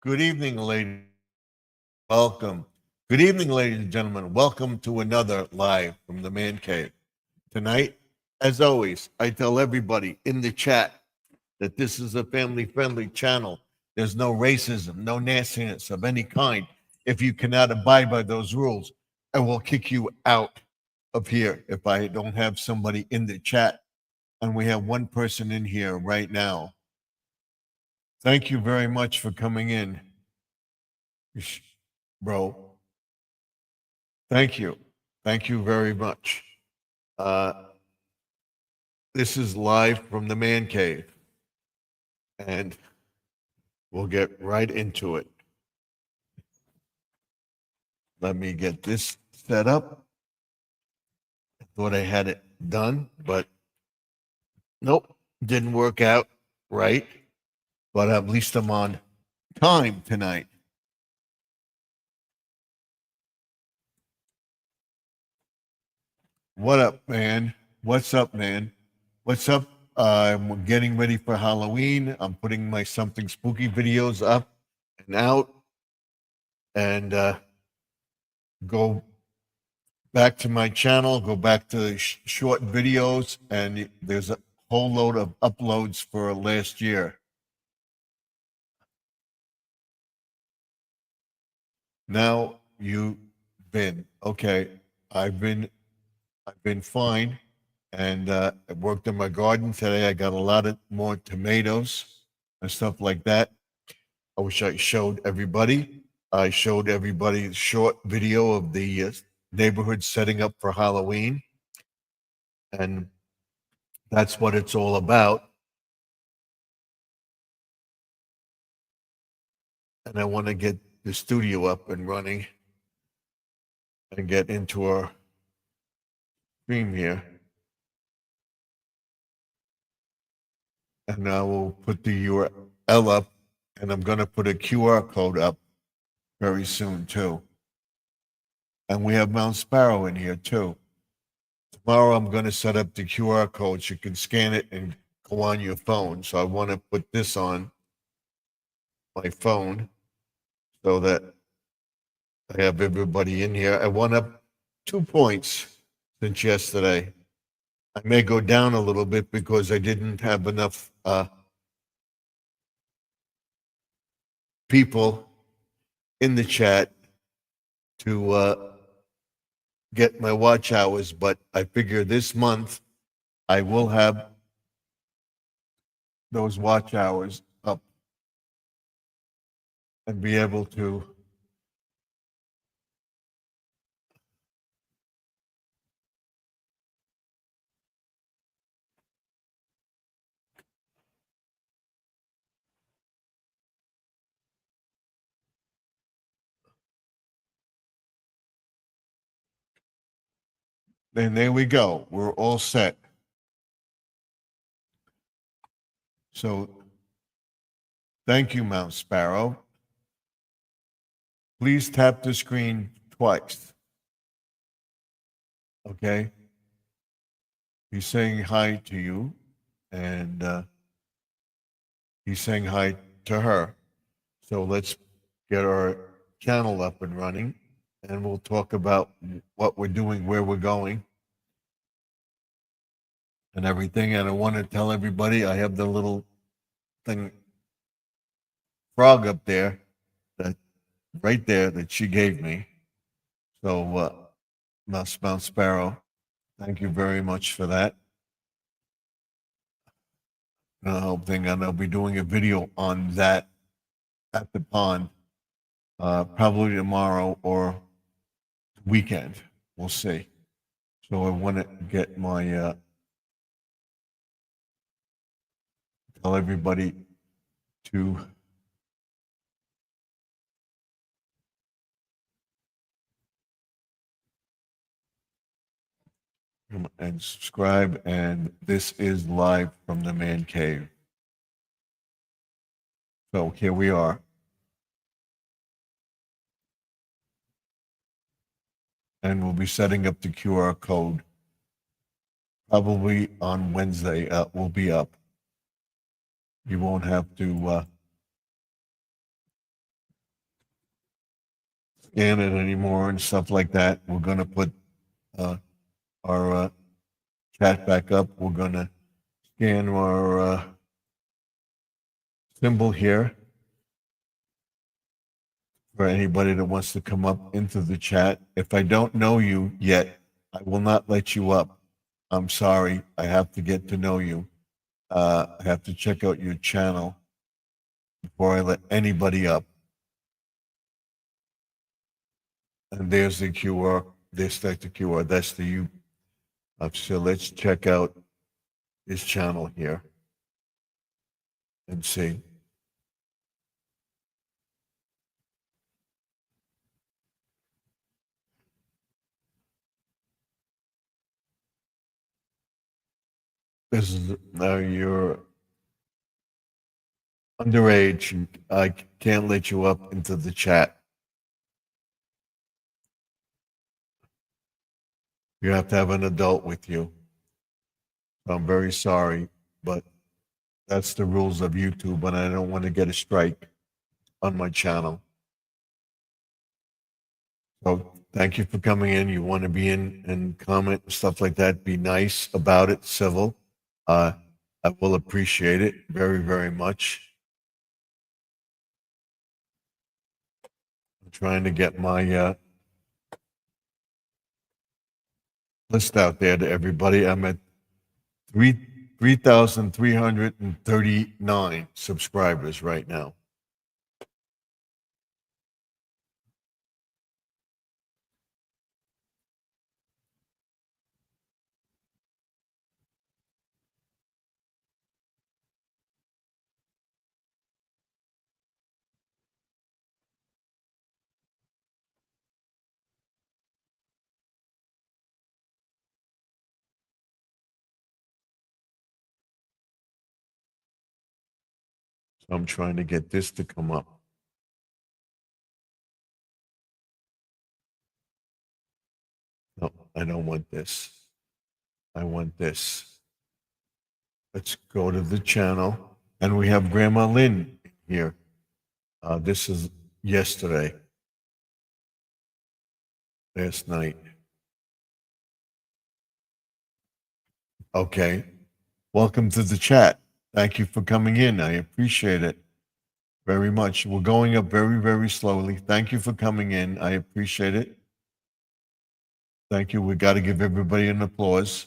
Good evening, ladies. Welcome. Good evening, ladies and gentlemen. Welcome to another live from the Man Cave. Tonight, as always, I tell everybody in the chat that this is a family friendly channel. There's no racism, no nastiness of any kind. If you cannot abide by those rules, I will kick you out of here if I don't have somebody in the chat. And we have one person in here right now. Thank you very much for coming in, bro. Thank you. Thank you very much. Uh, this is live from the Man Cave, and we'll get right into it. Let me get this set up. I thought I had it done, but nope, didn't work out right. But at least I'm on time tonight. What up, man? What's up, man? What's up? I'm getting ready for Halloween. I'm putting my something spooky videos up and out, and go back to my channel, go back to short videos, and there's a whole load of uploads for last year. Now you've been okay. I've been fine, and I worked in my garden today. I got a lot of more tomatoes and stuff like that. I wish I showed everybody. I showed everybody a short video of the neighborhood setting up for Halloween, and that's what it's all about. And I want to get the studio up and running and get into our stream here. And I will put the URL up, and I'm going to put a QR code up very soon too. And we have Mount Sparrow in here too. Tomorrow I'm going to set up the QR code. You can scan it and go on your phone. So I want to put this on my phone so that I have everybody in here. I went up 2 points since yesterday. I may go down a little bit because I didn't have enough people in the chat to get my watch hours, but I figure this month I will have those watch hours up and be able to then there we go. We're all set. So thank you, Mount Sparrow. Please tap the screen twice. Okay? He's saying hi to you, and he's saying hi to her. So let's get our channel up and running, and we'll talk about what we're doing, where we're going, and everything. And I want to tell everybody I have the little thing, frog up there, that right there that she gave me. So, Mount Sparrow, thank you very much for that. And I'll be doing a video on that at the pond, probably tomorrow or weekend. We'll see. So I want to get my tell everybody to and subscribe. And this is live from the Man Cave. So here we are. And we'll be setting up the QR code probably on Wednesday. We'll be up. You won't have to scan it anymore and stuff like that. We're going to put our chat back up. We're going to scan our symbol here for anybody that wants to come up into the chat. If I don't know you yet, I will not let you up. I'm sorry. I have to get to know you. I have to check out your channel before I let anybody up. And there's the QR. There's the QR. That's the U. So let's check out his channel here and see. This is you're underage. I can't let you up into the chat. You have to have an adult with you. I'm very sorry, but that's the rules of YouTube, and I don't want to get a strike on my channel. So thank you for coming in. You want to be in and comment and stuff like that. Be nice about it, civil. I will appreciate it very, very much. I'm trying to get my list out there to everybody. I'm at 3,339 subscribers right now. So I'm trying to get this to come up. No, I don't want this. I want this. Let's go to the channel. And we have Grandma Lynn here. This is yesterday, last night. Okay. Welcome to the chat. Thank you for coming in. I appreciate it very much. We're going up very, very slowly. Thank you for coming in. I appreciate it. Thank you. We got to give everybody an applause.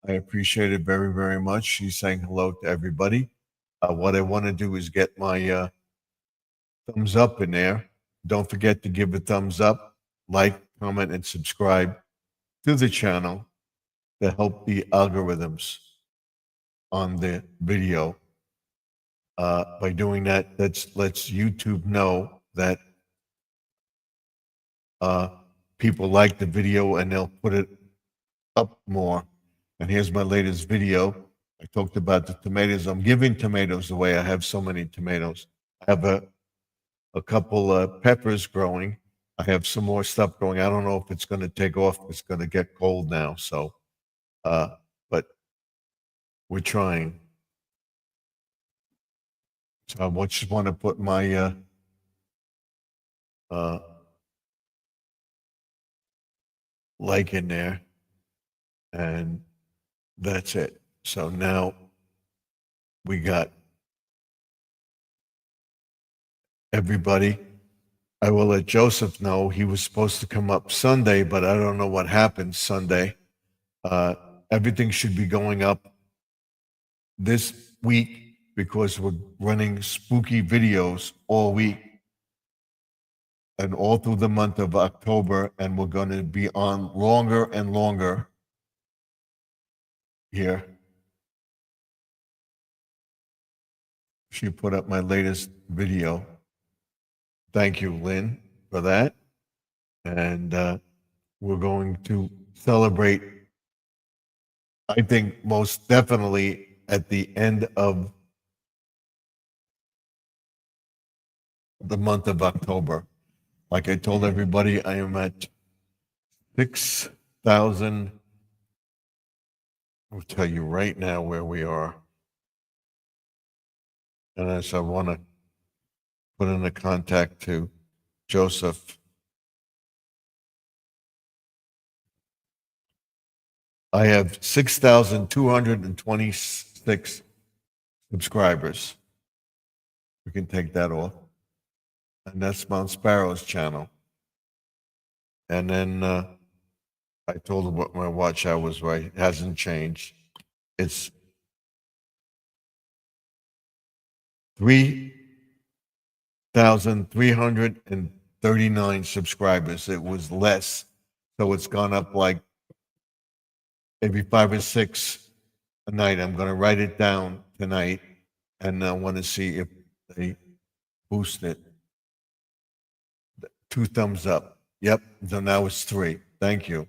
I appreciate it very, very much. She's saying hello to everybody. What I want to do is get my thumbs up in there. Don't forget to give a thumbs up, like, comment, and subscribe to the channel to help the algorithms on the video. By doing that, that lets YouTube know that people like the video and they'll put it up more. And here's my latest video. I talked about the tomatoes. I'm giving tomatoes away. I have so many tomatoes. I have a couple of peppers growing. I have some more stuff growing. I don't know if it's going to take off. It's going to get cold now. So, but we're trying. So I just want to put my like in there, and that's it. So now we got everybody. I will let Joseph know. He was supposed to come up Sunday, but I don't know what happened Sunday. Everything should be going up this week because we're running spooky videos all week and all through the month of October, and we're going to be on longer and longer here. She put up my latest video. Thank you, Lynn, for that. And we're going to celebrate, I think, most definitely at the end of the month of October. Like I told everybody, I am at 6,000. I'll tell you right now where we are. And as I want to put in a contact to Joseph, I have 6,226 subscribers. We can take that off. And that's Mount Sparrow's channel. And then I told him what my watch hour was right. It hasn't changed. It's 3,339 subscribers. It was less. So it's gone up like maybe 5 or 6 a night. I'm going to write it down tonight, and I want to see if they boost it. 2 thumbs up. Yep. So now it's 3. Thank you.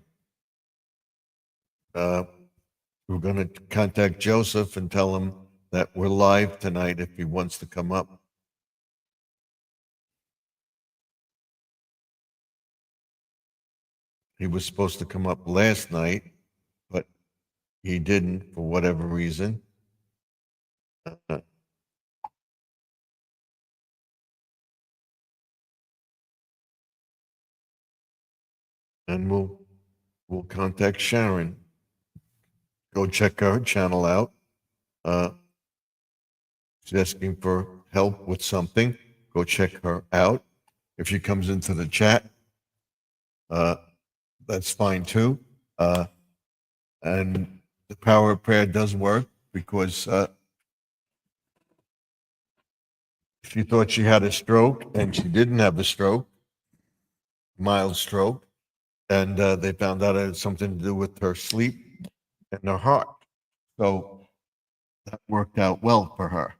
We're going to contact Joseph and tell him that we're live tonight if he wants to come up. He was supposed to come up last night, but he didn't for whatever reason. And we'll contact Sharon. Go check her channel out. She's asking for help with something. Go check her out. If she comes into the chat, that's fine too. And the power of prayer does work because she thought she had a stroke and she didn't have a stroke, mild stroke. And they found out it had something to do with her sleep and her heart. So that worked out well for her.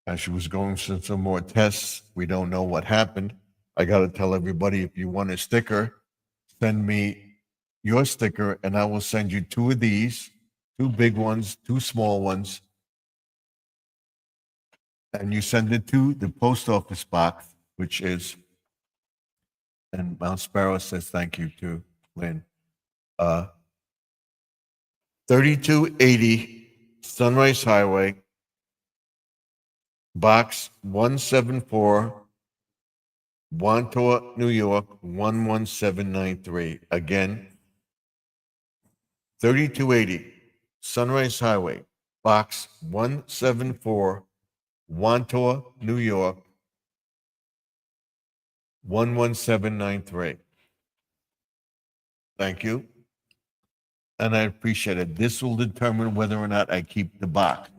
As she was going through some more tests, we don't know what happened. I got to tell everybody, if you want a sticker, send me your sticker and I will send you 2 of these, 2 big ones, 2 small ones. And you send it to the post office box, which is, and Mount Sparrow says thank you to Lynn. 3280 Sunrise Highway, box 174, Wantua, New York, 11793. Again, 3280 Sunrise Highway, box 174, Wantua, New York, 11793. Thank you. And I appreciate it. This will determine whether or not I keep the box.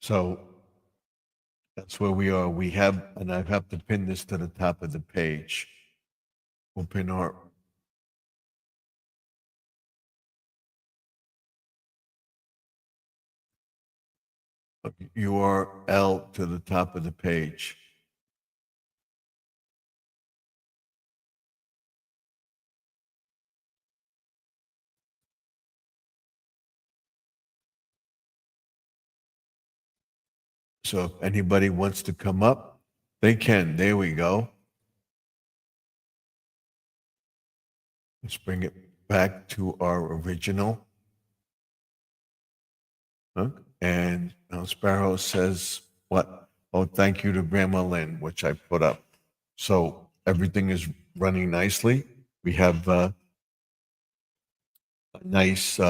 So that's where we are. We have, and I have to pin this to the top of the page. We'll pin our URL to the top of the page. So if anybody wants to come up, they can. There we go. Let's bring it back to our original. And now Sparrow says, what? Oh, thank you to Grandma Lynn, which I put up. So everything is running nicely. We have a nice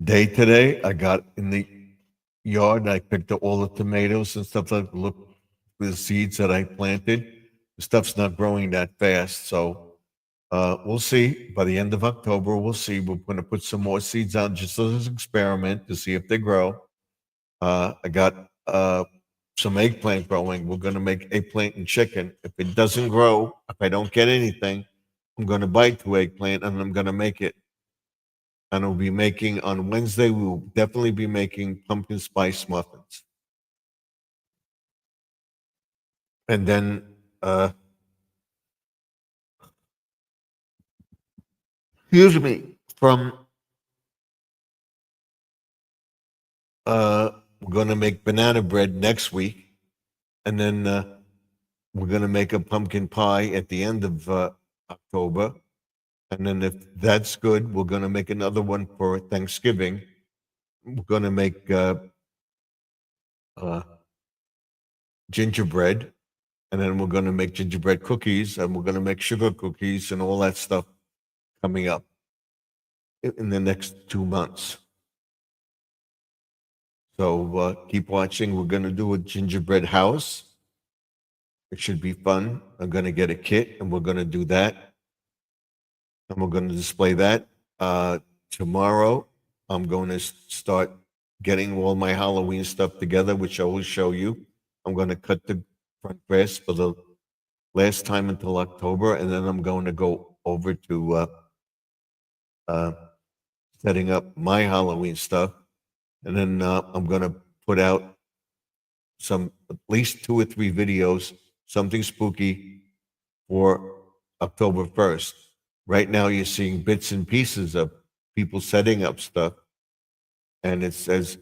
day today. I got in the yard. I picked up all the tomatoes and stuff like that. Look for the seeds that I planted. The stuff's not growing that fast. So we'll see. By the end of October, we'll see. We're going to put some more seeds out just as an experiment to see if they grow. I got some eggplant growing. We're going to make eggplant and chicken. If it doesn't grow, if I don't get anything, I'm going to buy 2 eggplant and I'm going to make it. And we'll be making on Wednesday, we will definitely be making pumpkin spice muffins. And then excuse me, from we're going to make banana bread next week. And then we're going to make a pumpkin pie at the end of October. And then if that's good, we're going to make another one for Thanksgiving. We're going to make gingerbread. And then we're going to make gingerbread cookies. And we're going to make sugar cookies and all that stuff coming up in the next 2 months. So keep watching. We're going to do a gingerbread house. It should be fun. I'm going to get a kit and we're going to do that. And we're going to display that. Tomorrow, I'm going to start getting all my Halloween stuff together, which I will show you. I'm going to cut the front grass for the last time until October. And then I'm going to go over to setting up my Halloween stuff. And then I'm going to put out at least 2 or 3 videos, something spooky for October 1st. Right now, you're seeing bits and pieces of people setting up stuff. And it says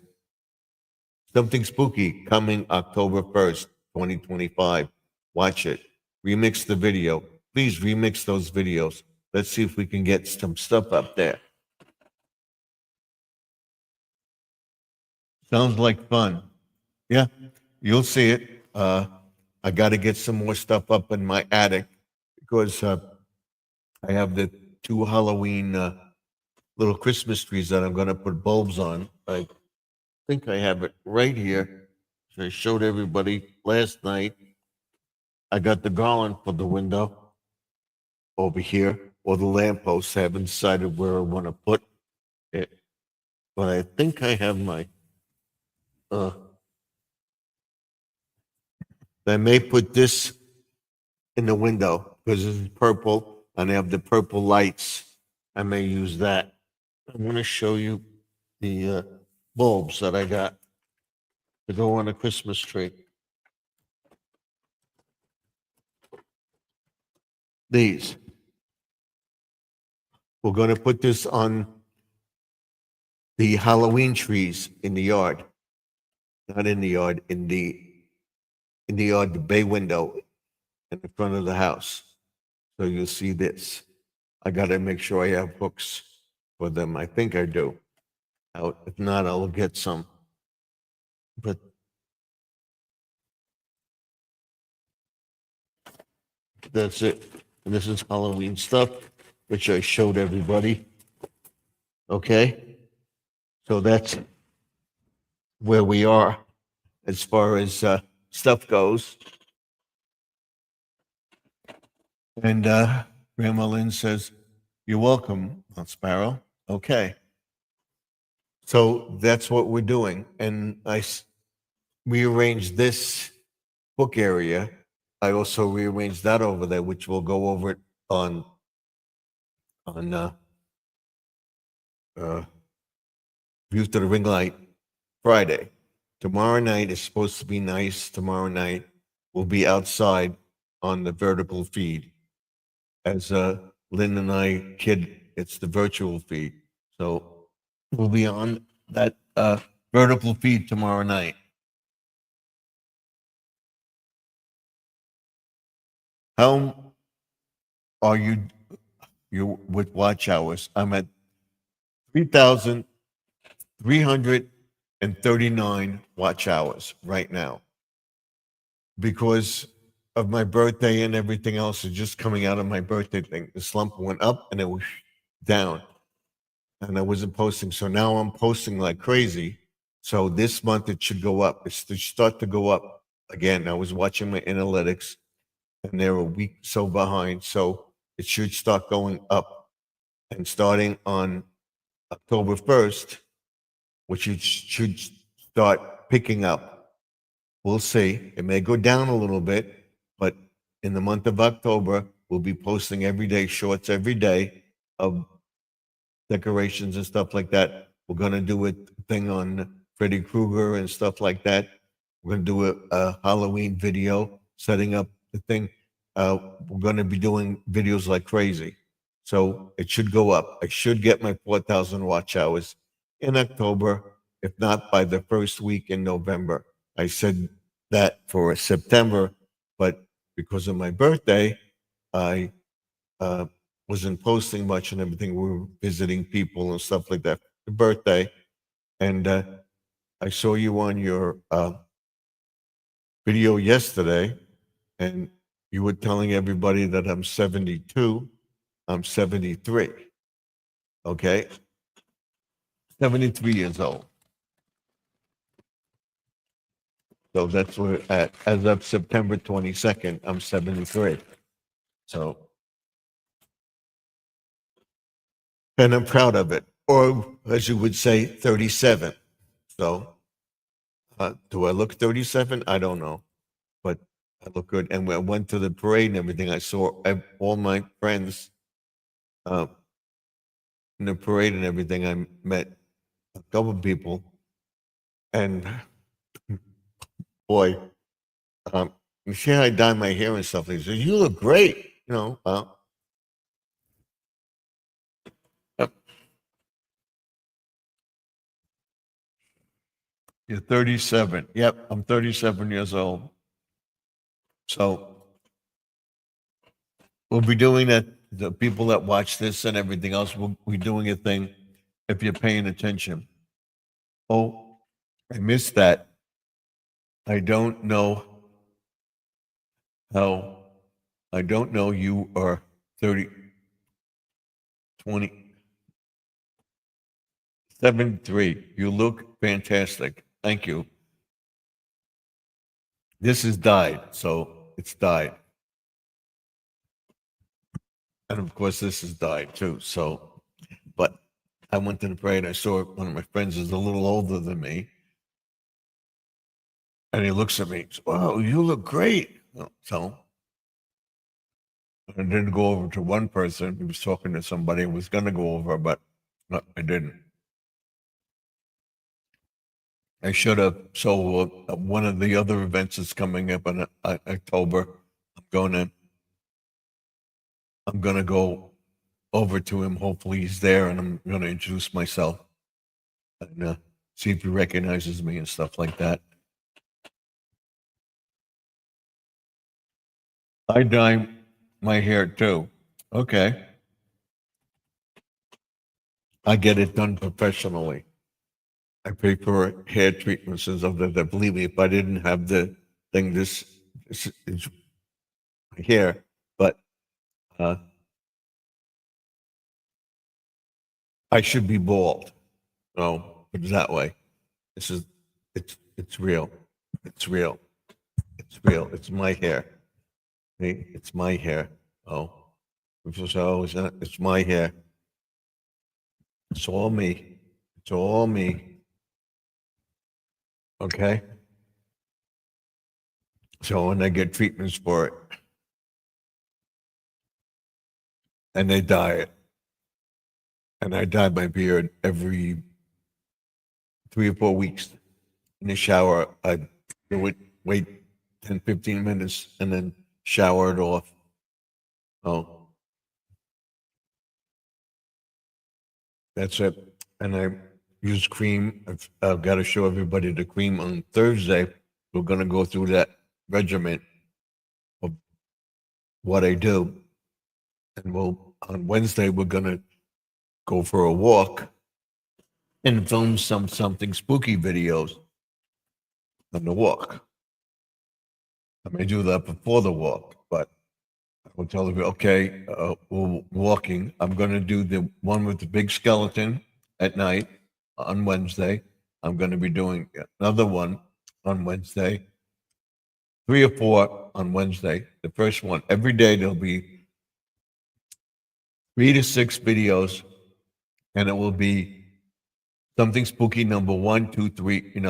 something spooky coming October 1st, 2025. Watch it. Remix the video. Please remix those videos. Let's see if we can get some stuff up there. Sounds like fun. Yeah, you'll see it. I got to get some more stuff up in my attic because I have the 2 Halloween little Christmas trees that I'm going to put bulbs on. I think I have it right here. So I showed everybody last night. I got the garland for the window over here, or the lamppost. I haven't decided where I want to put it. But I think I have my... I may put this in the window because it's purple and I have the purple lights. I may use that. I'm going to show you the bulbs that I got to go on a Christmas tree. These. We're going to put this on the Halloween trees in the yard. Not in the yard, in the yard, the bay window in the front of the house. So you'll see this. I got to make sure I have hooks for them. I think I do. If not, I'll get some. But that's it. And this is Halloween stuff, which I showed everybody. Okay? So that's where we are as far as stuff goes. And Grandma Lynn says, "You're welcome, Aunt Sparrow." Okay. So that's what we're doing. And I rearranged this book area. I also rearranged that over there, which we'll go over it on View to the Ring Light Friday. Tomorrow night is supposed to be nice. Tomorrow night we'll be outside on the vertical feed. As Lynn and I kid, it's the virtual feed. So we'll be on that vertical feed tomorrow night. How are you with watch hours? I'm at 3,339 watch hours right now. Because of my birthday and everything else is just coming out of my birthday thing. The slump went up and it was down. And I wasn't posting. So now I'm posting like crazy. So this month it should go up. It's to start to go up again. I was watching my analytics and they're a week so behind. So it should start going up. And starting on October 1st, which it should start picking up. We'll see. It may go down a little bit, but in the month of October, we'll be posting every day, shorts every day of decorations and stuff like that. We're going to do a thing on Freddy Krueger and stuff like that. We're going to do a Halloween video, setting up the thing. We're going to be doing videos like crazy. So it should go up. I should get my 4,000 watch hours in October, if not by the first week in November. I said that for September, but because of my birthday, I wasn't posting much and everything. We were visiting people and stuff like that for the birthday. And I saw you on your video yesterday, and you were telling everybody that I'm 72. I'm 73. Okay. 73 years old. So that's where at as of September 22nd, I'm 73. So, and I'm proud of it. Or as you would say, 37. So, do I look 37? I don't know, but I look good. And when I went to the parade and everything, I saw all my friends uh, in the parade and everything. I met a couple of people, and boy, you see how I dye my hair and stuff. They said, "You look great," you know. Uh, You're 37. Yep, I'm 37 years old. So we'll be doing that. The people that watch this and everything else will be doing a thing if you're paying attention. Oh, I missed that. I don't know how. I don't know you are 30, 20, 73. You look fantastic. Thank you. This is died, so it's died. And of course, this is died too. So, but I went to the parade. I saw one of my friends is a little older than me. And he looks at me, and says, "Wow, you look great." So I didn't go over to one person. He was talking to somebody. I was going to go over, but no, I didn't. I should have. So one of the other events is coming up in October. I'm going to. I'm going to go over to him. Hopefully he's there, and I'm going to introduce myself and see if he recognizes me and stuff like that. I dye my hair too. Okay. I get it done professionally. I pay for hair treatments and stuff like that. Believe me, if I didn't have the thing, this is my hair, but uh, I should be bald. No, put it that way. This is it's real. It's real. It's real. It's my hair. See? It's my hair. Oh, it's my hair. It's all me. It's all me. Okay. So when I get treatments for it, and they dye it, and I dye my beard every 3 or 4 weeks in the shower. I would wait 10, 15 minutes and then shower it off. Oh, that's it. And I use cream. I've got to show everybody the cream on Thursday. We're going to go through that regimen of what I do. And on Wednesday, we're going to go for a walk and film something spooky videos on the walk. I may do that before the walk, but I will tell you, okay, we're walking. I'm going to do the one with the big skeleton at night on Wednesday. I'm going to be doing another one on Wednesday, 3 or 4 on Wednesday. The first one, every day there'll be 3 to 6 videos, and it will be something spooky number 1, 2, 3,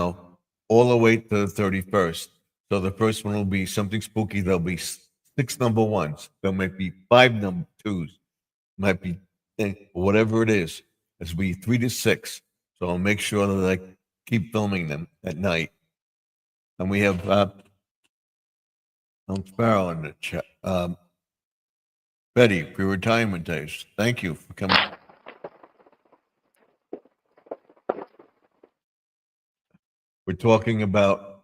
all the way to the 31st. So the first one will be something spooky. There'll be 6 number ones. There might be 5 number twos. Might be whatever it is. It's be 3 to 6. So I'll make sure that I keep filming them at night. And we have Sparrow in the chat. Betty, for your retirement days. Thank you for coming. We're talking about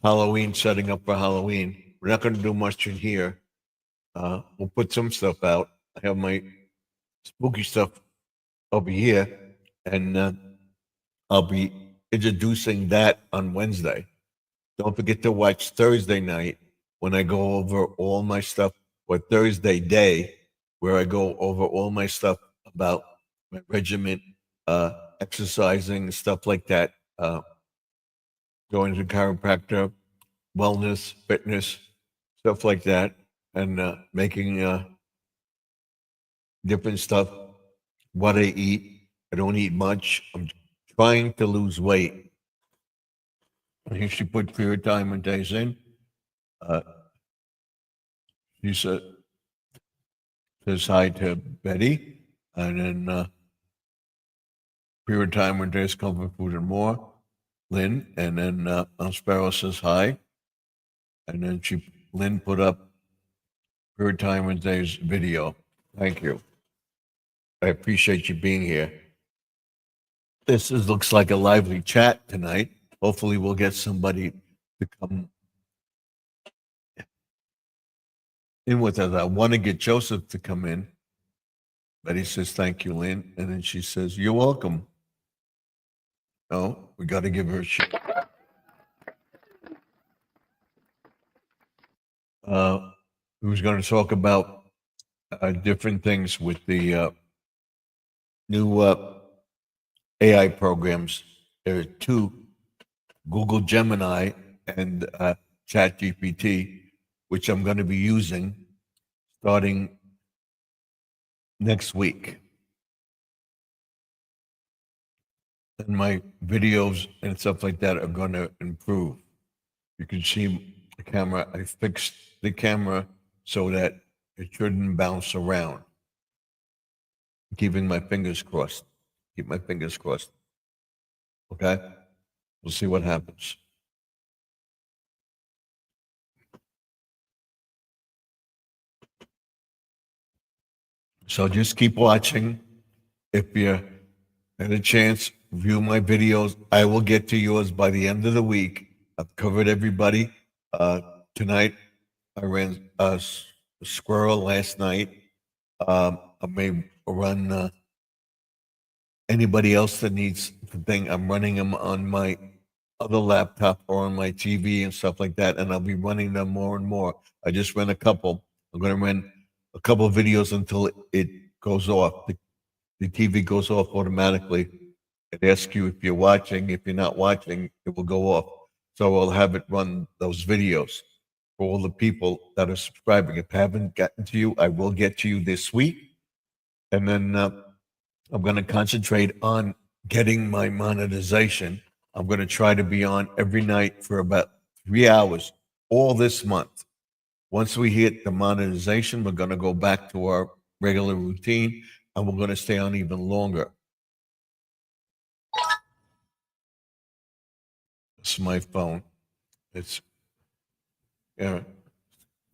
Halloween, setting up for Halloween. We're not going to do much in here. We'll put some stuff out. I have my spooky stuff over here, and I'll be introducing that on Wednesday. Don't forget to watch Thursday night when I go over all my stuff, or Thursday day, where I go over all my stuff about my regiment, exercising, stuff like that, going to chiropractor, wellness, fitness, stuff like that, and making different stuff, what I eat. I don't eat much. I'm trying to lose weight. I think she put period time and days in. Uh, she says hi to Betty, and then period time and days comfort food and more. Lynn, and then Sparrow says hi, and then Lynn put up period time and days video. Thank you. I appreciate you being here. Looks like a lively chat tonight. Hopefully, we'll get somebody to come in with us. I want to get Joseph to come in. Betty says, thank you, Lynn. And then she says, you're welcome. No, we got to give her a shit. We was going to talk about different things with the new AI programs. There are two, Google Gemini and ChatGPT, which I'm going to be using starting next week. And my videos and stuff like that are going to improve. You can see the camera. I fixed the camera so that it shouldn't bounce around. Keeping my fingers crossed. Keep my fingers crossed. Okay? We'll see what happens. So just keep watching. If you had a chance, view my videos. I will get to yours by the end of the week. I've covered everybody. Tonight, I ran a squirrel last night. I may run anybody else that needs the thing. I'm running them on my other laptop or on my TV and stuff like that, and I'll be running them more and more. I just ran a couple. I'm going to run a couple of videos until it goes off. The TV goes off automatically. It asks you if you're watching. If you're not watching, it will go off. So I'll have it run those videos for all the people that are subscribing. If I haven't gotten to you, I will get to you this week. And then I'm going to concentrate on getting my monetization. I'm going to try to be on every night for about 3 hours all this month. Once we hit the monetization, we're going to go back to our regular routine and we're going to stay on even longer. It's my phone. It's, yeah,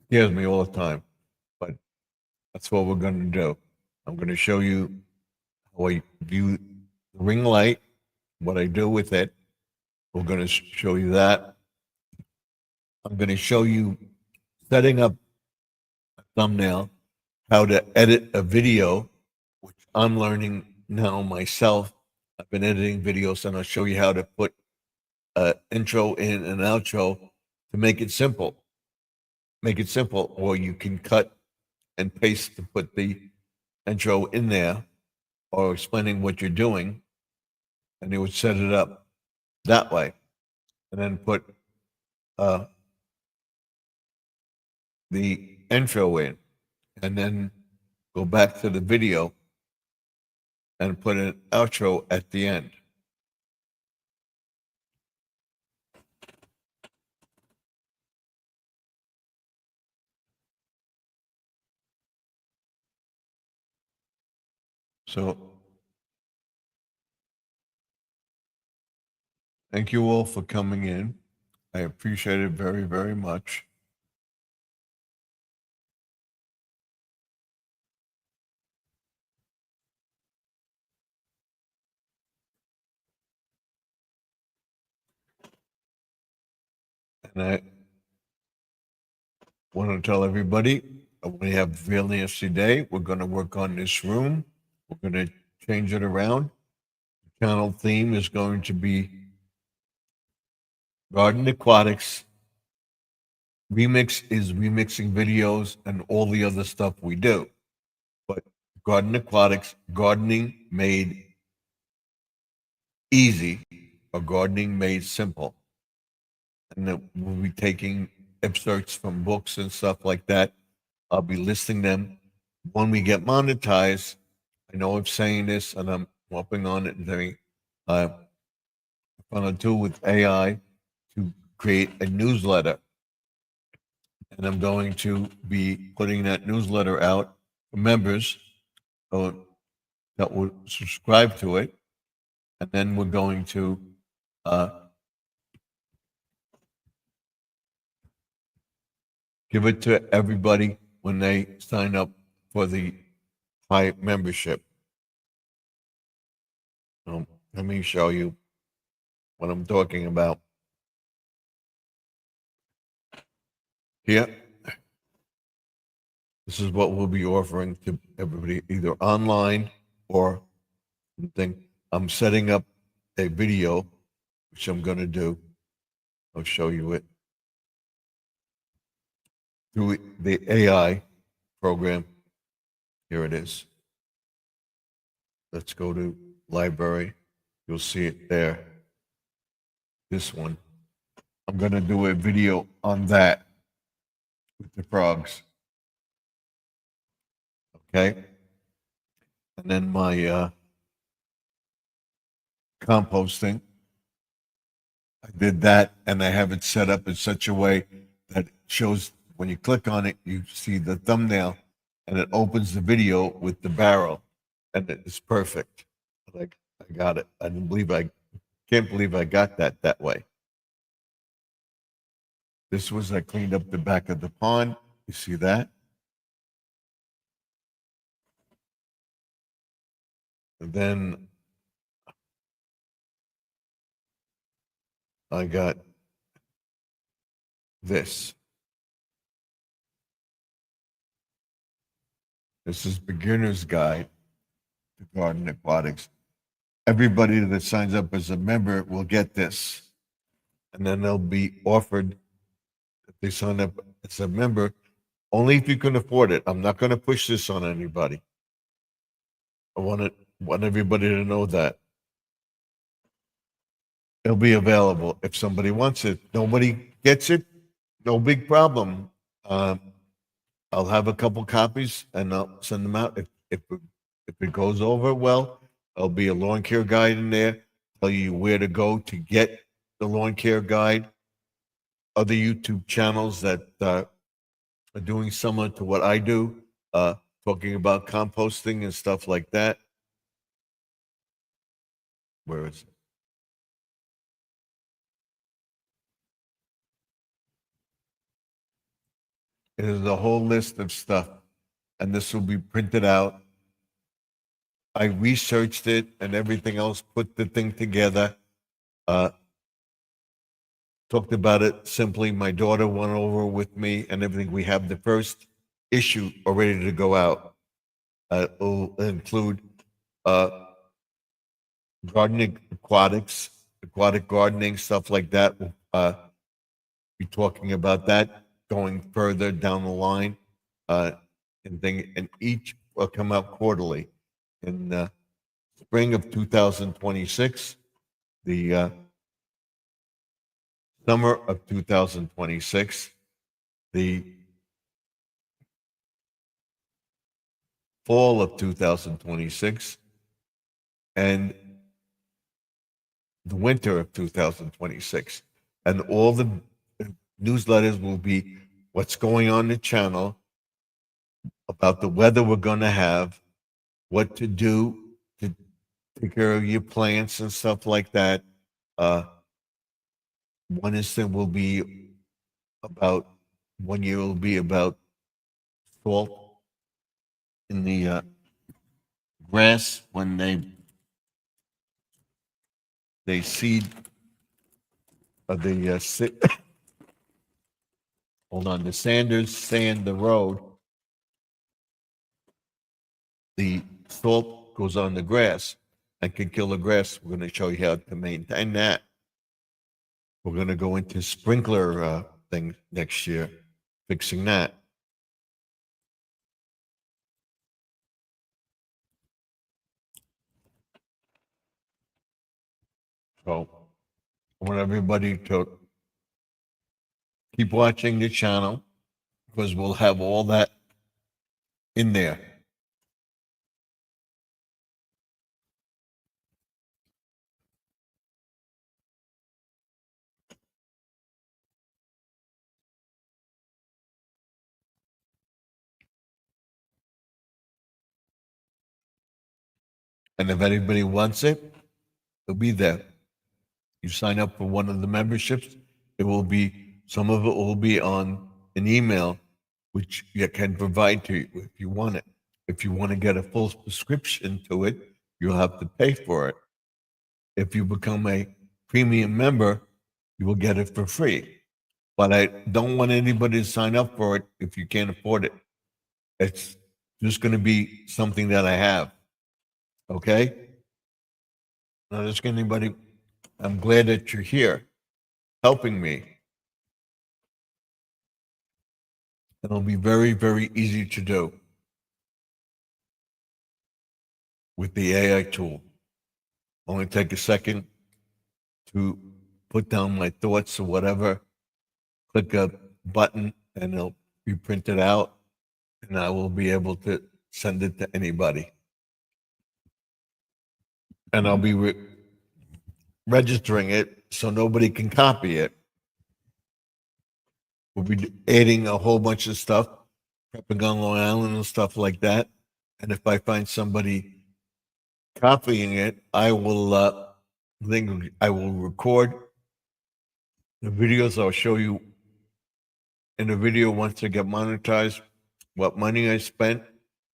scares me all the time, but that's what we're going to do. I'm going to show you how I view the ring light, what I do with it. We're going to show you that. I'm going to show you setting up a thumbnail, how to edit a video, which I'm learning now myself. I've been editing videos, and I'll show you how to put an intro in and outro to make it simple. Make it simple, or you can cut and paste to put the intro in there, or explaining what you're doing, and it would set it up that way, and then put the intro in, and then go back to the video and put an outro at the end. So thank you all for coming in. I appreciate it very, very much. And I want to tell everybody we have a fairly interesting day. We're going to work on this room. We're going to change it around. The channel theme is going to be Garden Aquatics. Remix is remixing videos and all the other stuff we do. But Garden Aquatics, gardening made easy or gardening made simple. And then we'll be taking excerpts from books and stuff like that. I'll be listing them. When we get monetized, I know I'm saying this and I'm working on it and doing I'm gonna do with AI to create a newsletter. And I'm going to be putting that newsletter out for members that will subscribe to it. And then we're going to give it to everybody when they sign up for the high membership. Let me show you what I'm talking about. Here, this is what we'll be offering to everybody, either online or something. I'm setting up a video, which I'm going to do. I'll show you it through the AI program. Here it is. Let's go to library. You'll see it there. This one. I'm going to do a video on that with the frogs. Okay. And then my composting. I did that and I have it set up in such a way that it shows when you click on it, you see the thumbnail and it opens the video with the barrel and it's perfect. Like I got it. I can't believe I got that way. This was, I cleaned up the back of the pond. You see that? And then I got this. This is Beginner's Guide to Garden Aquatics. Everybody that signs up as a member will get this. And then they'll be offered, if they sign up as a member, only if you can afford it. I'm not going to push this on anybody. I want everybody to know that. It'll be available if somebody wants it. Nobody gets it, no big problem. I'll have a couple copies and I'll send them out. If it goes over well, there'll be a lawn care guide in there, tell you where to go to get the lawn care guide. Other YouTube channels that are doing similar to what I do, talking about composting and stuff like that. Where is it? It is a whole list of stuff, and this will be printed out. I researched it and everything else, put the thing together. Talked about it simply. My daughter went over with me and everything. We have the first issue already to go out. It'll include gardening, aquatic gardening, stuff like that. We'll be talking about that going further down the line. And each will come out quarterly. In spring of 2026, the summer of 2026, the fall of 2026, and the winter of 2026. And all the newsletters will be what's going on in the channel, about the weather we're going to have, what to do to take care of your plants and stuff like that. One instant will be about 1 year will be about salt in the grass when they seed the hold on, the sanders sand the road. The salt goes on the grass and can kill the grass. We're going to show you how to maintain that. We're going to go into sprinkler thing next year, fixing that. So I want everybody to keep watching the channel because we'll have all that in there. And if anybody wants it, it'll be there. You sign up for one of the memberships, it will be, some of it will be on an email, which you can provide to you if you want it. If you want to get a full subscription to it, you'll have to pay for it. If you become a premium member, you will get it for free. But I don't want anybody to sign up for it if you can't afford it. It's just going to be something that I have. Okay? Not just anybody. I'm glad that you're here helping me. It'll be very, very easy to do with the AI tool. Only take a second to put down my thoughts or whatever, click a button, and it'll be printed out, and I will be able to send it to anybody. And I'll be registering it so nobody can copy it. We'll be adding a whole bunch of stuff, prepping on Long Island and stuff like that. And if I find somebody copying it, I will record the videos. I'll show you in the video once I get monetized what money I spent.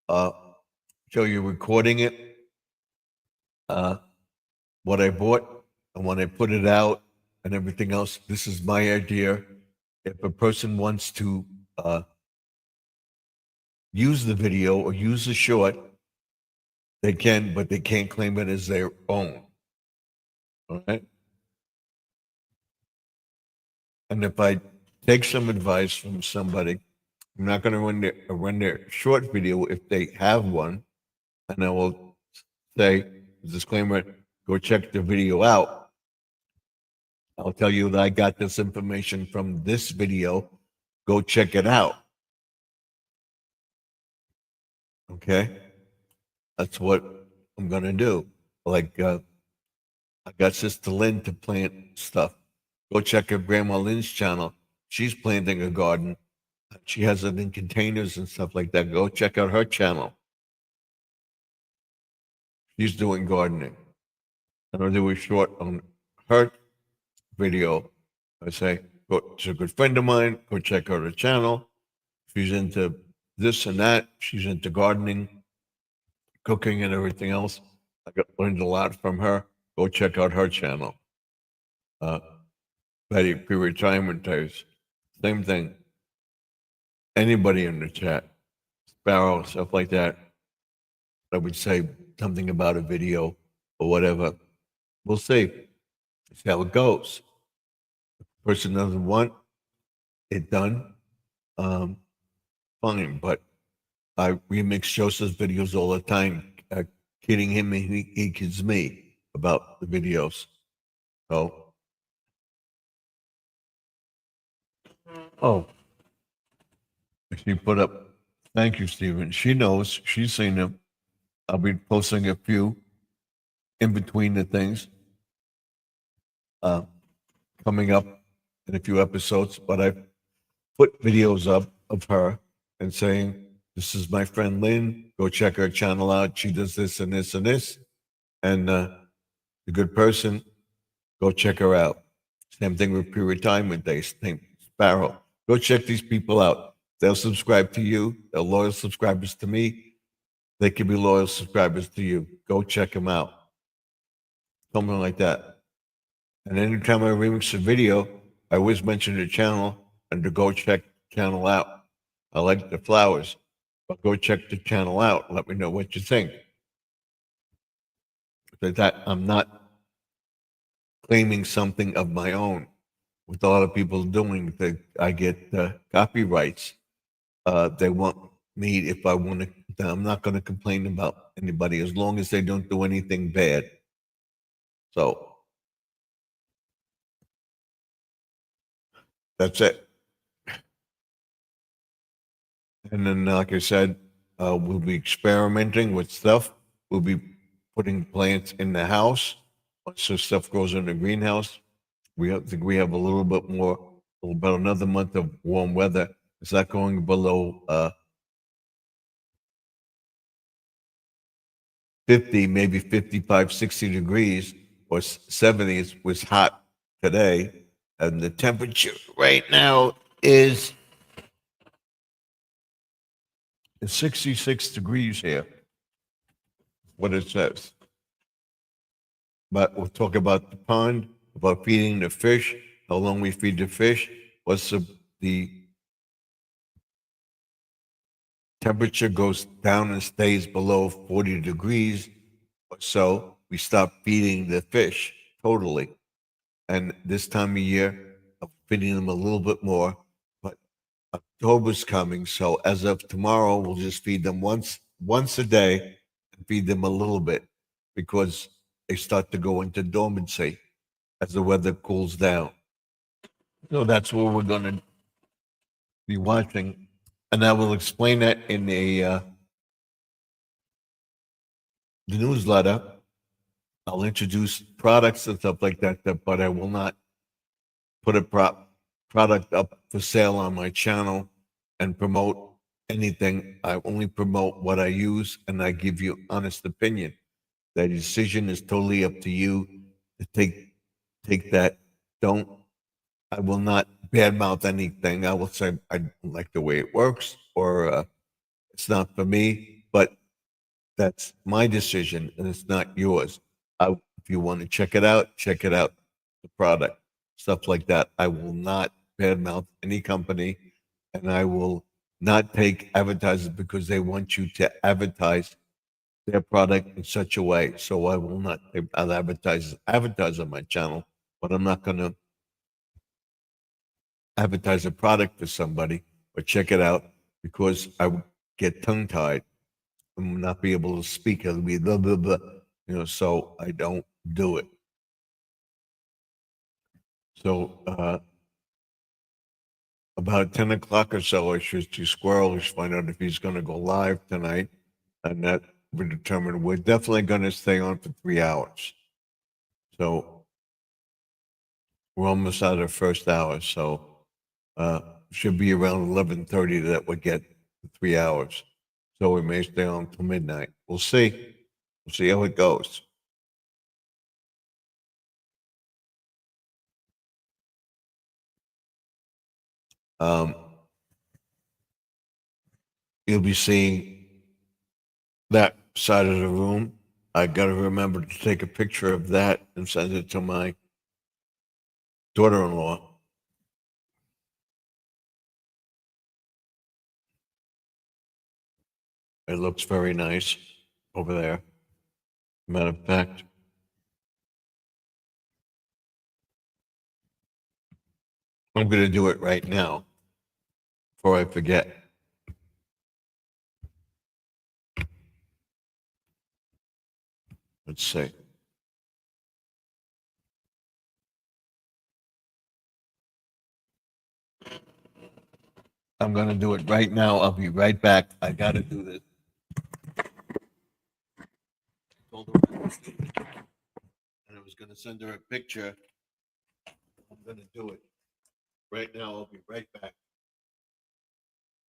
Show you recording it, what I bought, and when I put it out, and everything else. This is my idea. If a person wants to use the video or use the short, they can, but they can't claim it as their own. All right. And if I take some advice from somebody, I'm not going to run their short video if they have one, and I will say, disclaimer, go check the video out. I'll tell you that I got this information from this video. Go check it out. Okay? That's what I'm going to do. Like, I got Sister Lynn to plant stuff. Go check her Grandma Lynn's channel. She's planting a garden. She has it in containers and stuff like that. Go check out her channel. She's doing gardening. And I'll do a short on her video. I say, she's a good friend of mine. Go check out her channel. She's into this and that. She's into gardening, cooking, and everything else. Learned a lot from her. Go check out her channel. Betty, pre-retirement days. Same thing. Anybody in the chat, Sparrow, stuff like that, I would say something about a video or whatever. We'll see. See how it goes. If the person doesn't want it done, fine. But I remix Joseph's videos all the time, kidding him and he kids me about the videos. So, she put up, thank you, Stephen. She knows, she's seen them. I'll be posting a few in between the things coming up in a few episodes, but I put videos up of her and saying, this is my friend Lynn, go check her channel out. She does this and this and this. And a good person, go check her out. Same thing with pre-retirement days, Sparrow. Go check these people out. They'll subscribe to you. They're loyal subscribers to me. They can be loyal subscribers to you. Go check them out. Something like that. And anytime I remix a video, I always mention the channel and to go check channel out. I like the flowers, but go check the channel out. Let me know what you think. That I'm not claiming something of my own. With a lot of people doing that, I get copyrights. They want me if I want to. I'm not going to complain about anybody as long as they don't do anything bad. So that's it. And then, like I said, we'll be experimenting with stuff. We'll be putting plants in the house. Once the stuff grows in the greenhouse, think we have a little bit more, about another month of warm weather. It's not going below 50, maybe 55, 60 degrees or 70 was hot today. And the temperature right now is 66 degrees here, what it says. But we'll talk about the pond, about feeding the fish, how long we feed the fish, what's the temperature goes down and stays below 40 degrees or so, we stop feeding the fish totally. And this time of year, I'm feeding them a little bit more, but October's coming. So as of tomorrow, we'll just feed them once a day and feed them a little bit because they start to go into dormancy as the weather cools down. So that's what we're going to be watching. And I will explain that in the newsletter. I'll introduce products and stuff like that, but I will not put a product up for sale on my channel and promote anything. I only promote what I use and I give you honest opinion. That decision is totally up to you to take that. Don't I will not badmouth anything. I will say I don't like the way it works or it's not for me, but that's my decision and it's not yours. If you want to check it out, the product, stuff like that. I will not badmouth any company and I will not take advertisers because they want you to advertise their product in such a way. So I will not, I'll advertise on my channel, but I'm not going to advertise a product for somebody or check it out because I would get tongue tied and not be able to speak. It'll be blah, blah, blah, so I don't do it. So about 10 o'clock or so, I should to Squirrelish find out if he's going to go live tonight. And that will determine. We're definitely going to stay on for 3 hours. So we're almost out of the first hour. So should be around 11:30 that we get 3 hours. So we may stay on till midnight. We'll see. We'll see how it goes. Um, you'll be seeing that side of the room. I got to remember to take a picture of that and send it to my daughter-in-law. It looks very nice over there. Matter of fact, I'm going to do it right now before I forget. Let's see. I'm going to do it right now. I'll be right back. I got to do this. And I was going to send her a picture. I'm going to do it right now. I'll be right back.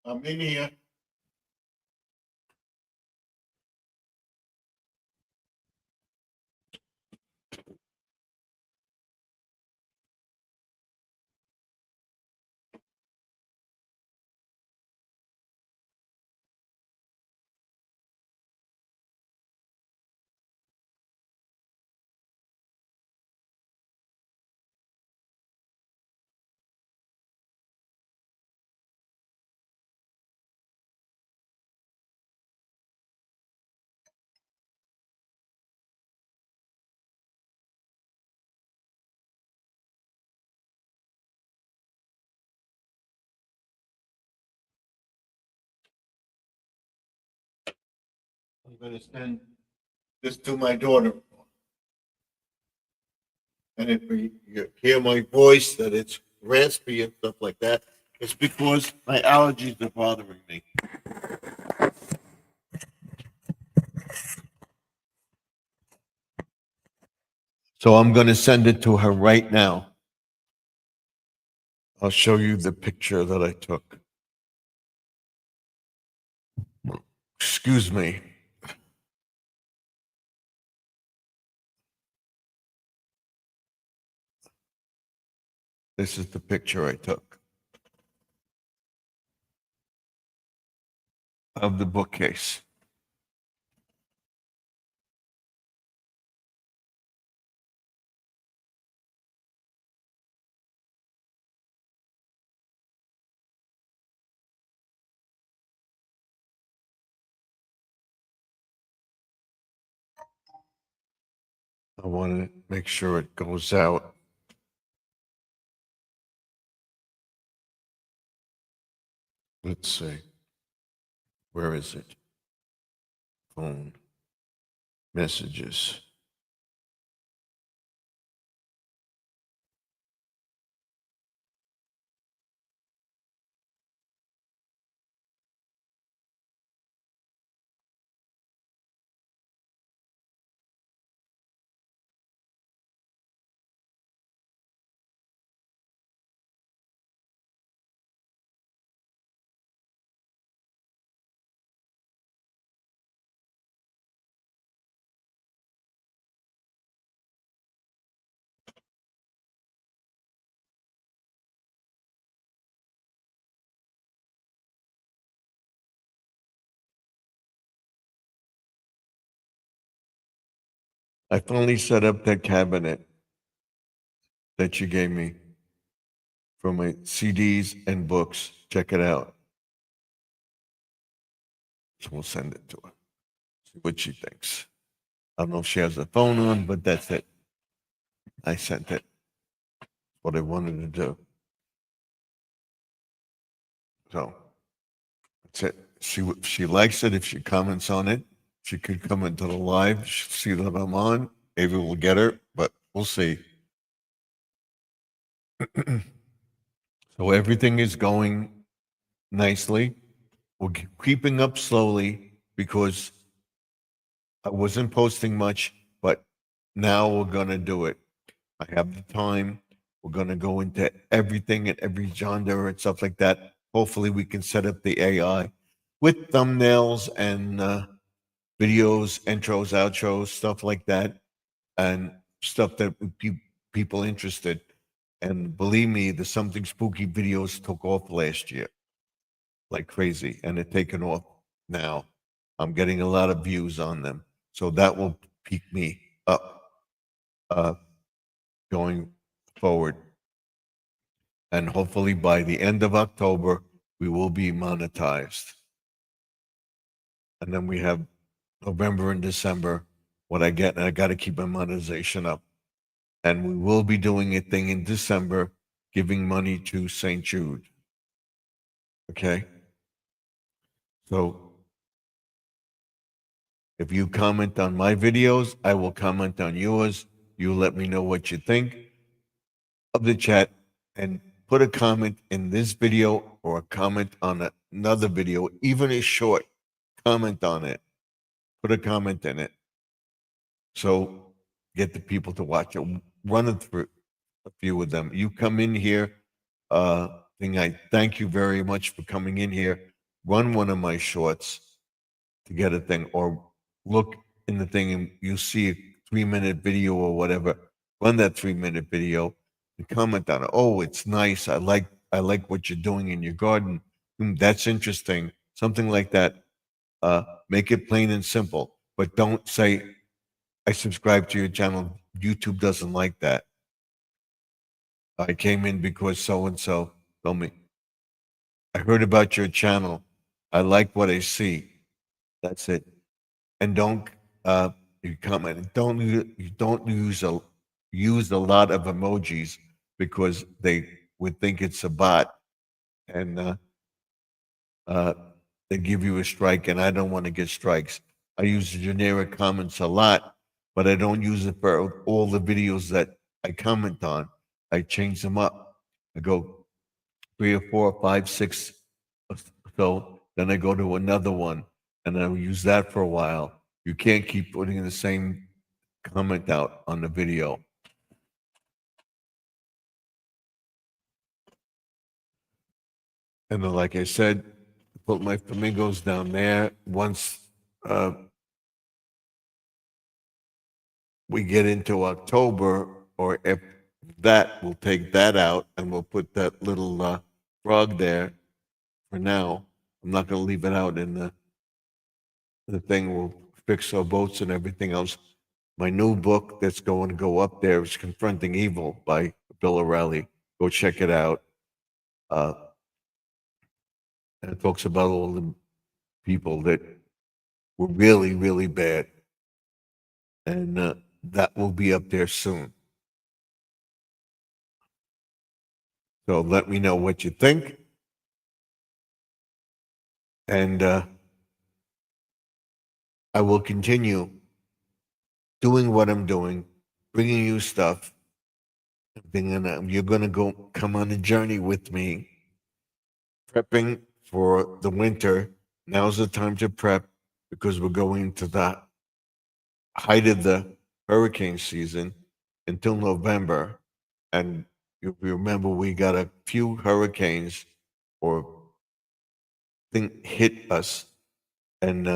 I'm in here. going to send this to my daughter. And if you hear my voice that it's raspy and stuff like that, it's because my allergies are bothering me. So I'm going to send it to her right now. I'll show you the picture that I took. Excuse me. This is the picture I took of the bookcase. I want to make sure it goes out. Let's see. Where is it? Phone. Messages. I finally set up that cabinet that you gave me for my CDs and books. Check it out. So we'll send it to her. See what she thinks. I don't know if she has a phone on, but that's it. I sent it. What I wanted to do. So that's it. If she likes it, if she comments on it, she could come into the live. She'll see that I'm on. Maybe we'll get her, but we'll see. So everything is going nicely. We're creeping up slowly because I wasn't posting much, but now we're going to do it. I have the time. We're going to go into everything and every genre and stuff like that. Hopefully, we can set up the AI with thumbnails and videos, intros, outros, stuff like that, and stuff that would keep people interested. And believe me, the Something Spooky videos took off last year like crazy, and they're taking off now. I'm getting a lot of views on them. So that will pique me up going forward. And hopefully by the end of October, we will be monetized. And then we have November and December, what I get, and I got to keep my monetization up. And we will be doing a thing in December, giving money to St. Jude. Okay? So if you comment on my videos, I will comment on yours. You let me know what you think of the chat and put a comment in this video or a comment on another video, even a short comment on it. Put a comment in it. So get the people to watch it. Run it through a few of them. You come in here, I thank you very much for coming in here. Run one of my shorts to get a thing, or look in the thing and you see a 3-minute video or whatever. Run that 3-minute video and comment on it. Oh, it's nice. I like what you're doing in your garden. That's interesting. Something like that. Make it plain and simple, but don't say, I subscribe to your channel. YouTube doesn't like that. I came in because so and so told me. I heard about your channel. I like what I see. That's it. And don't you comment. Don't use a lot of emojis because they would think it's a bot, and they give you a strike. And I don't want to get strikes. I use the generic comments a lot, but I don't use it for all the videos that I comment on. I change them up. I go three or four, five, six. So then I go to another one and I use that for a while. You can't keep putting the same comment out on the video. And then, like I said, put my flamingos down there. Once we get into October, or if that, we'll take that out and we'll put that little frog there for now. I'm not going to leave it out in the thing. We'll fix our boats and everything else. My new book that's going to go up there is Confronting Evil by Bill O'Reilly. Go check it out. And it talks about all the people that were really, really bad. And that will be up there soon. So let me know what you think. And I will continue doing what I'm doing, bringing you stuff. You're going to go come on a journey with me, prepping for the winter. Now's the time to prep because we're going to the height of the hurricane season until November. And if you remember, we got a few hurricanes or thing hit us, and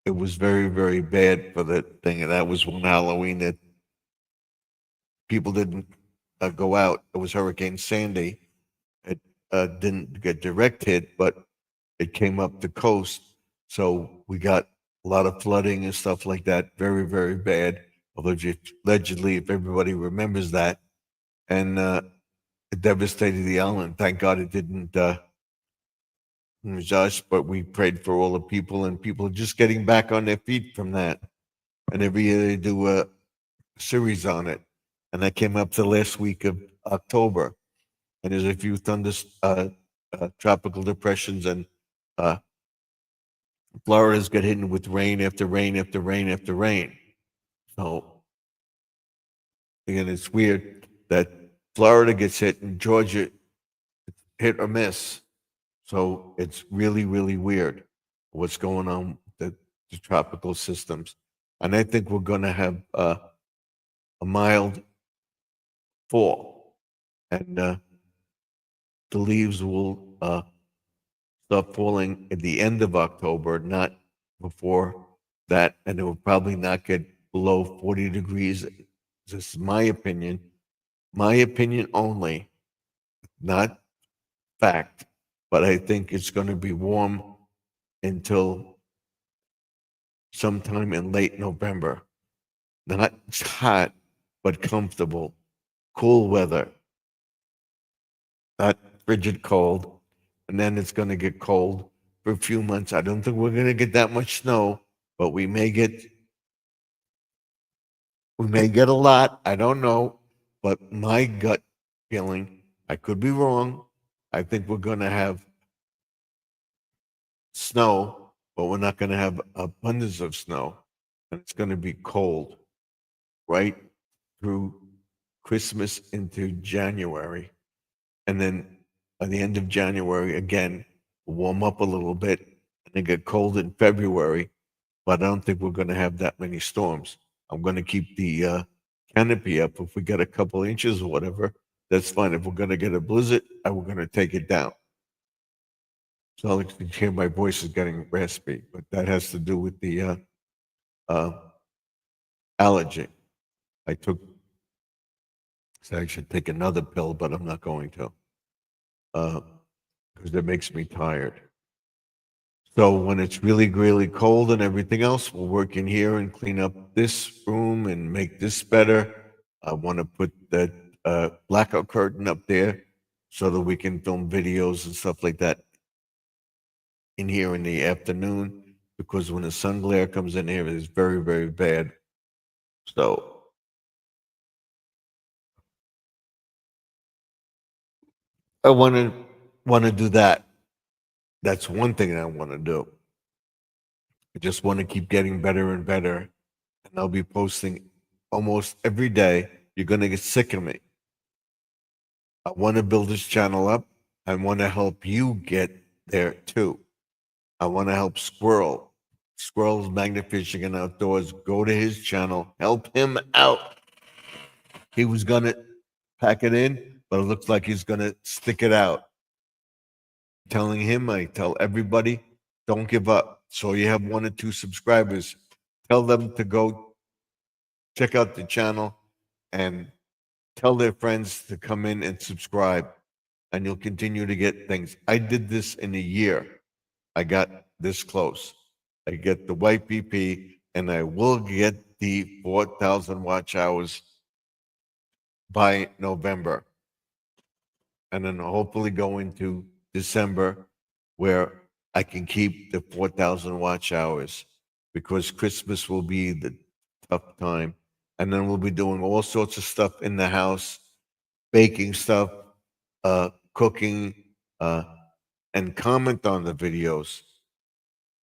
it was very, very bad for that thing. And that was one Halloween that people didn't go out. It was Hurricane Sandy. It didn't get direct hit, but it came up the coast. So we got a lot of flooding and stuff like that. Very, very bad. Allegedly, if everybody remembers that. And it devastated the island. Thank God it didn't us, but we prayed for all the people, and people are just getting back on their feet from that. And every year they do a series on it. And that came up the last week of October. And there's a few tropical depressions, and uh, Florida's got hit with rain after rain after rain after rain. So, again, it's weird that Florida gets hit and Georgia hit or miss. So it's really, really weird what's going on with the tropical systems. And I think we're going to have a mild fall. And the leaves will start falling at the end of October, not before that. And it will probably not get below 40 degrees. This is my opinion. My opinion only, not fact. But I think it's going to be warm until sometime in late November. Not hot, but comfortable. Cool weather, not frigid cold. And then it's going to get cold for a few months. I don't think we're going to get that much snow, but we may get a lot. I don't know, but my gut feeling, I could be wrong. I think we're going to have snow, but we're not going to have abundance of snow, and it's going to be cold right through Christmas into January. And then by the end of January, again, warm up a little bit and then get cold in February. But I don't think we're going to have that many storms. I'm going to keep the canopy up. If we get a couple inches or whatever, that's fine. If we're going to get a blizzard, we're going to take it down. So I can hear my voice is getting raspy, but that has to do with the allergy. I took, so I should take another pill, but I'm not going to because it makes me tired. So when it's really, really cold and everything else, we'll work in here and clean up this room and make this better. I want to put that blackout curtain up there so that we can film videos and stuff like that in here in the afternoon, because when the sun glare comes in here, it's very, very bad. So I want to do that. That's one thing I want to do. I just want to keep getting better and better. And I'll be posting almost every day. You're going to get sick of me. I want to build this channel up. I want to help you get there too. I want to help Squirrel. Squirrel's Magnet Fishing and Outdoors. Go to his channel. Help him out. He was going to pack it in, but it looks like he's going to stick it out. Telling him, I tell everybody, don't give up. So you have 1 or 2 subscribers. Tell them to go check out the channel and tell their friends to come in and subscribe, and you'll continue to get things. I did this in a year. I got this close. I get the white PP, and I will get the 4,000 watch hours by November. And then hopefully go into December where I can keep the 4,000 watch hours because Christmas will be the tough time. And then we'll be doing all sorts of stuff in the house, baking stuff, cooking, and comment on the videos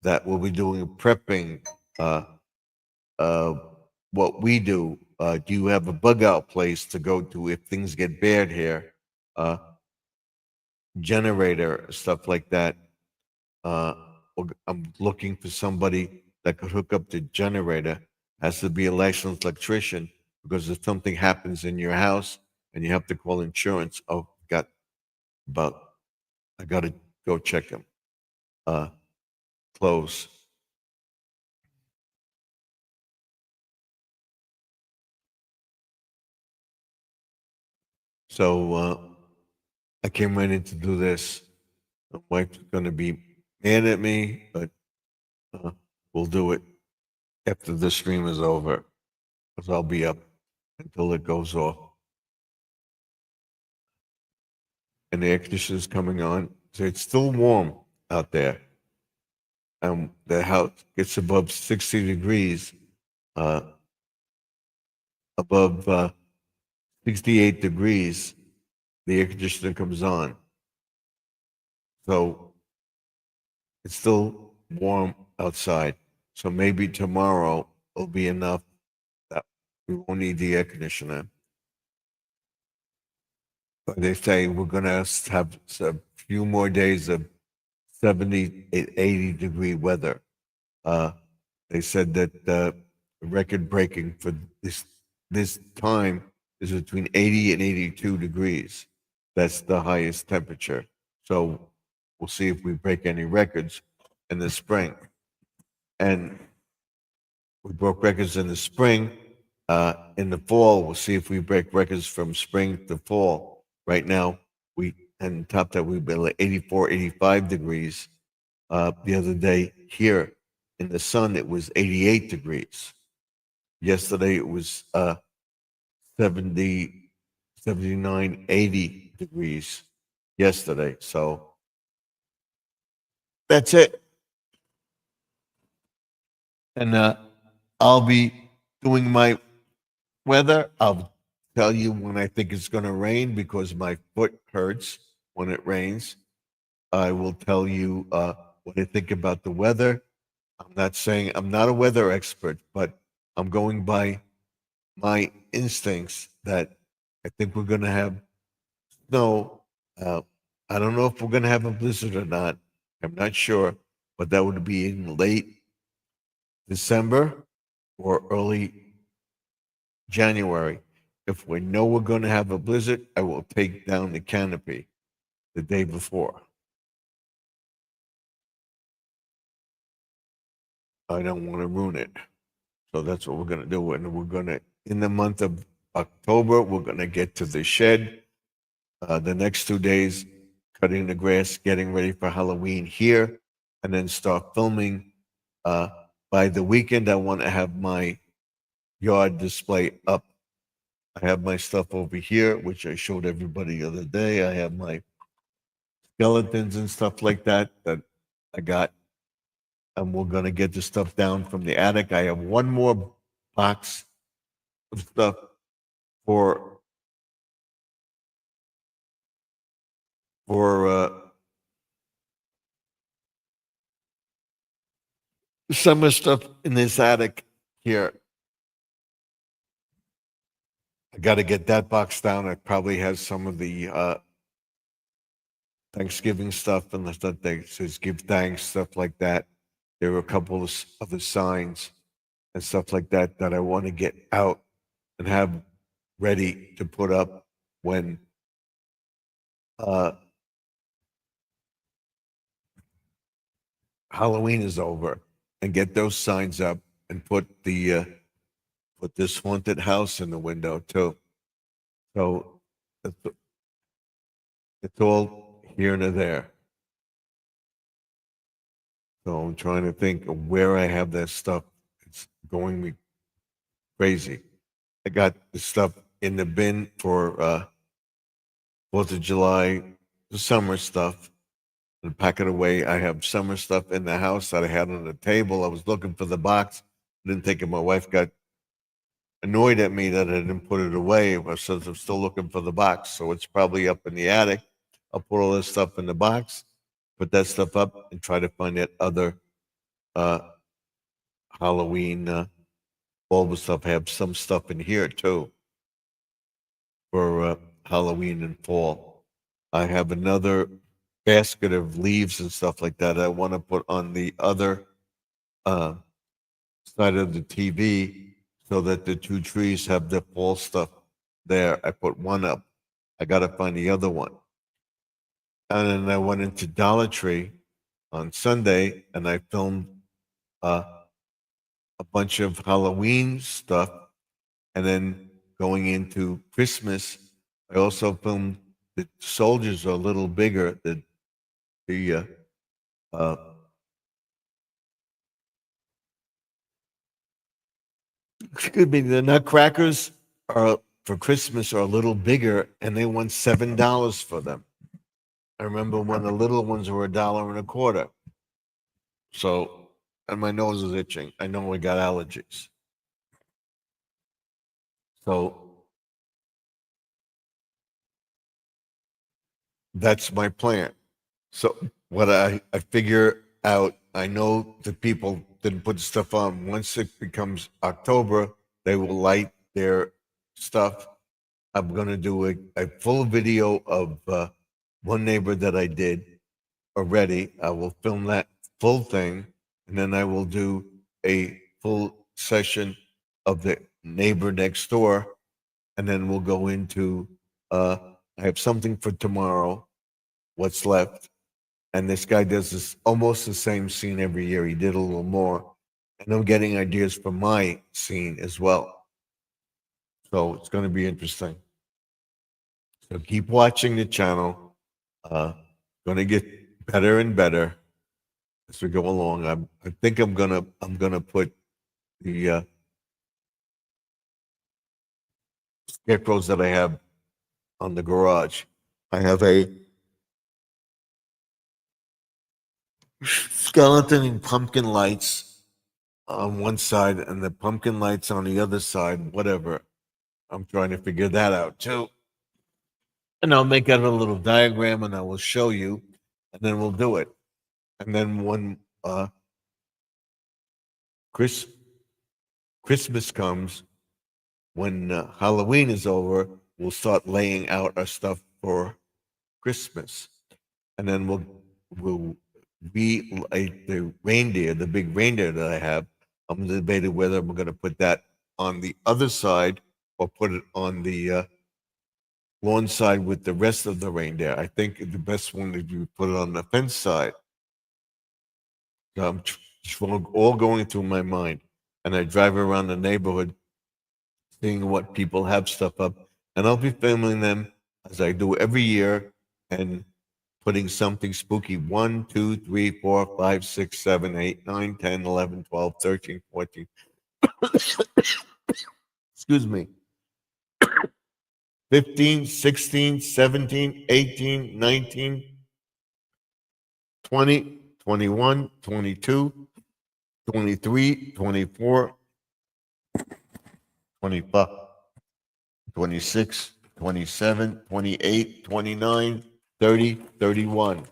that we'll be doing prepping, uh, what we do. Do you have a bug out place to go to if things get bad here? Generator, stuff like that. Uh, I'm looking for somebody that could hook up the generator. Has to be a licensed electrician because if something happens in your house and you have to call insurance, oh, but I got to go check them. Close. So I came right in to do this. My wife's going to be mad at me, but we'll do it after the stream is over because I'll be up until it goes off. And the air conditioner's coming on. So it's still warm out there. The house gets above 60 degrees, uh, above 68 degrees, the air conditioner comes on. So it's still warm outside. So maybe tomorrow will be enough that we won't need the air conditioner. But they say we're going to have a few more days of 70, 80-degree weather. They said that record breaking for this time is between 80 and 82 degrees. That's the highest temperature. So we'll see if we break any records in the spring. And we broke records in the spring. In the fall, we'll see if we break records from spring to fall. Right now, and top that we've been like 84, 85 degrees. The other day here in the sun, it was 88 degrees. Yesterday, it was 70, 79, 80 degrees yesterday. So that's it. And I'll be doing my weather. I'll tell you when I think it's going to rain because my foot hurts when it rains. I will tell you what I think about the weather. I'm not saying I'm not a weather expert, but I'm going by my instincts that I think we're going to have snow. Uh, I don't know if we're going to have a blizzard or not. I'm not sure, but that would be in late December or early January. If we know we're going to have a blizzard, I will take down the canopy the day before. I don't want to ruin it. So that's what we're going to do. And we're going to, in the month of October, we're going to get to the shed. The next 2 days, cutting the grass, getting ready for Halloween here, and then start filming. By the weekend, I want to have my yard display up. I have my stuff over here, which I showed everybody the other day. I have my skeletons and stuff like that that I got. And we're going to get the stuff down from the attic. I have one more box of stuff for for summer stuff in this attic here. I got to get that box down. It probably has some of the Thanksgiving stuff and the stuff that says give thanks, stuff like that. There are a couple of other signs and stuff like that that I want to get out and have ready to put up when Halloween is over, and get those signs up and put this haunted house in the window too. So it's, it's all here and there. So I'm trying to think of where I have that stuff. It's going me crazy. I got the stuff in the bin for 4th of July, the summer stuff, and pack it away. I have summer stuff in the house that I had on the table. I was looking for the box. Didn't think it. My wife got annoyed at me that I didn't put it away. Since I'm still looking for the box, so it's probably up in the attic. I'll put all this stuff in the box, put that stuff up, and try to find that other Halloween bulb stuff. I have some stuff in here too for Halloween and fall. I have another basket of leaves and stuff like that I want to put on the other side of the TV so that the two trees have the fall stuff there. I put one up. I got to find the other one. And then I went into Dollar Tree on Sunday and I filmed a bunch of Halloween stuff. And then going into Christmas, I also filmed the soldiers are a little bigger. Excuse me, the nutcrackers are for Christmas are a little bigger, and they want $7 for them. I remember when the little ones were $1.25. So, and my nose is itching. I know I got allergies. So that's my plan. So what I figure out, I know the people didn't put stuff on. Once it becomes October, they will light their stuff. I'm going to do a full video of one neighbor that I did already. I will film that full thing, and then I will do a full session of the neighbor next door, and then we'll go into. I have something for tomorrow. What's left? And this guy does this almost the same scene every year. He did a little more, and I'm getting ideas for my scene as well. So it's going to be interesting. So keep watching the channel. Going to get better and better as we go along. I think I'm gonna put the scarecrows that I have on the garage. I have a skeleton and pumpkin lights on one side and the pumpkin lights on the other side. Whatever. I'm trying to figure that out too. And I'll make out a little diagram and I will show you, and then we'll do it. And then when Christmas comes, when Halloween is over, we'll start laying out our stuff for Christmas, and then we'll relight the reindeer, the big reindeer that I have. I'm debating whether I'm going to put that on the other side or put it on the lawn side with the rest of the reindeer. I think the best one is you put it on the fence side. So I'm all going through my mind, and I drive around the neighborhood seeing what people have stuff up, and I'll be filming them as I do every year and putting something spooky 1, 2, 3, 4, 5, 6, 7, 8, 9, 10, 11, 12, 13, 14. Excuse me. 15, 16, 17, 18, 19, 20, 21, 22, 23, 24, 25, 26, 27, 28, 29, 30, 31.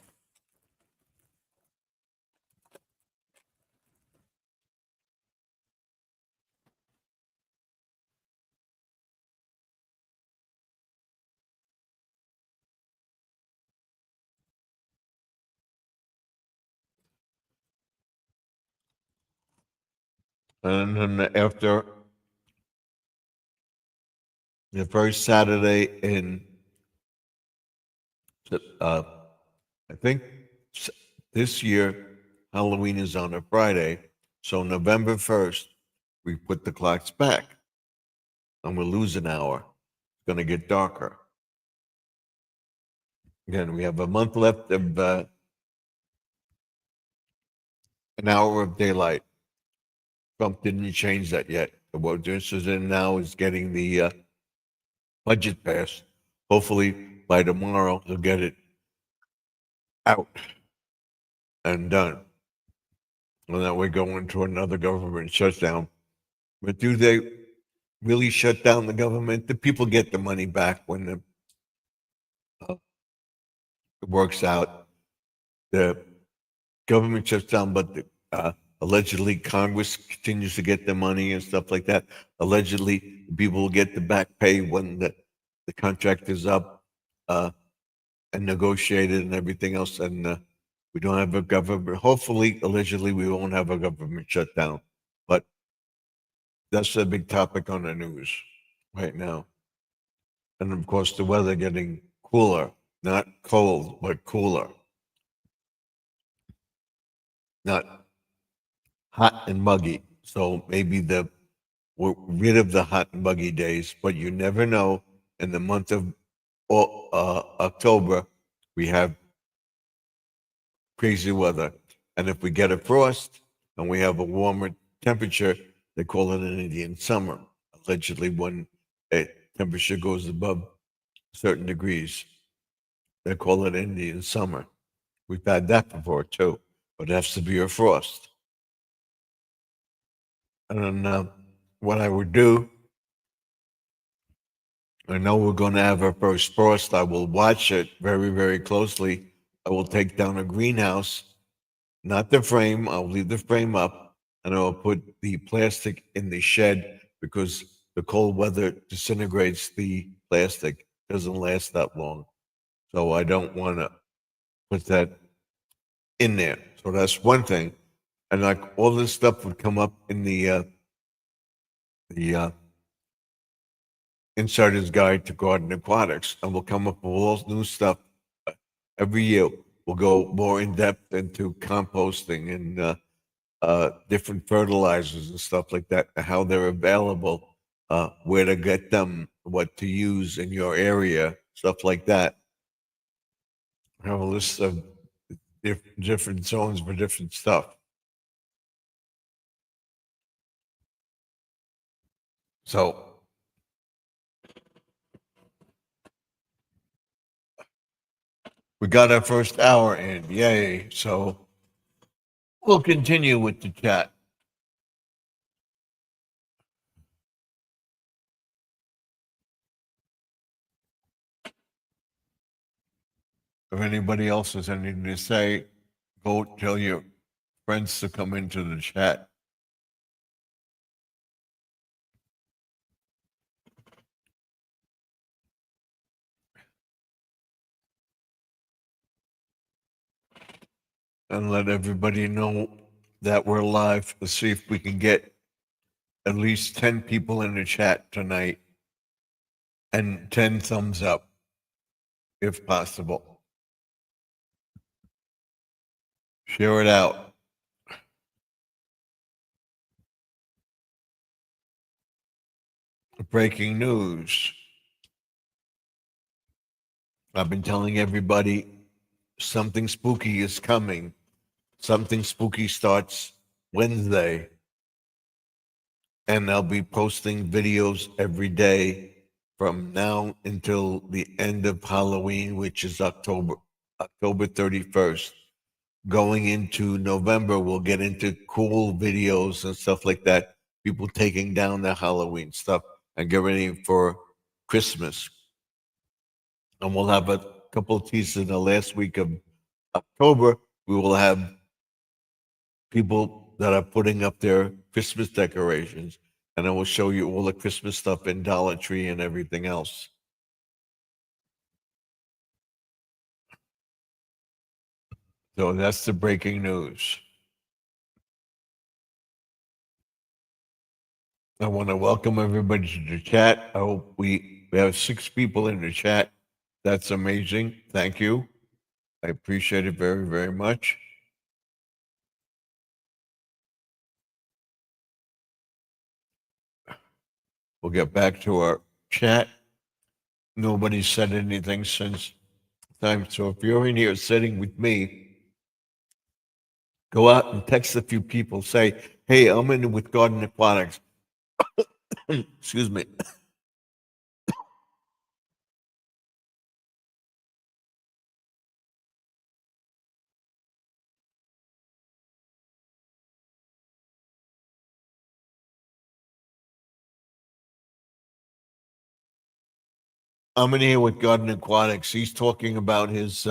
And then after the first Saturday in, uh, I think this year, Halloween is on a Friday. So November 1st, we put the clocks back and we'll lose an hour. It's going to get darker. Again, we have a month left of an hour of daylight. Trump didn't change that yet. What we're interested in now is getting the budget passed. Hopefully by tomorrow they'll get it out and done. And that we go into another government shutdown. But do they really shut down the government? The people get the money back when it works out. The government shuts down, but allegedly Congress continues to get the money and stuff like that. Allegedly, people will get the back pay when the contract is up and negotiated and everything else. And we don't have a government. Hopefully, allegedly, we won't have a government shutdown. But that's a big topic on the news right now. And of course, the weather getting cooler, not cold, but cooler. Not hot and muggy. So maybe we're rid of the hot and muggy days, but you never know. In the month of October, we have crazy weather. And if we get a frost and we have a warmer temperature, they call it an Indian summer. Allegedly, when a temperature goes above certain degrees, they call it Indian summer. We've had that before too, but it has to be a frost. And what I would do, I know we're going to have our first frost. I will watch it very, very closely. I will take down a greenhouse, not the frame. I'll leave the frame up, and I will put the plastic in the shed because the cold weather disintegrates the plastic. It doesn't last that long. So I don't want to put that in there. So that's one thing. And like all this stuff would come up in the Insider's Guide to Garden Aquatics, and we'll come up with all new stuff every year. We'll go more in depth into composting and different fertilizers and stuff like that, how they're available, where to get them, what to use in your area, stuff like that. I have a list of different zones for different stuff. So we got our first hour in. Yay. So we'll continue with the chat. If anybody else has anything to say, go tell your friends to come into the chat. And let everybody know that we're live. Let's see if we can get at least 10 people in the chat tonight and 10 thumbs up if possible. Share it out. Breaking news. I've been telling everybody something spooky is coming. Something spooky starts Wednesday. And I'll be posting videos every day from now until the end of Halloween, which is October 31st. Going into November, we'll get into cool videos and stuff like that. People taking down their Halloween stuff and get ready for Christmas. And we'll have a couple of teasers in the last week of October. We will have people that are putting up their Christmas decorations, and I will show you all the Christmas stuff in Dollar Tree and everything else. So that's the breaking news. I want to welcome everybody to the chat. I hope we have 6 people in the chat. That's amazing. Thank you. I appreciate it very, very much. We'll get back to our chat. Nobody's said anything since time. So if you're in here sitting with me, go out and text a few people. Say, hey, I'm in with Garden Aquatics. Excuse me. I'm in here with Garden Aquatics. He's talking about his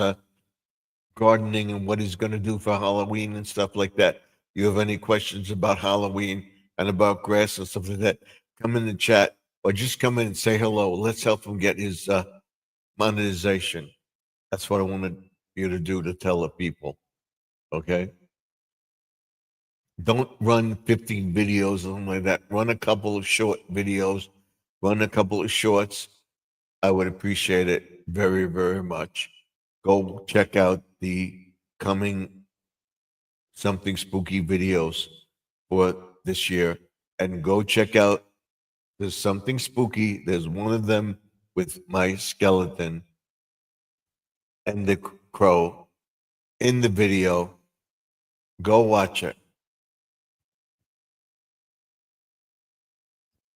gardening and what he's going to do for Halloween and stuff like that. You have any questions about Halloween and about grass and stuff like that? Come in the chat or just come in and say hello. Let's help him get his monetization. That's what I wanted you to do, to tell the people. Okay. Don't run 15 videos or something like that. Run a couple of short videos, run a couple of shorts. I would appreciate it very, very much. Go check out the coming Something Spooky videos for this year and go check out there's Something Spooky. There's one of them with my skeleton and the crow in the video. Go watch it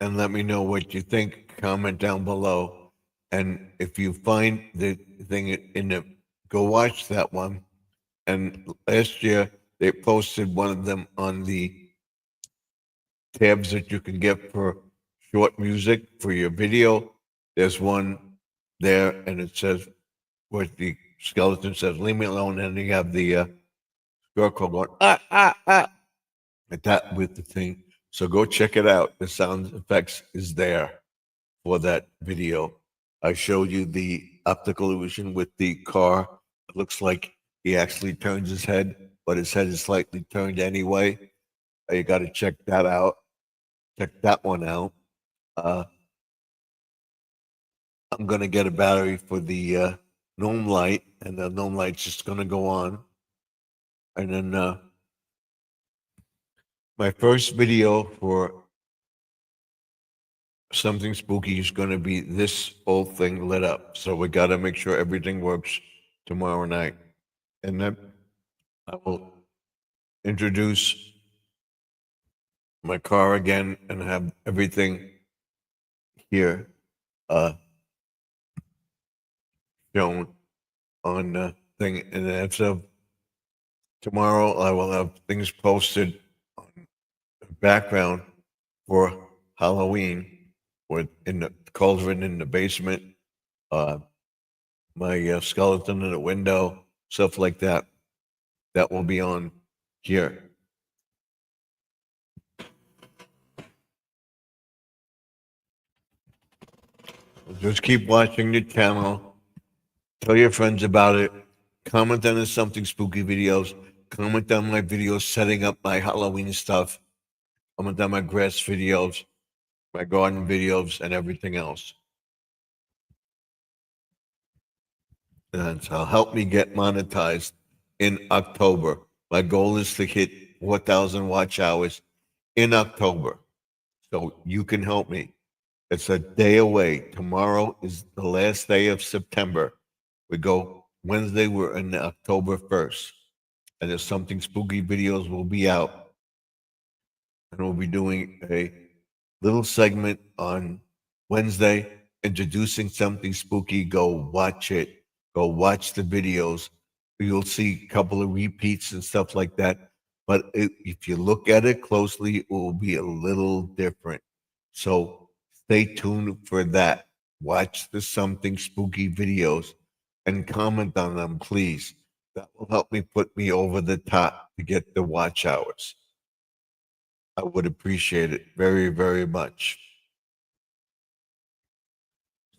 and let me know what you think. Comment down below. And if you find the thing in the, go watch that one. And last year they posted one of them on the tabs that you can get for short music for your video. There's one there, and it says, where the skeleton says, leave me alone. And you have the squirrel going, like that with the thing. So go check it out. The sound effects is there for that video. I showed you the optical illusion with the car. It looks like he actually turns his head, but his head is slightly turned anyway. You got to check that out. Check that one out. I'm going to get a battery for the gnome light, and the gnome light's just going to go on. And then my first video for Something Spooky is going to be this whole thing lit up. So we got to make sure everything works tomorrow night. And then I will introduce my car again and have everything here shown on the thing. And as of tomorrow, I will have things posted on the background for Halloween, with in the cauldron in the basement, my skeleton in the window, stuff like that. That will be on here. Just keep watching the channel. Tell your friends about it. Comment on the Something Spooky videos. Comment on my videos setting up my Halloween stuff. Comment on my grass videos, my garden videos, and everything else. And so help me get monetized in October. My goal is to hit 4,000 watch hours in October. So you can help me. It's a day away. Tomorrow is the last day of September. We go Wednesday, we're in October 1st. And there's Something Spooky videos will be out. And we'll be doing a little segment on Wednesday introducing Something Spooky. Go watch it. Go watch the videos. You'll see a couple of repeats and stuff like that. But if you look at it closely, it will be a little different. So stay tuned for that. Watch the Something Spooky videos and comment on them, please. That will help me put me over the top to get the watch hours. I would appreciate it very, very much.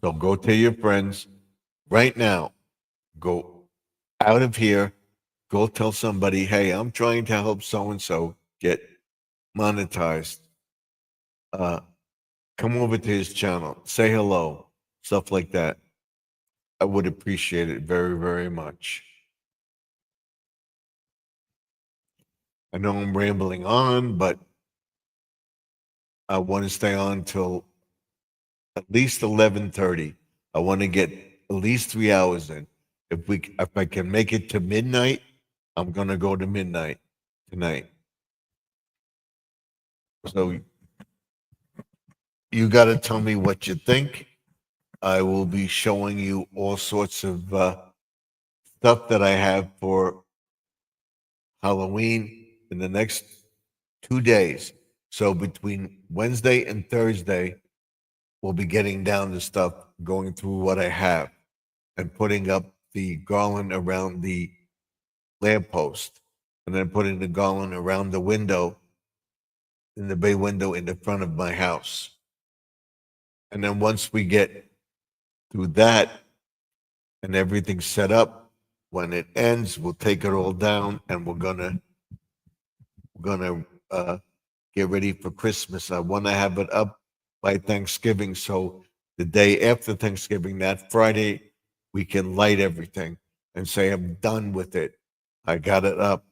So go tell your friends right now. Go out of here. Go tell somebody, hey, I'm trying to help so and so get monetized. come over to his channel, say hello, stuff like that. I would appreciate it very, very much. I know I'm rambling on, but I want to stay on till at least 11:30. I want to get at least 3 hours in. If I can make it to midnight, I'm gonna go to midnight tonight. So you got to tell me what you think. I will be showing you all sorts of stuff that I have for Halloween in the next 2 days. So between Wednesday and Thursday, we'll be getting down to stuff, going through what I have, and putting up the garland around the lamppost, and then putting the garland around the window, in the bay window in the front of my house. And then once we get through that and everything's set up, when it ends, we'll take it all down and we're gonna get ready for Christmas. I want to have it up by Thanksgiving, so the day after Thanksgiving, that Friday, we can light everything and say I'm done with it. I got it up.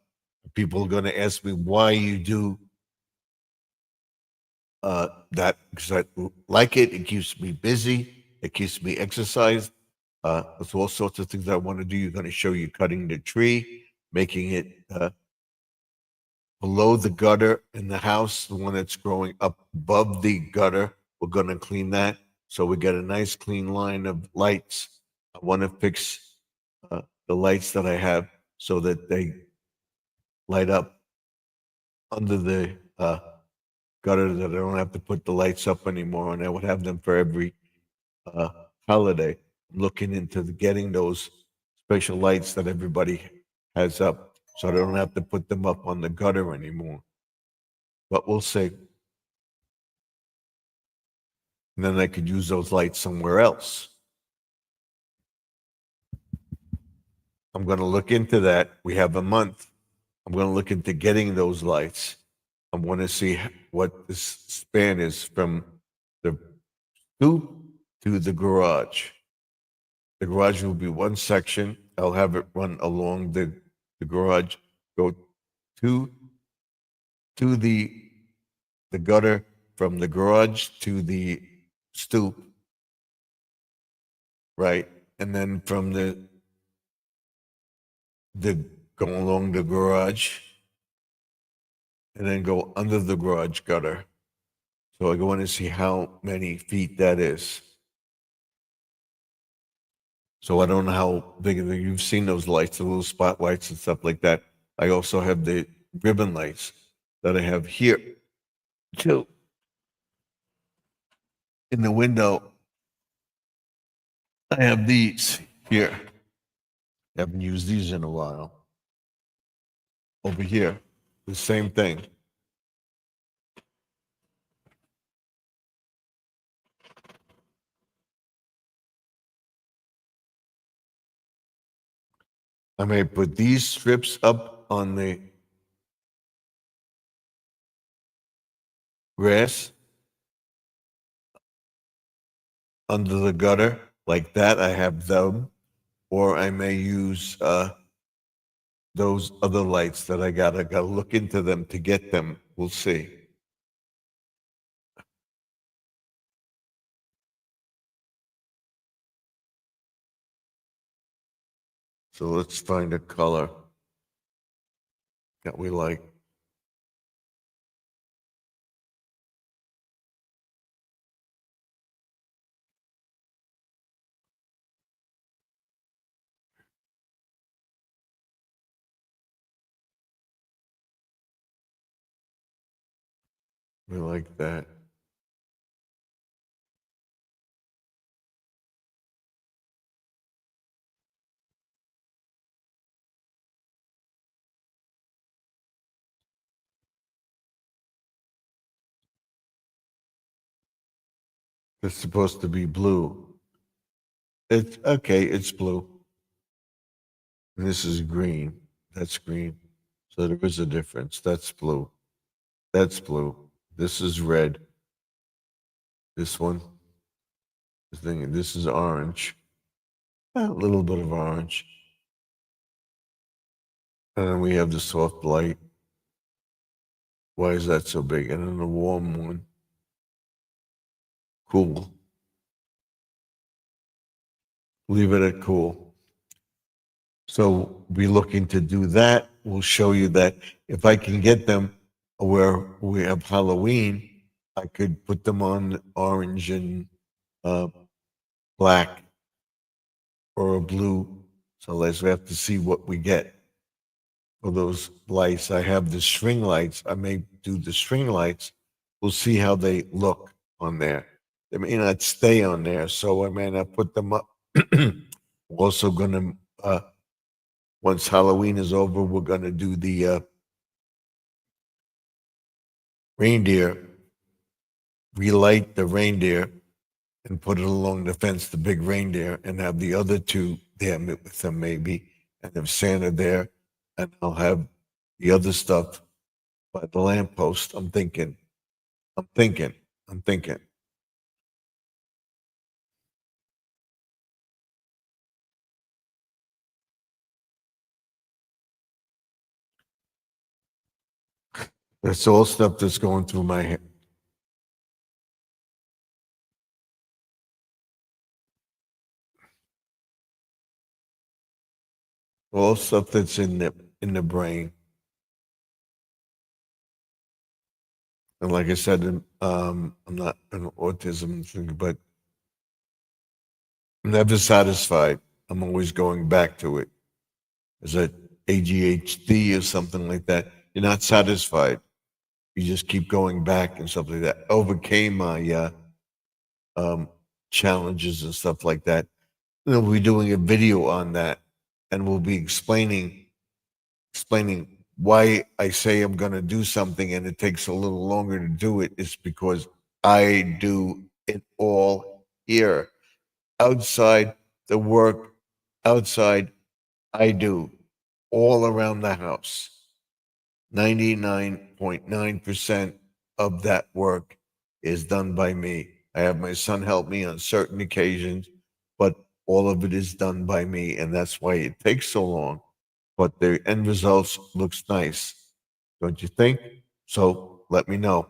People are going to ask me why you do that, because I like it. It keeps me busy. It keeps me exercised. There's all sorts of things I want to do. You're going to show you cutting the tree, making it below the gutter in the house, the one that's growing up above the gutter. We're going to clean that so we get a nice clean line of lights. I want to fix the lights that I have so that they light up under the gutter, that I don't have to put the lights up anymore, and I would have them for every uh, holiday. I'm looking into getting those special lights that everybody has up, so I don't have to put them up on the gutter anymore. But we'll see. And then I could use those lights somewhere else. I'm going to look into that. We have a month. I'm going to look into getting those lights. I want to see what the span is from the stoop to the garage. The garage will be one section. I'll have it run along the garage, go to the gutter, from the garage to the stoop, right? And then from the go along the garage, and then go under the garage gutter. So I want to see how many feet that is. So I don't know how big you've seen those lights, the little spotlights and stuff like that. I also have the ribbon lights that I have here too. In the window, I have these here. I haven't used these in a while. Over here, the same thing. I may put these strips up on the grass under the gutter like that. I have them, or I may use those other lights that I got. I got to look into them to get them. We'll see. So let's find a color that we like. We like that. It's supposed to be blue. It's okay, it's blue. And this is green. That's green. So there is a difference. That's blue. That's blue. This is red. This one. This is orange. A little bit of orange. And then we have the soft light. Why is that so big? And then the warm one. Cool. Leave it at cool. So be looking to do that. We'll show you that if I can get them where we have Halloween, I could put them on orange and black or a blue. So let's we have to see what we get for those lights. I have the string lights. I may do the string lights. We'll see how they look on there. They may not stay on there, so I may not put them up. We're also gonna once Halloween is over, we're gonna do the reindeer, relight the reindeer and put it along the fence, the big reindeer, and have the other two there with them maybe, and have Santa there, and I'll have the other stuff by the lamppost. I'm thinking. That's all stuff that's going through my head. All stuff that's in the brain. And like I said, I'm not an autism thing, but I'm never satisfied. I'm always going back to it. Is that ADHD or something like that? You're not satisfied. You just keep going back and stuff like that. Overcame my challenges and stuff like that. And we'll be doing a video on that, and we'll be explaining why I say I'm going to do something and it takes a little longer to do it. Is because I do it all here, outside the work, outside. I do all around the house. 99.9% of that work is done by me. I have my son help me on certain occasions, but all of it is done by me, and that's why it takes so long. But the end results looks nice, don't you think? So let me know.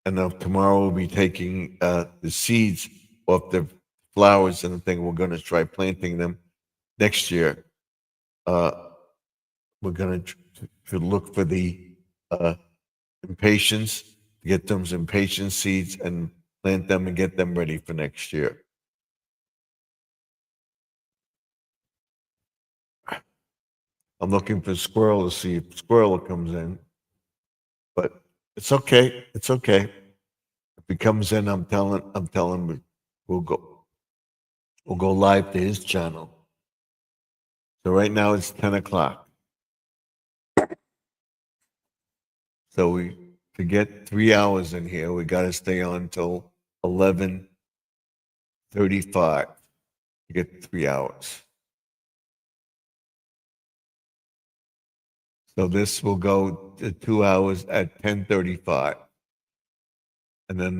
And tomorrow we'll be taking the seeds off the flowers and the thing. We're going to try planting them next year. We're going to look for the impatiens, get those impatiens seeds and plant them and get them ready for next year. I'm looking for squirrel to see if squirrel comes in, but it's okay. It's okay. If he comes in, I'm telling we'll go live to his channel. So right now it's 10 o'clock. So to get 3 hours in here, we got to stay on until 11:35 to get 3 hours. So this will go to 2 hours at 10:35, and then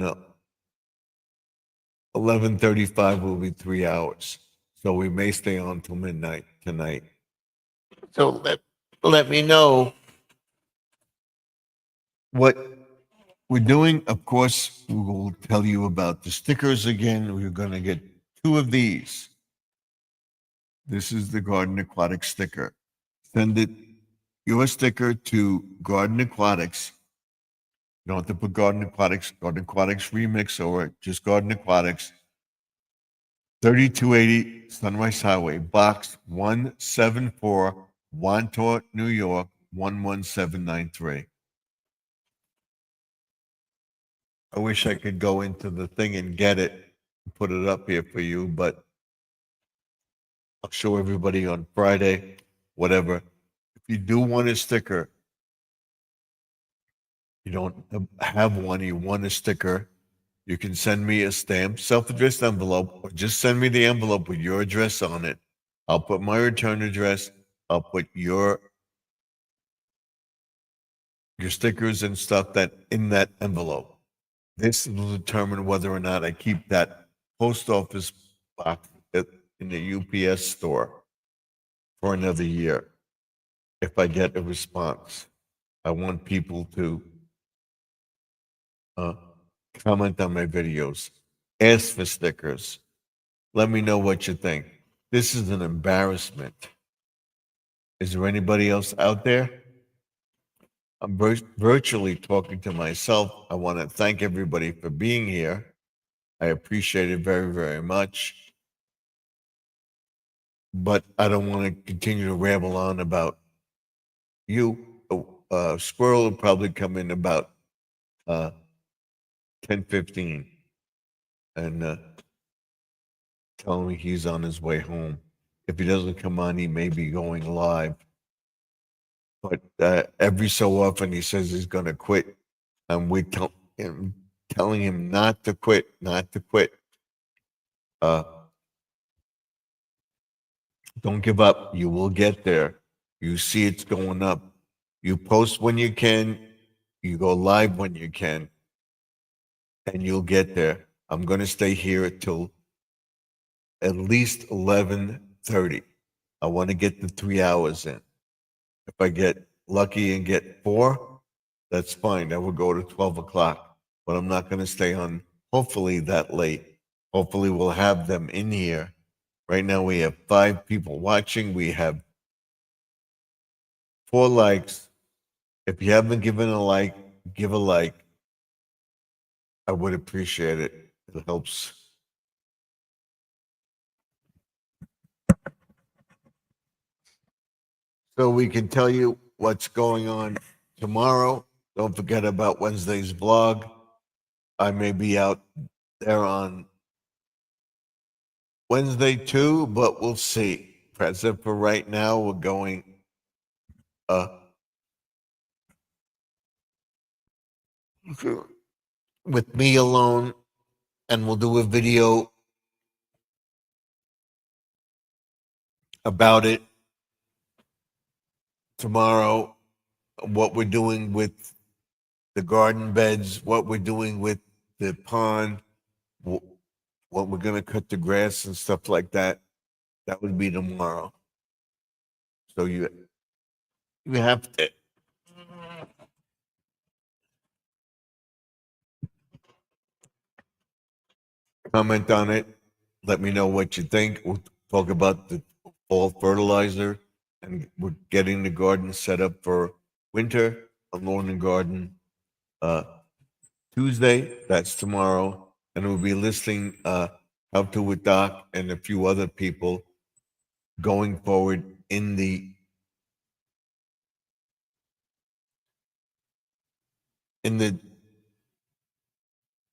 11:35 will be 3 hours. So we may stay on till midnight tonight. So let me know what we're doing. Of course, we will tell you about the stickers again. We're going to get 2 of these. This is the Garden Aquatic sticker. Send your sticker to Garden Aquatics. You don't have to put Garden Aquatics Remix, or just Garden Aquatics. 3280 Sunrise Highway, Box 174, Wantagh, New York, 11793. I wish I could go into the thing and get it and put it up here for you, but I'll show everybody on Friday, whatever. If you do want a sticker, you don't have one, you want a sticker, you can send me a stamped self-addressed envelope, or just send me the envelope with your address on it. I'll put my return address. I'll put your stickers and stuff that in that envelope. This will determine whether or not I keep that post office box in the UPS store for another year. If I get a response, I want people to uh, comment on my videos, ask for stickers. Let me know what you think. This is an embarrassment. Is there anybody else out there? I'm virtually talking to myself. I want to thank everybody for being here. I appreciate it very, very much. But I don't want to continue to ramble on about you. Squirrel will probably come in about 10:15 and tell me he's on his way home. If he doesn't come on, he may be going live. But every so often he says he's going to quit, and we telling him not to quit, not to quit. Don't give up. You will get there. You see it's going up. You post when you can. You go live when you can, and you'll get there. I'm going to stay here until at least 11:30. I want to get the 3 hours in. If I get lucky and get 4, that's fine. I will go to 12 o'clock, but I'm not going to stay on hopefully that late. Hopefully we'll have them in here. Right now we have 5 people watching. We have 4 likes. If you haven't given a like, give a like. I would appreciate it. It helps. So we can tell you what's going on tomorrow. Don't forget about Wednesday's vlog. I may be out there on Wednesday too, but we'll see. As of for right now, we're going with me alone, and we'll do a video about it tomorrow. What we're doing with the garden beds, what we're doing with the pond, what we're going to cut the grass and stuff like that. That would be tomorrow. So you have to comment on it. Let me know what you think. We'll talk about the fall fertilizer, and we're getting the garden set up for winter, a lawn and garden. Tuesday, that's tomorrow, and we'll be listing How to with Doc and a few other people going forward in the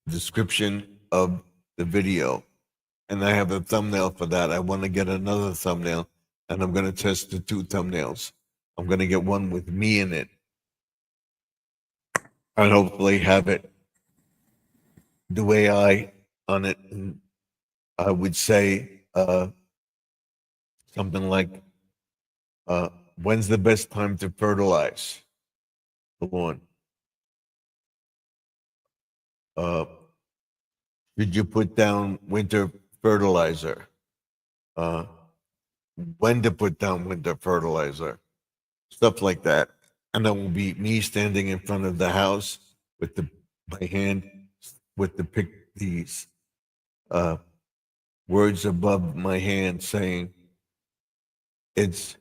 description of the video. And I have a thumbnail for that. I want to get another thumbnail, and I'm going to test the 2 thumbnails. I'm going to get one with me in it, and hopefully have it do AI on it. And I would say something like, when's the best time to fertilize the lawn? Did you put down winter fertilizer? When to put down winter fertilizer? Stuff like that. And that will be me standing in front of the house with my hand with these words above my hand saying, it's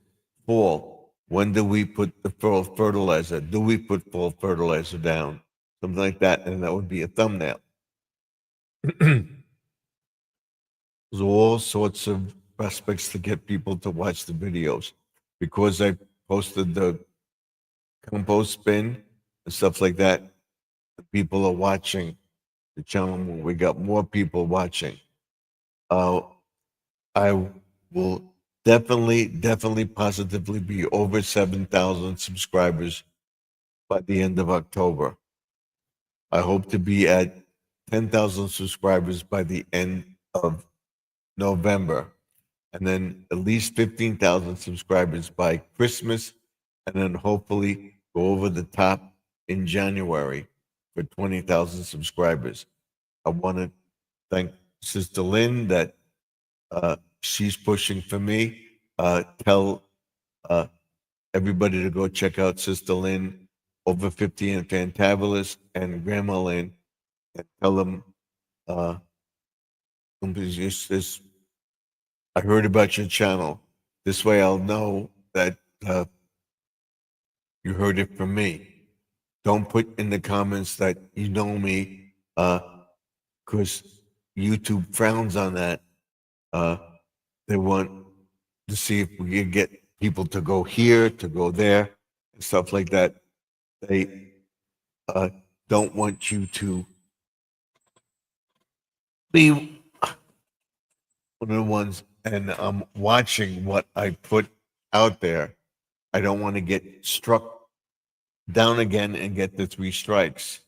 fall. When do we put the fall fertilizer? Do we put fall fertilizer down? Something like that. And that would be a thumbnail. There's all sorts of aspects to get people to watch the videos. Because I posted the compost bin and stuff like that, the people are watching the channel. We got more people watching. I will definitely, positively be over 7,000 subscribers by the end of October. I hope to be at 10,000 subscribers by the end of November, and then at least 15,000 subscribers by Christmas, and then hopefully go over the top in January. for 20,000 subscribers. I want to thank Sister Lynn that she's pushing for me. Tell everybody to go check out Sister Lynn, Over 50 and Fantabulous, and Grandma Lynn, and tell them I heard about your channel. This way I'll know that you heard it from me. Don't put in the comments that you know me, because YouTube frowns on that. They want to see if we can get people to go here, to go there, and stuff like that. They don't want you to be one of the ones, and I'm watching what I put out there. I don't want to get struck down again and get the 3 strikes.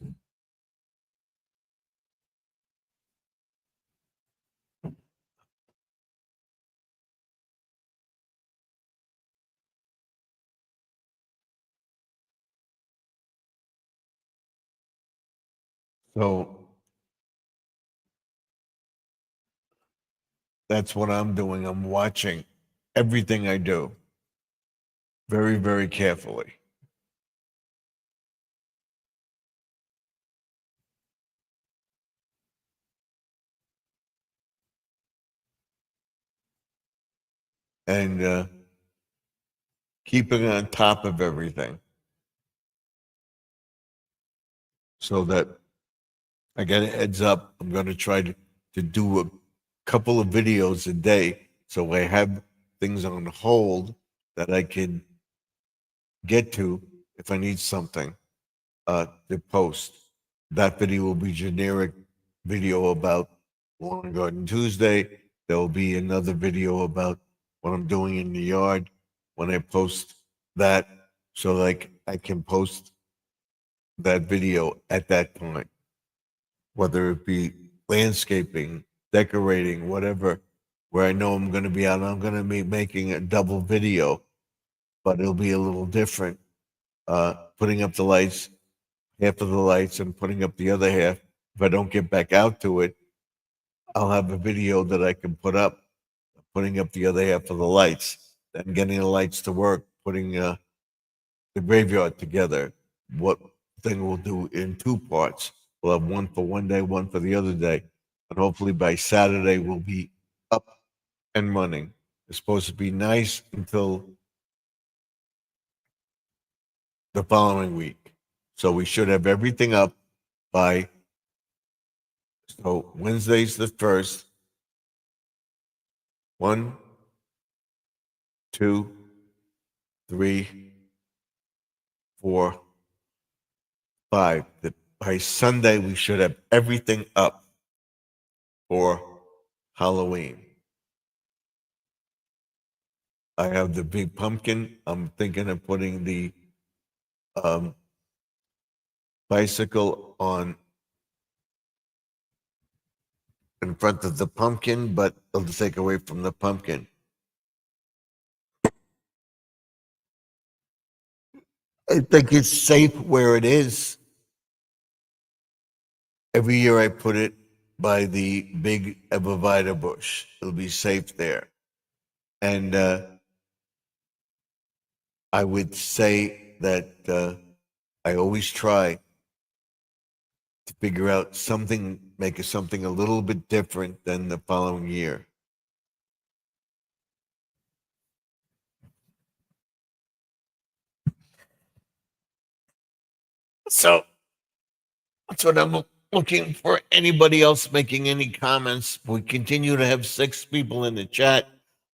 So that's what I'm doing. I'm watching everything I do very, very carefully. And keeping on top of everything so that I get a heads up. I'm going to try to do a couple of videos a day so I have things on hold that I can get to if I need something to post. That video will be generic video about Lawn and Garden Tuesday. There will be another video about what I'm doing in the yard when I post that, so like I can post that video at that point, whether it be landscaping, decorating, whatever, where I know I'm going to be out. I'm going to be making a double video, but it'll be a little different. Putting up the lights, half of the lights, and putting up the other half. If I don't get back out to it, I'll have a video that I can put up, putting up the other half of the lights, then getting the lights to work, putting the graveyard together. What thing we'll do in 2 parts. We'll have one for one day, one for the other day. And hopefully by Saturday, we'll be up and running. It's supposed to be nice until the following week. So we should have everything up by, so Wednesday's the 1st. 1, 2, 3, 4, 5. By Sunday, we should have everything up for Halloween. I have the big pumpkin. I'm thinking of putting the bicycle on in front of the pumpkin, but it'll take away from the pumpkin. I think it's safe where it is. Every year I put it by the big Evervita bush. It'll be safe there. And I would say that I always try to figure out something, make something a little bit different than the following year. So that's what I'm looking for. Anybody else making any comments? We continue to have 6 people in the chat.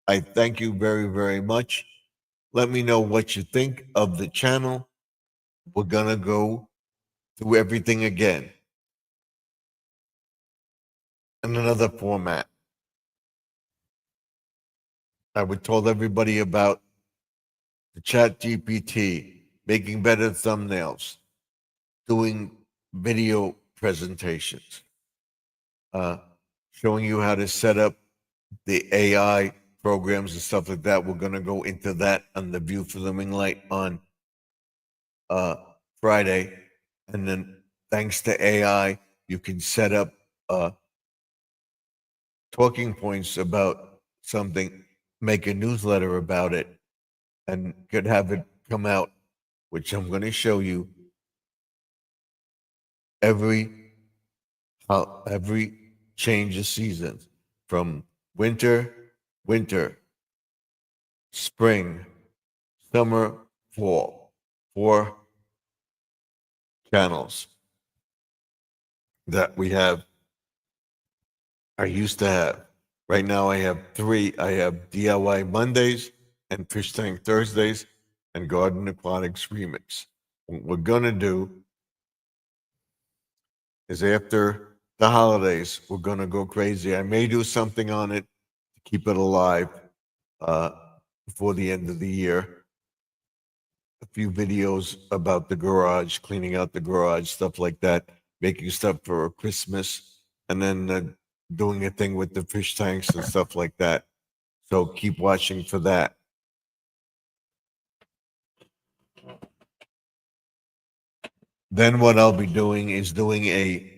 I thank you very, very much. Let me know what you think of the channel. We're going to go through everything again in another format. I would told everybody about the ChatGPT, making better thumbnails, doing video presentations, showing you how to set up the AI programs and stuff like that. We're going to go into that on the View for the Ring Light on Friday. And then thanks to AI, you can set up talking points about something, make a newsletter about it, and could have it come out, which I'm going to show you every change of seasons, from winter, spring, summer, fall. 4 channels that we have. I used to have. Right now I have 3. I have DIY Mondays and Fish Tank Thursdays and Garden Aquatics Remix. What we're gonna do is, after the holidays, we're gonna go crazy. I may do something on it to keep it alive uh, before the end of the year. A few videos about the garage, cleaning out the garage, stuff like that, making stuff for Christmas, and then doing a thing with the fish tanks and stuff like that. So keep watching for that. Then what I'll be doing is doing a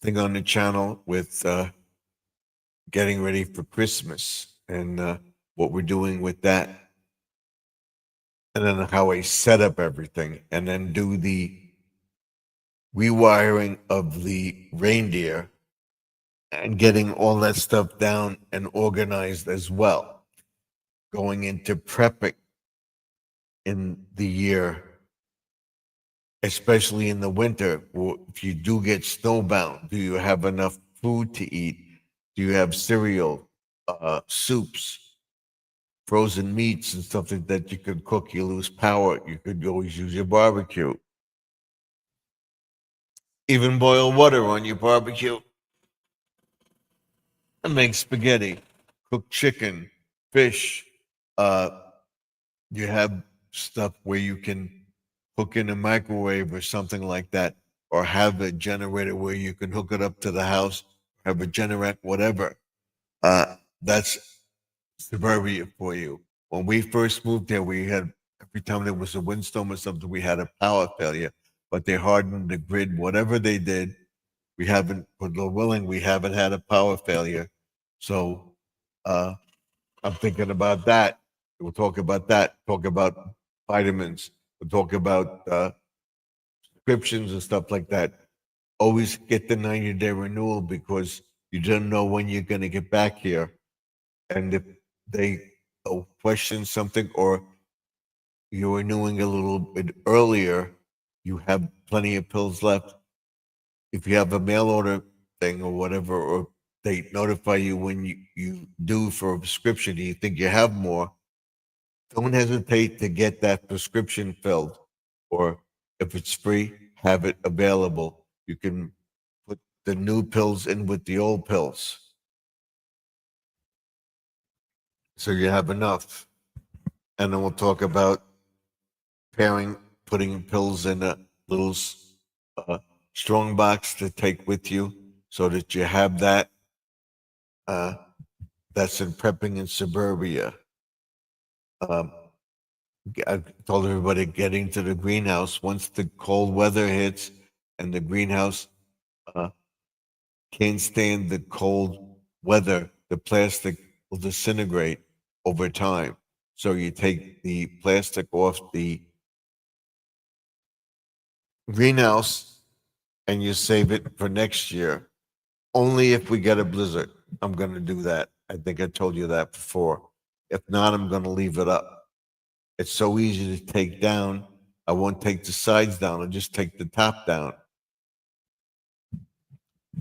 thing on the channel with getting ready for Christmas and what we're doing with that. And then how I set up everything, and then do the rewiring of the reindeer and getting all that stuff down and organized as well. Going into prepping in the year, especially in the winter, if you do get snowbound, do you have enough food to eat? Do you have cereal, soups, frozen meats, and stuff that you could cook? You lose power. You could always use your barbecue. Even boil water on your barbecue and make spaghetti, cook chicken, fish. Uh, you have stuff where you can hook in a microwave or something like that, or have a generator where you can hook it up to the house, have a Generac, whatever. That's suburbia for you. When we first moved there, we had, every time there was a windstorm or something, we had a power failure, but they hardened the grid. Whatever they did, we haven't, with the willing, we haven't had a power failure. So I'm thinking about that. We'll talk about that. Talk about vitamins. We'll talk about prescriptions and stuff like that. Always get the 90-day renewal, because you don't know when you're going to get back here. And if they question something, or you're renewing a little bit earlier, you have plenty of pills left. If you have a mail order thing or whatever, or they notify you when you do for a prescription, you think you have more, don't hesitate to get that prescription filled. Or if it's free, have it available. You can put the new pills in with the old pills, so you have enough. And then we'll talk about putting pills in a little uh, strong box to take with you, so that you have that. That's in prepping in suburbia. Um, I told everybody, getting to the greenhouse once the cold weather hits, and the greenhouse uh, can't stand the cold weather. The plastic will disintegrate over time. So you take the plastic off the greenhouse and you save it for next year. Only if we get a blizzard, I'm going to do that. I think I told you that before. If not, I'm going to leave it up. It's so easy to take down. I won't take the sides down. I'll just take the top down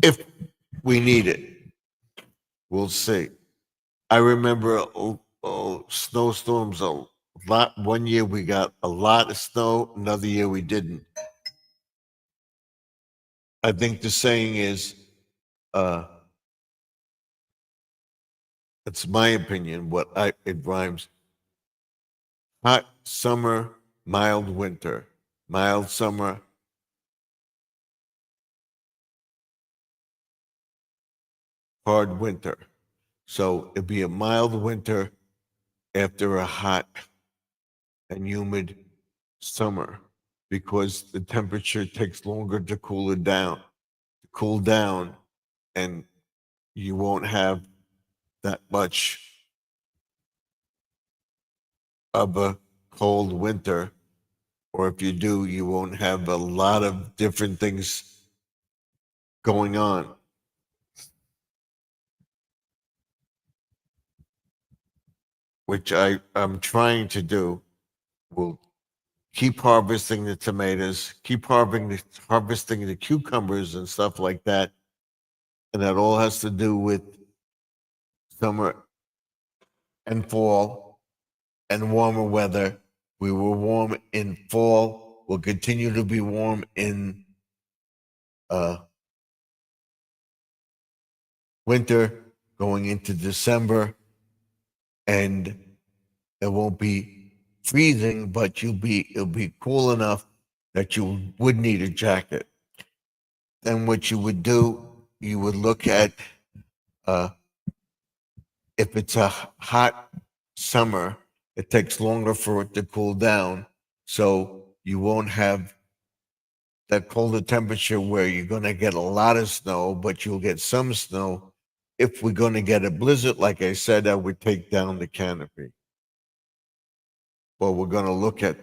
if we need it. We'll see. I remember snowstorms a lot. One year we got a lot of snow. Another year we didn't. I think the saying is, it's my opinion. It rhymes: hot summer, mild winter, mild summer, hard winter. So it'd be a mild winter after a hot and humid summer because the temperature takes longer to cool down, and you won't have that much of a cold winter, or if you do, you won't have a lot of different things going on. Which I'm trying to do. We'll keep harvesting the tomatoes, keep harvesting the cucumbers and stuff like that. And that all has to do with summer and fall and warmer weather. We were warm in fall. We'll continue to be warm in uh, winter going into December. And it won't be freezing, but it'll be cool enough that you would need a jacket. Then what you would do, you would look at if it's a hot summer, it takes longer for it to cool down. So you won't have that colder temperature where you're going to get a lot of snow, but you'll get some snow. If we're going to get a blizzard, like I said, I would take down the canopy. Well, we're going to look at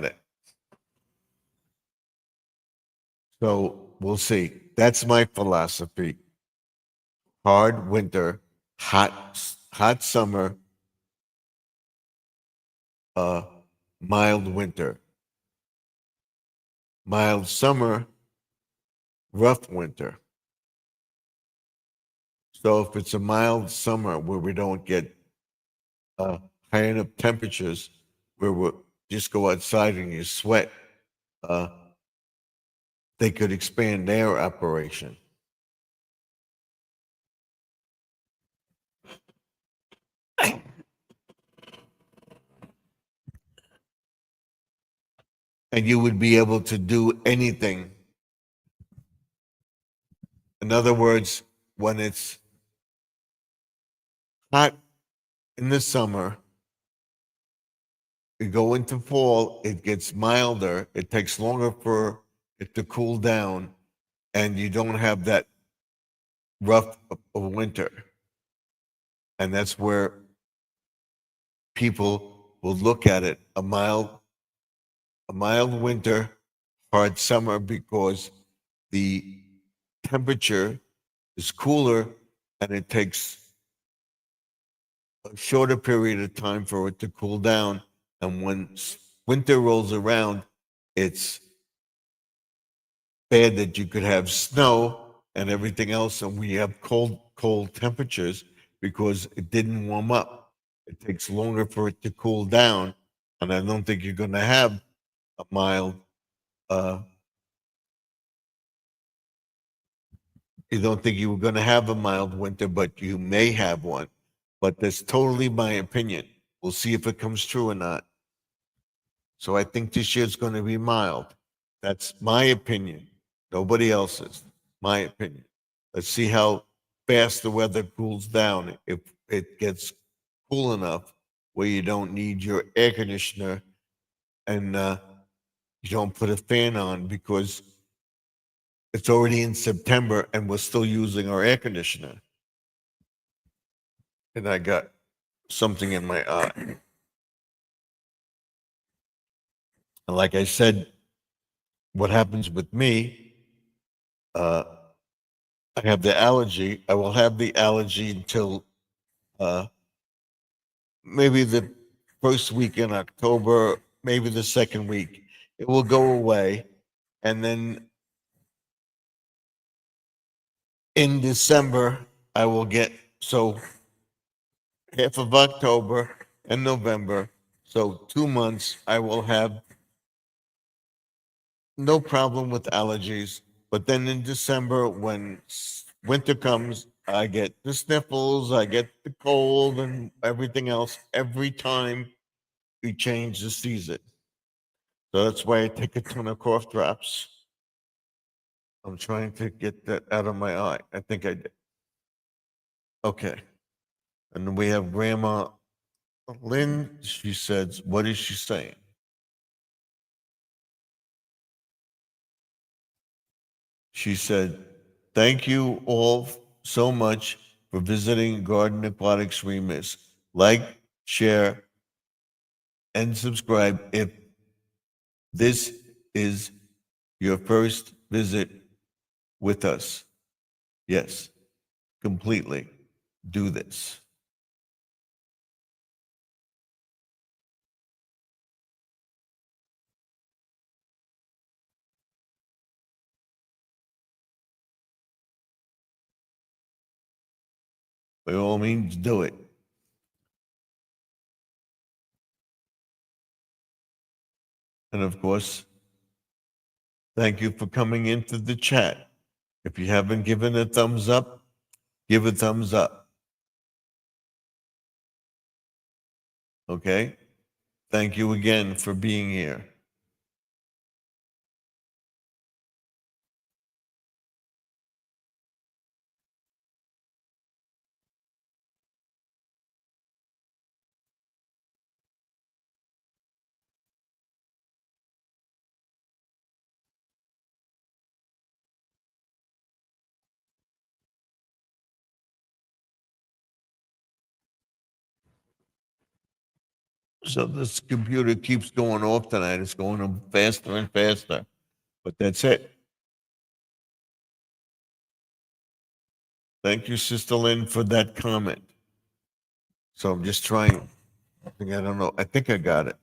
it. So we'll see. That's my philosophy. Hard winter, hot summer, uh, mild winter. Mild summer, rough winter. So if it's a mild summer where we don't get high enough temperatures, where we just go outside and you sweat, uh, they could expand their operation. And you would be able to do anything. In other words, when it's hot in the summer, we go into fall, it gets milder, it takes longer for it to cool down, and you don't have that rough of winter. And that's where people will look at it a mild winter, hard summer, because the temperature is cooler and it takes a shorter period of time for it to cool down. And when winter rolls around, it's bad that you could have snow and everything else, and we have cold temperatures because it didn't warm up. It takes longer for it to cool down, and I don't think you're going to have a mild. You don't think you were going to have a mild winter, but you may have one. But that's totally my opinion. We'll see if it comes true or not. So I think this year's going to be mild. That's my opinion. Nobody else's. My opinion. Let's see how fast the weather cools down. If it gets cool enough where you don't need your air conditioner and you don't put a fan on because it's already in September and we're still using our air conditioner. And I got something in my eye. And like I said, what happens with me, uh, I have the allergy. I will have the allergy until maybe the first week in October, maybe the second week. It will go away. And then in December, I will get, so half of October and November. So 2 months, I will have no problem with allergies. But then in December, when winter comes, I get the sniffles, I get the cold, and everything else every time we change the season. So that's why I take a ton of cough drops. I'm trying to get that out of my eye. I think I did. Okay. And we have Grandma Lynn, she says, what is she saying? She said, thank you all so much for visiting Garden Aquatics Remix. Like, share, and subscribe if this is your first visit with us. Yes, completely. Do this. By all means, do it. And of course, thank you for coming into the chat. If you haven't given a thumbs up, give a thumbs up. Okay? Thank you again for being here. So this computer keeps going off tonight. It's going faster and faster. But that's it. Thank you, Sister Lynn, for that comment. So I'm just trying. I don't know. I think I got it.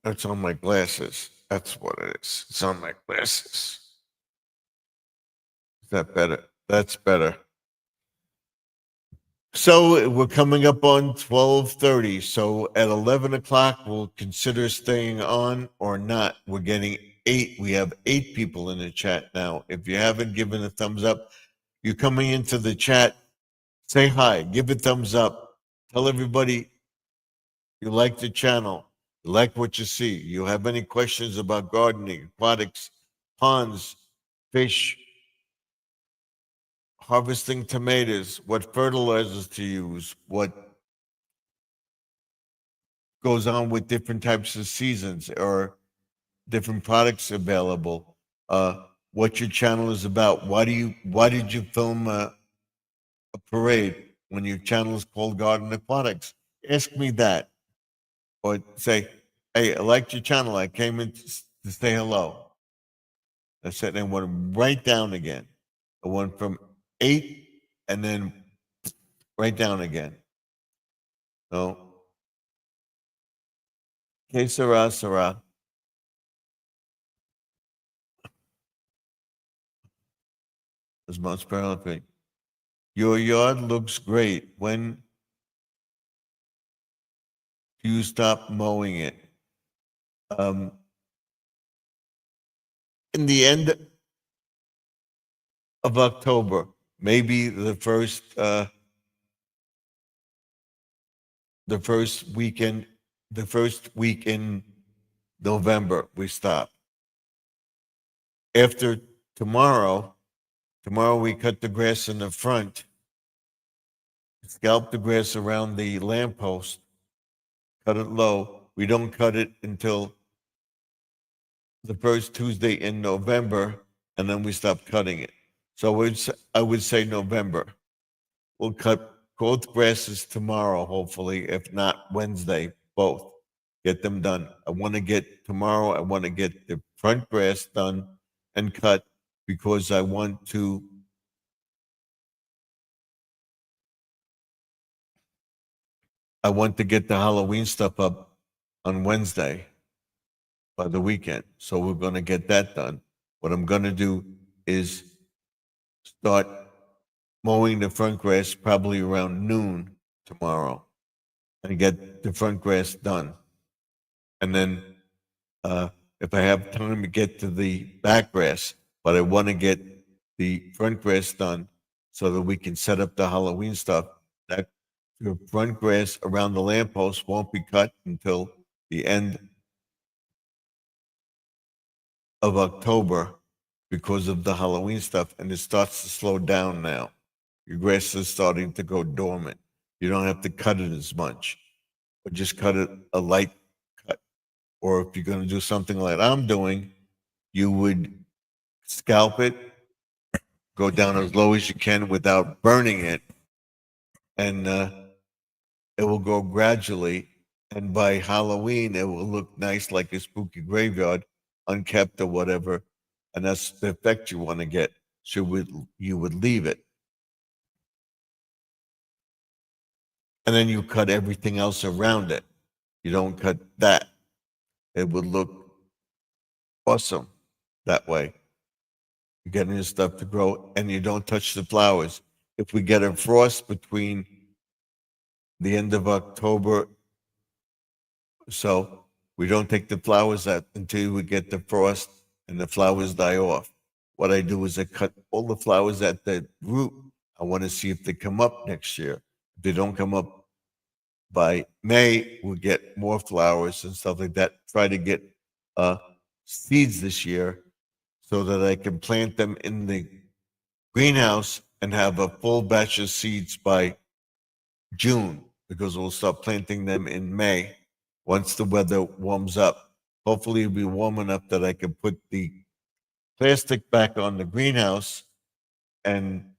It's on my glasses. That's what it is. It's on my glasses. Is that better? That's better. So we're coming up on 12:30. So at 11 o'clock, we'll consider staying on or not. We're getting 8. We have 8 people in the chat now. If you haven't given a thumbs up, you're coming into the chat. Say hi. Give a thumbs up. Tell everybody you like the channel. You like what you see. You have any questions about gardening, aquatics, ponds, fish, harvesting tomatoes, what fertilizers to use, what goes on with different types of seasons or different products available, what your channel is about. Why did you film a parade when your channel is called Garden Aquatics? Ask me that. Or say, hey, I liked your channel. I came in to say hello. I said, and went right down again. I went from 8 and then right down again. So, que sera, sera. As much apparently. Your yard looks great. When do you stop mowing it? In the end of October, maybe the first weekend, the first week in November, we stop. After tomorrow we cut the grass in the front, scalp the grass around the lamppost, cut it low. We don't cut it until the first Tuesday in November, and then we stop cutting it. So I would say November. We'll cut both grasses tomorrow, hopefully, if not Wednesday, both. Get them done. I want to get the front grass done and cut because I want to get the Halloween stuff up on Wednesday by the weekend. So we're going to get that done. What I'm going to do is start mowing the front grass probably around noon tomorrow and get the front grass done. And then if I have time to get to the back grass, but I want to get the front grass done so that we can set up the Halloween stuff. That the front grass around the lamppost won't be cut until the end of October because of the Halloween stuff, and it starts to slow down now. Your grass is starting to go dormant. You don't have to cut it as much. or just cut it a light cut. Or if you're going to do something like I'm doing, you would scalp it, go down as low as you can without burning it, and it will go gradually. And by Halloween, it will look nice like a spooky graveyard, unkept or whatever. And that's the effect you want to get. So you would leave it. And then you cut everything else around it. You don't cut that. It would look awesome that way. You're getting your stuff to grow and you don't touch the flowers. If we get a frost between the end of October, so we don't take the flowers out until we get the frost and the flowers die off. What I do is I cut all the flowers at the root. I want to see if they come up next year. If they don't come up by May, we'll get more flowers and stuff like that. Try to get seeds this year so that I can plant them in the greenhouse and have a full batch of seeds by June, because we'll start planting them in May once the weather warms up. Hopefully it'll be warm enough that I can put the plastic back on the greenhouse and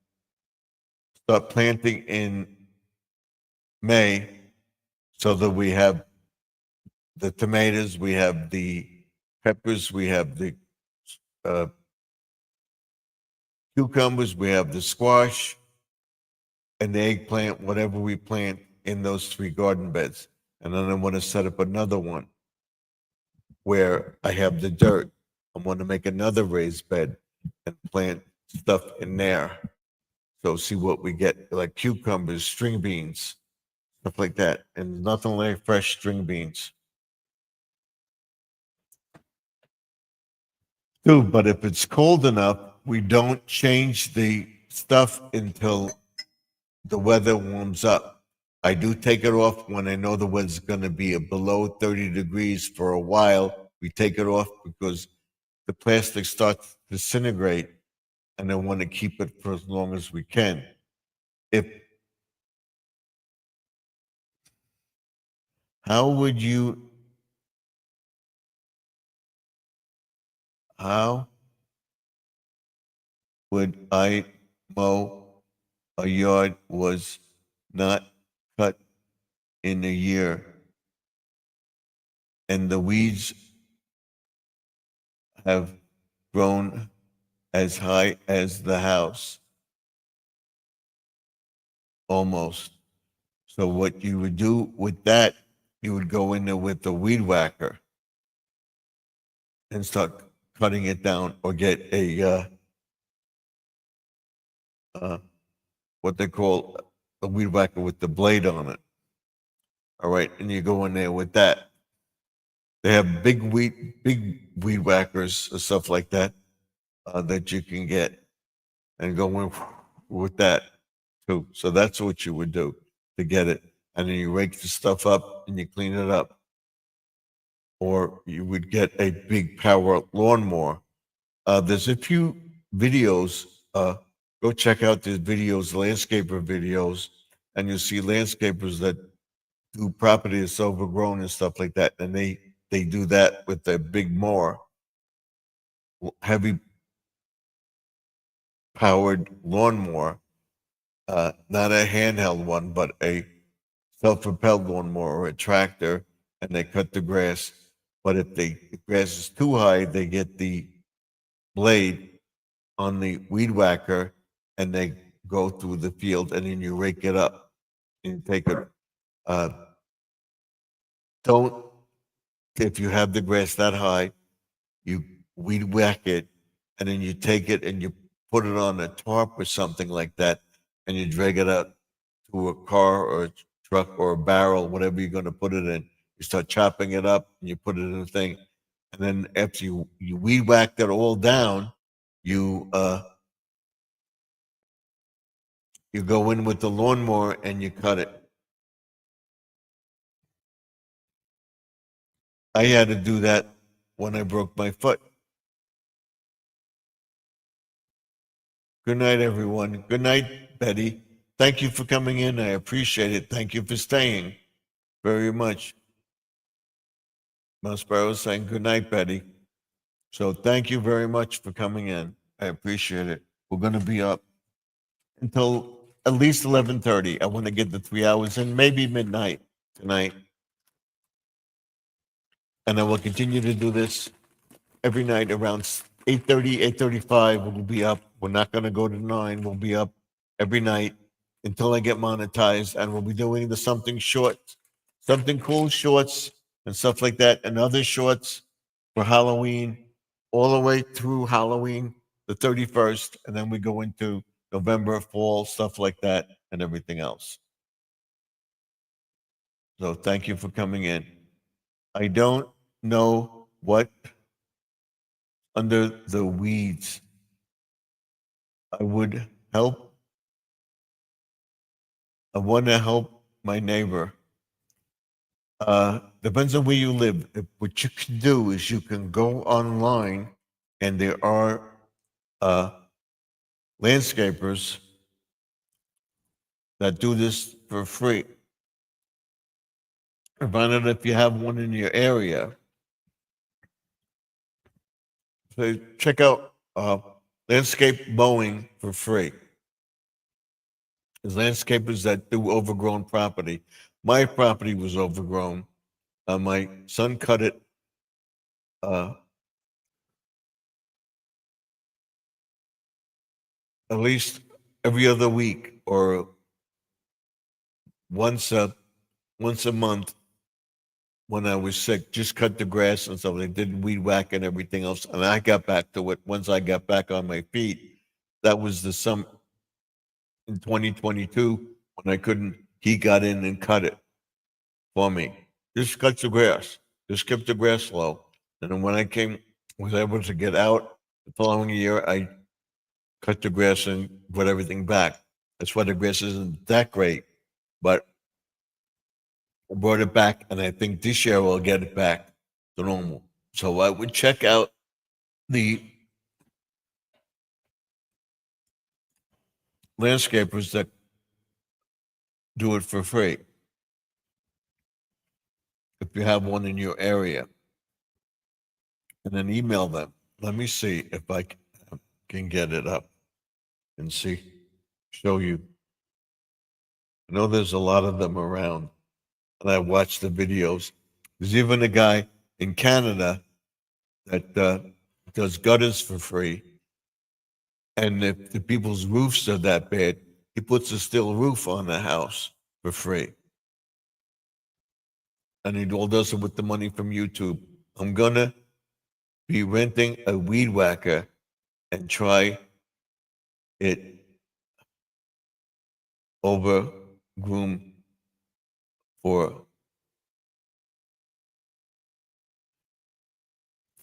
start planting in May so that we have the tomatoes, we have the peppers, we have the cucumbers, we have the squash, and the eggplant, whatever we plant in those 3 garden beds. And then I want to set up another one where I have the dirt. I want to make another raised bed and plant stuff in there. So see what we get, like cucumbers, string beans, stuff like that. And nothing like fresh string beans. Dude, but if it's cold enough, we don't change the stuff until the weather warms up. I do take it off when I know the weather's going to be below 30 degrees for a while. We take it off because the plastic starts to disintegrate, and I want to keep it for as long as we can. How would I mow a yard was not cut in a year, and the weeds have grown as high as the house? Almost. So what you would do with that, you would go in there with the weed whacker and start cutting it down, or get a what they call a weed whacker with the blade on it. All right, and you go in there with that. They have big weed whackers or stuff like that that you can get, and go in with that too. So that's what you would do to get it, and then you rake the stuff up and you clean it up. Or you would get a big power lawnmower. There's a few videos. Go check out these videos, landscaper videos, and you'll see landscapers that do property that's overgrown and stuff like that. And they do that with a big mower, heavy powered lawnmower, not a handheld one, but a self-propelled lawnmower or a tractor, and they cut the grass. But if the grass is too high, they get the blade on the weed whacker and they go through the field, and then you rake it up and you take it. Don't, if you have the grass that high, you weed whack it, and then you take it and you put it on a tarp or something like that, and you drag it out to a car or a truck or a barrel, whatever you're going to put it in. You start chopping it up and you put it in a thing. And then after you weed whack that all down, you go in with the lawnmower and you cut it. I had to do that when I broke my foot. Good night, everyone. Good night, Betty. Thank you for coming in. I appreciate it. Thank you for staying. very much. Maspero saying good night, Betty. So thank you very much for coming in. I appreciate it. We're going to be up until at least 11:30. I want to get the 3 hours in, maybe midnight tonight. And I will continue to do this every night around 8:30, 8:35. We'll be up. We're not going to go to 9. We'll be up every night until I get monetized. And we'll be doing the something short, something cool shorts and stuff like that, and other shorts for Halloween, all the way through Halloween, the 31st. And then we go into November, fall, stuff like that, and everything else. So thank you for coming in. I don't know what under the weeds I would help. I want to help my neighbor. Depends on where you live. What you can do is you can go online, and there are uh, landscapers that do this for free. Find out if you have one in your area. So check out landscape mowing for free. There's landscapers that do overgrown property. My property was overgrown. My son cut it uh, at least every other week or once a month when I was sick. Just cut the grass and stuff. They did weed whack and everything else, and I got back to it once I got back on my feet. That was the summer in 2022 when I couldn't. He got in and cut it for me. Just cut the grass. Just kept the grass low. And then when I was able to get out the following year, I cut the grass and put everything back. That's why the grass isn't that great, but I brought it back, and I think this year I'll get it back to normal. So I would check out the landscapers that do it for free. If you have one in your area, and then email them. Let me see if I can get it up and show you. I know there's a lot of them around, and I watch the videos. There's even a guy in Canada that does gutters for free. And if the people's roofs are that bad, he puts a steel roof on the house for free. And he all does it with the money from YouTube. I'm going to be renting a weed whacker and try it over groom for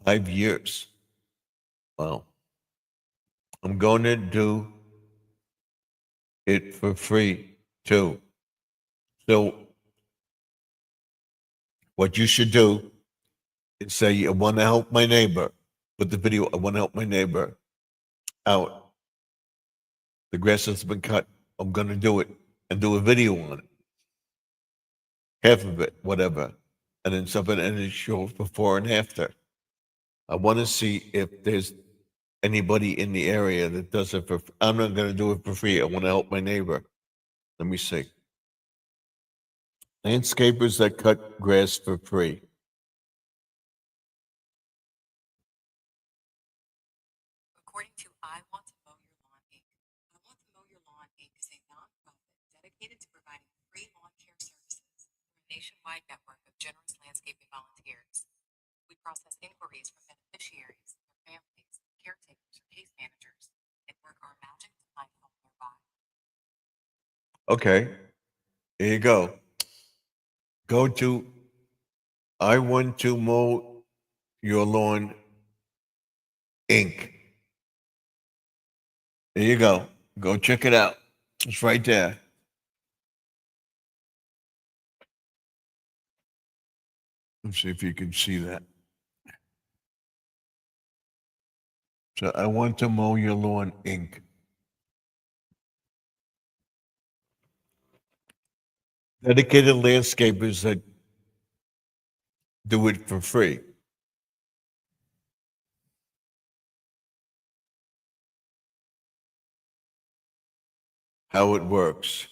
5 years. Wow. I'm going to do it for free too. So what you should do is say, I want to help my neighbor. Put the video, I want to help my neighbor out. The grass has been cut. I'm going to do it and do a video on it. Half of it, whatever. And then something, and it shows before and after. I want to see if there's anybody in the area that does it for. I'm not going to do it for free. I want to help my neighbor. Let me see. Landscapers that cut grass for free. According to I Want to Mow Your Lawn Inc., I Want to Mow Your Lawn Inc. is a nonprofit dedicated to providing free lawn care services through a nationwide network of generous landscaping volunteers. We process inquiries from beneficiaries, their families, caretakers, or case managers, and work our magic to find help nearby. Okay, here you go. Go to I Want to Mow Your Lawn Inc. There you go. Go check it out. It's right there. Let's see if you can see that. So I Want to Mow Your Lawn Inc. dedicated landscapers that do it for free. How it works.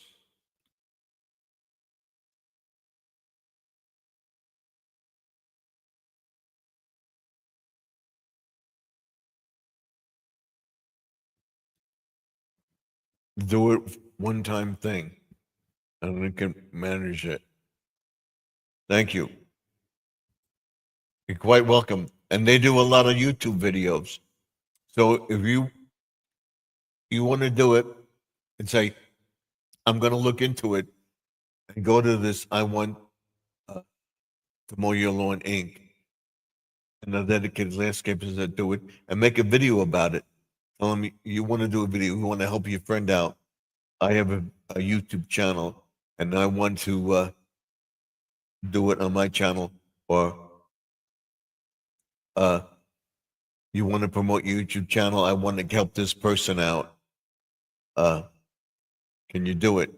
Do it one-time thing, and we can manage it. Thank you. You're quite welcome. And they do a lot of YouTube videos. So if you want to do it and say, I'm going to look into it and go to this, I want to mow your lawn Inc. and the dedicated landscapers that do it and make a video about it. Tell them you want to do a video, you want to help your friend out. I have a YouTube channel and I want to do it on my channel, or uh, you want to promote your YouTube channel, I want to help this person out. Can you do it?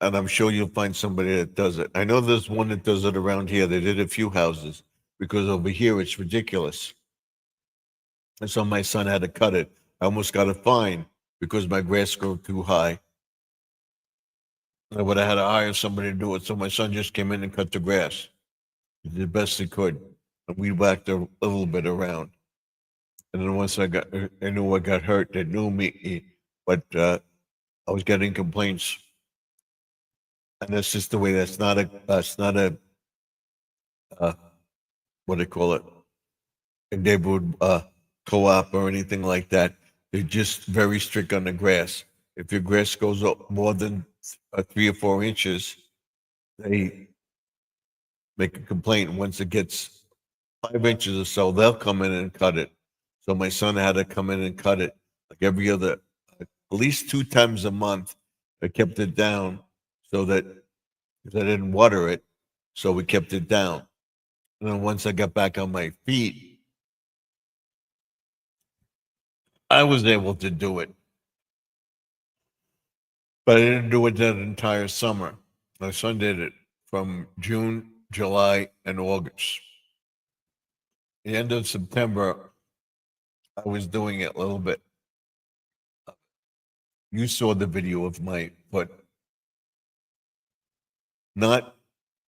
And I'm sure you'll find somebody that does it. I know there's one that does it around here. They did a few houses because over here it's ridiculous. And so my son had to cut it. I almost got a fine because my grass grew too high. I would have had to hire somebody to do it. So my son just came in and cut the grass. He did the best he could. And we whacked a little bit around. And then once I knew I got hurt, they knew me, but I was getting complaints. And that's just the way. That's not a what do they call it? A neighborhood co-op or anything like that. They're just very strict on the grass. If your grass goes up more than 3 or 4 inches, they make a complaint. Once it gets 5 inches or so, they'll come in and cut it. So my son had to come in and cut it like every other, at least 2 times a month. I kept it down so that because I didn't water it, so we kept it down. And then once I got back on my feet, I was able to do it. But I didn't do it that entire summer. My son did it from June, July, and August. The end of September, I was doing it a little bit. You saw the video of my foot. Not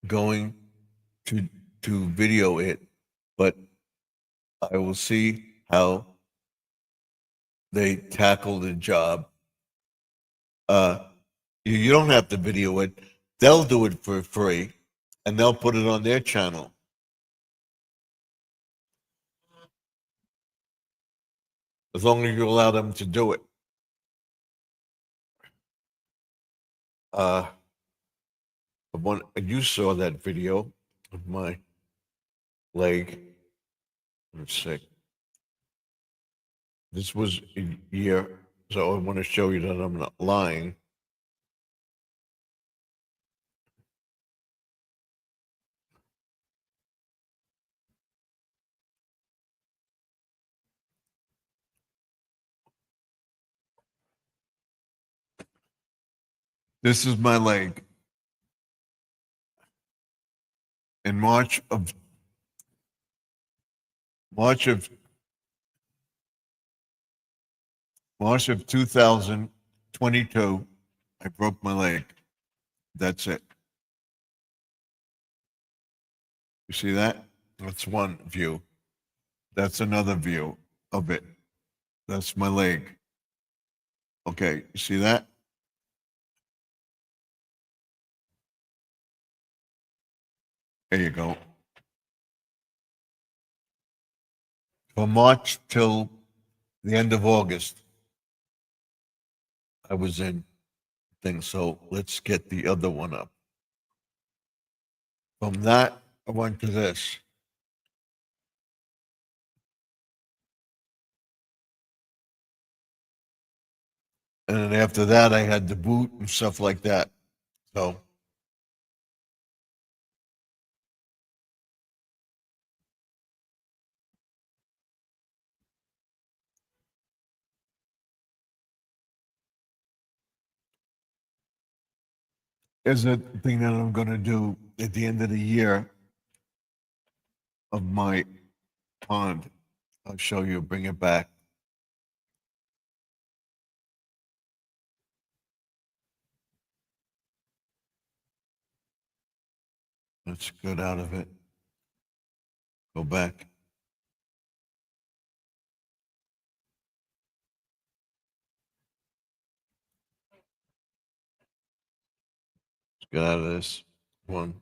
going to video it, but I will see how they tackle the job. You don't have to video it. They'll do it for free, and they'll put it on their channel. As long as you allow them to do it. You saw that video of my leg. Let's see. This was a year, so I want to show you that I'm not lying. This is my leg. In March of 2022, I broke my leg. That's it. You see that? That's one view. That's another view of it. That's my leg. Okay, you see that? There you go. From March till the end of August, I was in things. So let's get the other one up. From that, I went to this. And then after that, I had the boot and stuff like that. So There's a thing that I'm going to do at the end of the year of my pond. I'll show you, bring it back. Let's get out of it. Go back. Let's get out of this one.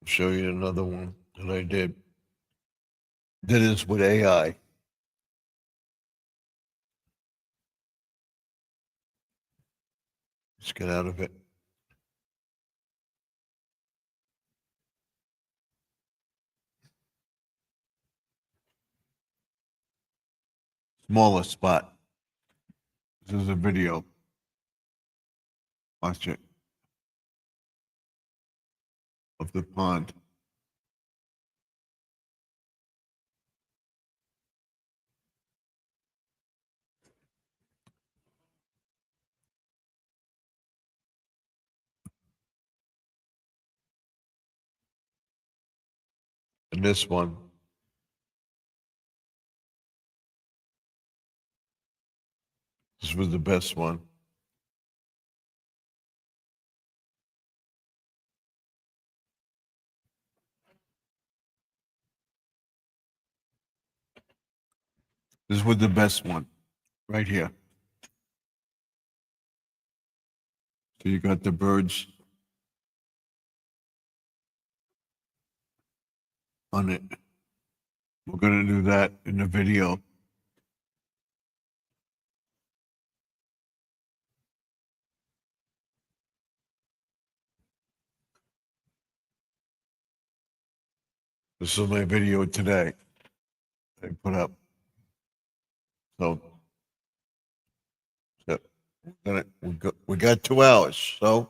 I'll show you another one that I did. Did this with AI. Let's get out of it. Smaller spot. This is a video. Watch it. Of the pond. And this one. This was the best one. This was the best one. Right here. So you got the birds on it. We're going to do that in the video. This is my video today. I put up. So we got 2 hours. So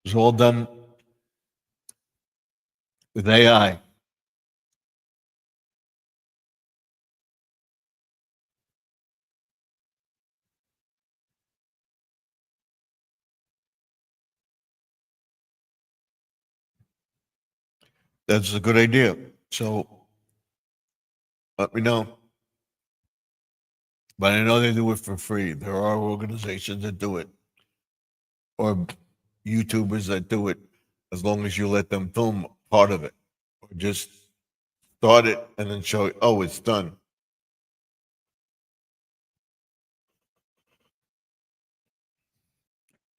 it's all done with AI. That's a good idea. So let me know. But I know they do it for free. There are organizations that do it, or YouTubers that do it, as long as you let them film part of it, or just start it and then show, oh, it's done.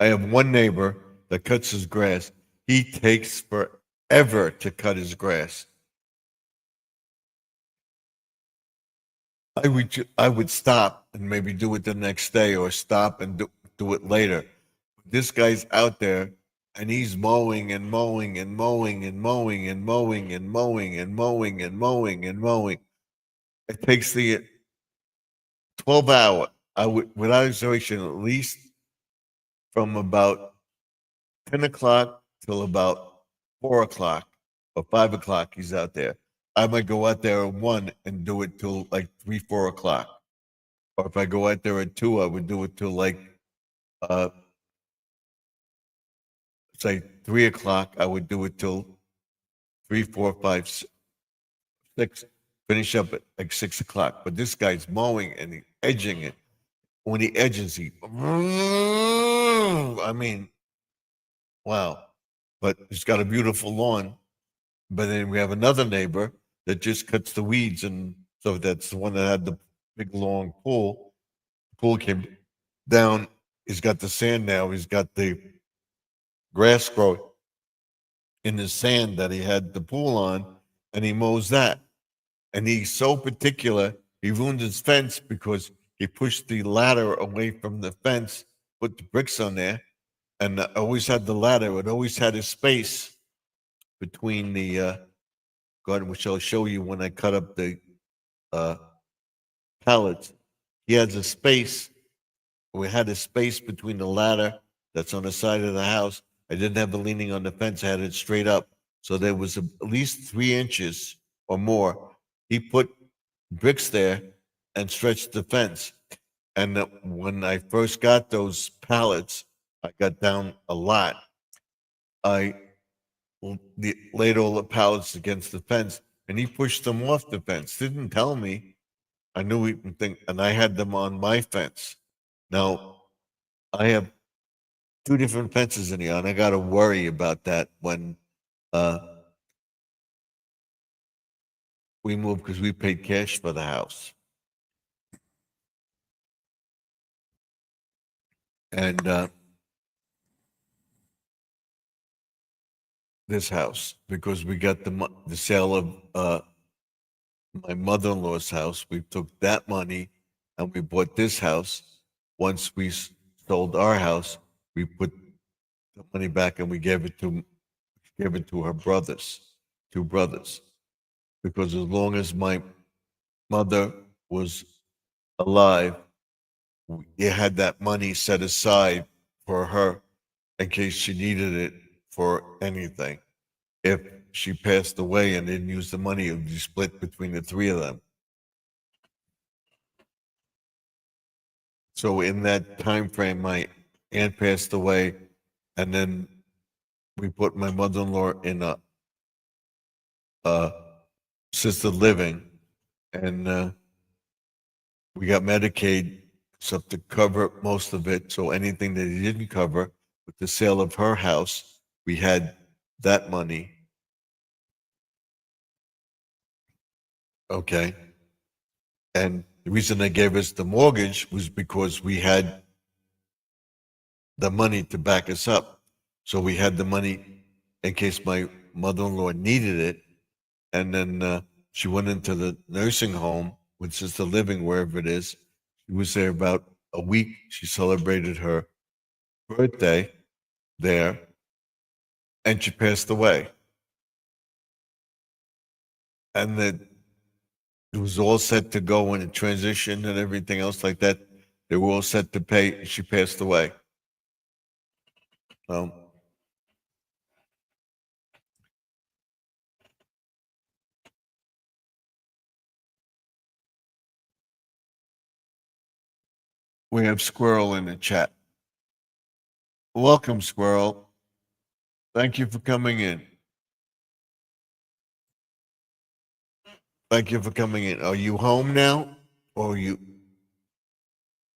I have one neighbor that cuts his grass. He takes forever to cut his grass. I would stop and maybe do it the next day, or stop and do it later. This guy's out there and he's mowing and mowing and mowing and mowing and mowing and mowing and mowing and mowing and mowing. It takes the 12-hour. I would, without exaggeration, at least from about 10 o'clock till about 4 o'clock or 5 o'clock. He's out there. I might go out there at 1 and do it till like 3, 4 o'clock. Or if I go out there at 2, I would do it till like say 3 o'clock. I would do it till 3, 4, 5, 6. Finish up at like 6 o'clock. But this guy's mowing and he's edging it. When he edges, I mean, wow. But he's got a beautiful lawn. But then we have another neighbor that just cuts the weeds, and so that's the one that had the big long pool. The pool came down. He's got the sand now. He's got the grass growing in the sand that he had the pool on, and he mows that. And he's so particular. He ruined his fence because he pushed the ladder away from the fence, put the bricks on there, and always had the ladder. It always had a space between the garden, which I'll show you when I cut up the pallets. He has a space we had a space between the ladder that's on the side of the house. I didn't have the leaning on the fence. I had it straight up. So there was at least 3 inches or more. He put bricks there and stretched the fence. And when I first got those pallets, I got down a lot. I laid all the pallets against the fence, and he pushed them off the fence. Didn't tell me. I knew he would think, and I had them on my fence. Now, I have 2 different fences in here, and I got to worry about that when uh, we move because we paid cash for the house. And this house, because we got the sale of my mother-in-law's house. We took that money and we bought this house. Once we sold our house, we put the money back and we gave it to her brothers, 2 brothers, because as long as my mother was alive, we had that money set aside for her in case she needed it for anything. If she passed away and didn't use the money, it would be split between the 3 of them. So in that time frame, my aunt passed away, and then we put my mother-in-law in a assisted living, and we got Medicaid stuff to cover most of it. So anything that he didn't cover with the sale of her house, we had that money. Okay. And the reason they gave us the mortgage was because we had the money to back us up. So we had the money in case my mother-in-law needed it. And then she went into the nursing home, which is the living, wherever it is. She was there about a week. She celebrated her birthday there, and she passed away. And it was all set to go in a transition and everything else like that. They were all set to pay. She passed away. We have Squirrel in the chat. Welcome, Squirrel. Thank you for coming in. Thank you for coming in. Are you home now? Or you?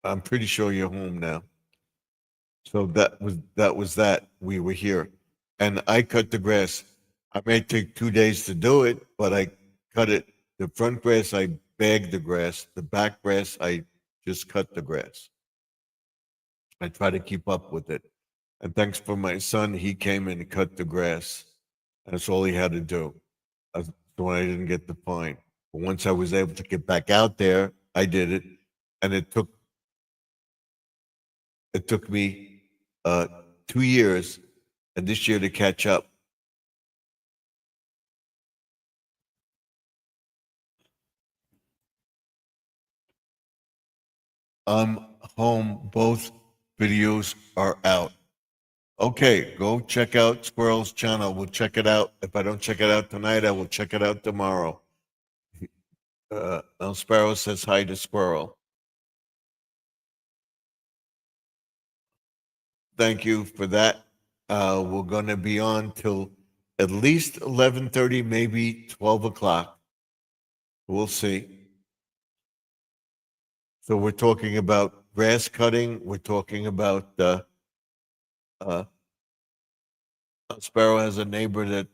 I'm pretty sure you're home now. So that was that. We were here, and I cut the grass. I may take 2 days to do it, but I cut it. The front grass, I bagged the grass. The back grass, I just cut the grass. I try to keep up with it. And thanks for my son, he came in and cut the grass. That's all he had to do. That's why I didn't get the fine. But once I was able to get back out there, I did it, and it took me 2 years, and this year to catch up. I'm home. Both videos are out. Okay, go check out Squirrel's channel. We'll check it out. If I don't check it out tonight, I will check it out tomorrow. Now Sparrow says hi to Squirrel. Thank you for that. We're going to be on till at least 11:30, maybe 12 o'clock. We'll see. So we're talking about grass cutting. We're talking about Sparrow has a neighbor that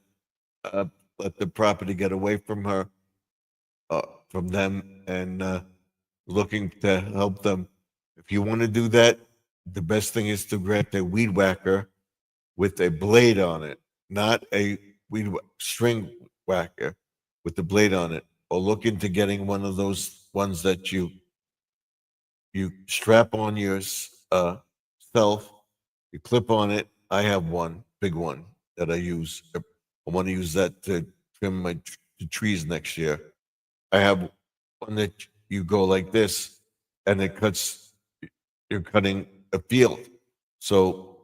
let the property get away from her, from them, and looking to help them. If you want to do that, the best thing is to grant a weed whacker with a blade on it, not a string whacker with the blade on it, or look into getting one of those ones that you strap on your self, you clip on it. I have one, big one, that I use. I want to use that to trim the trees next year. I have one that you go like this, and it cuts you're cutting a field. So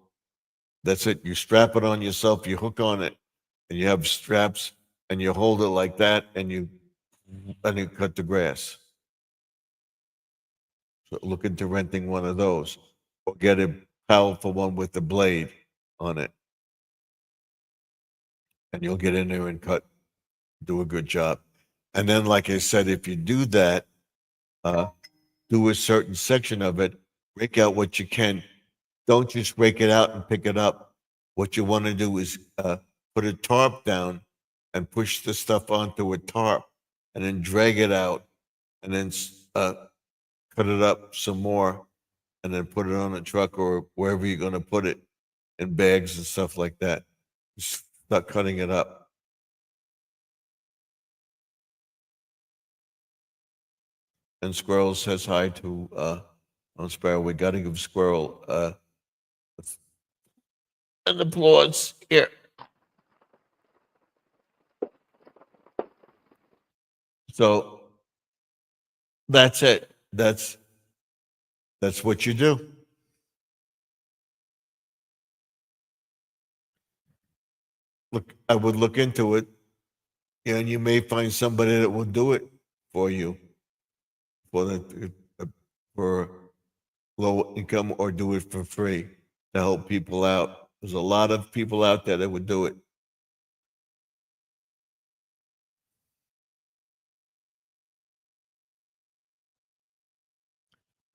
that's it. You strap it on yourself, you hook on it, and you have straps, and you hold it like that, and you cut the grass. So look into renting one of those, or get a powerful one with the blade on it, and you'll get in there and do a good job. And then, like I said, if you do that, do a certain section of it, rake out what you can. Don't just rake it out and pick it up. What you want to do is put a tarp down and push the stuff onto a tarp, and then drag it out, and then cut it up some more, and then put it on a truck or wherever you're going to put it, in bags and stuff like that. Just start cutting it up. And Squirrel says hi to on Sparrow. We got to give Squirrel an applause here. So that's it. That's what you do. Look, I would look into it, and you may find somebody that will do it for you for low income, or do it for free to help people out. There's a lot of people out there that would do it.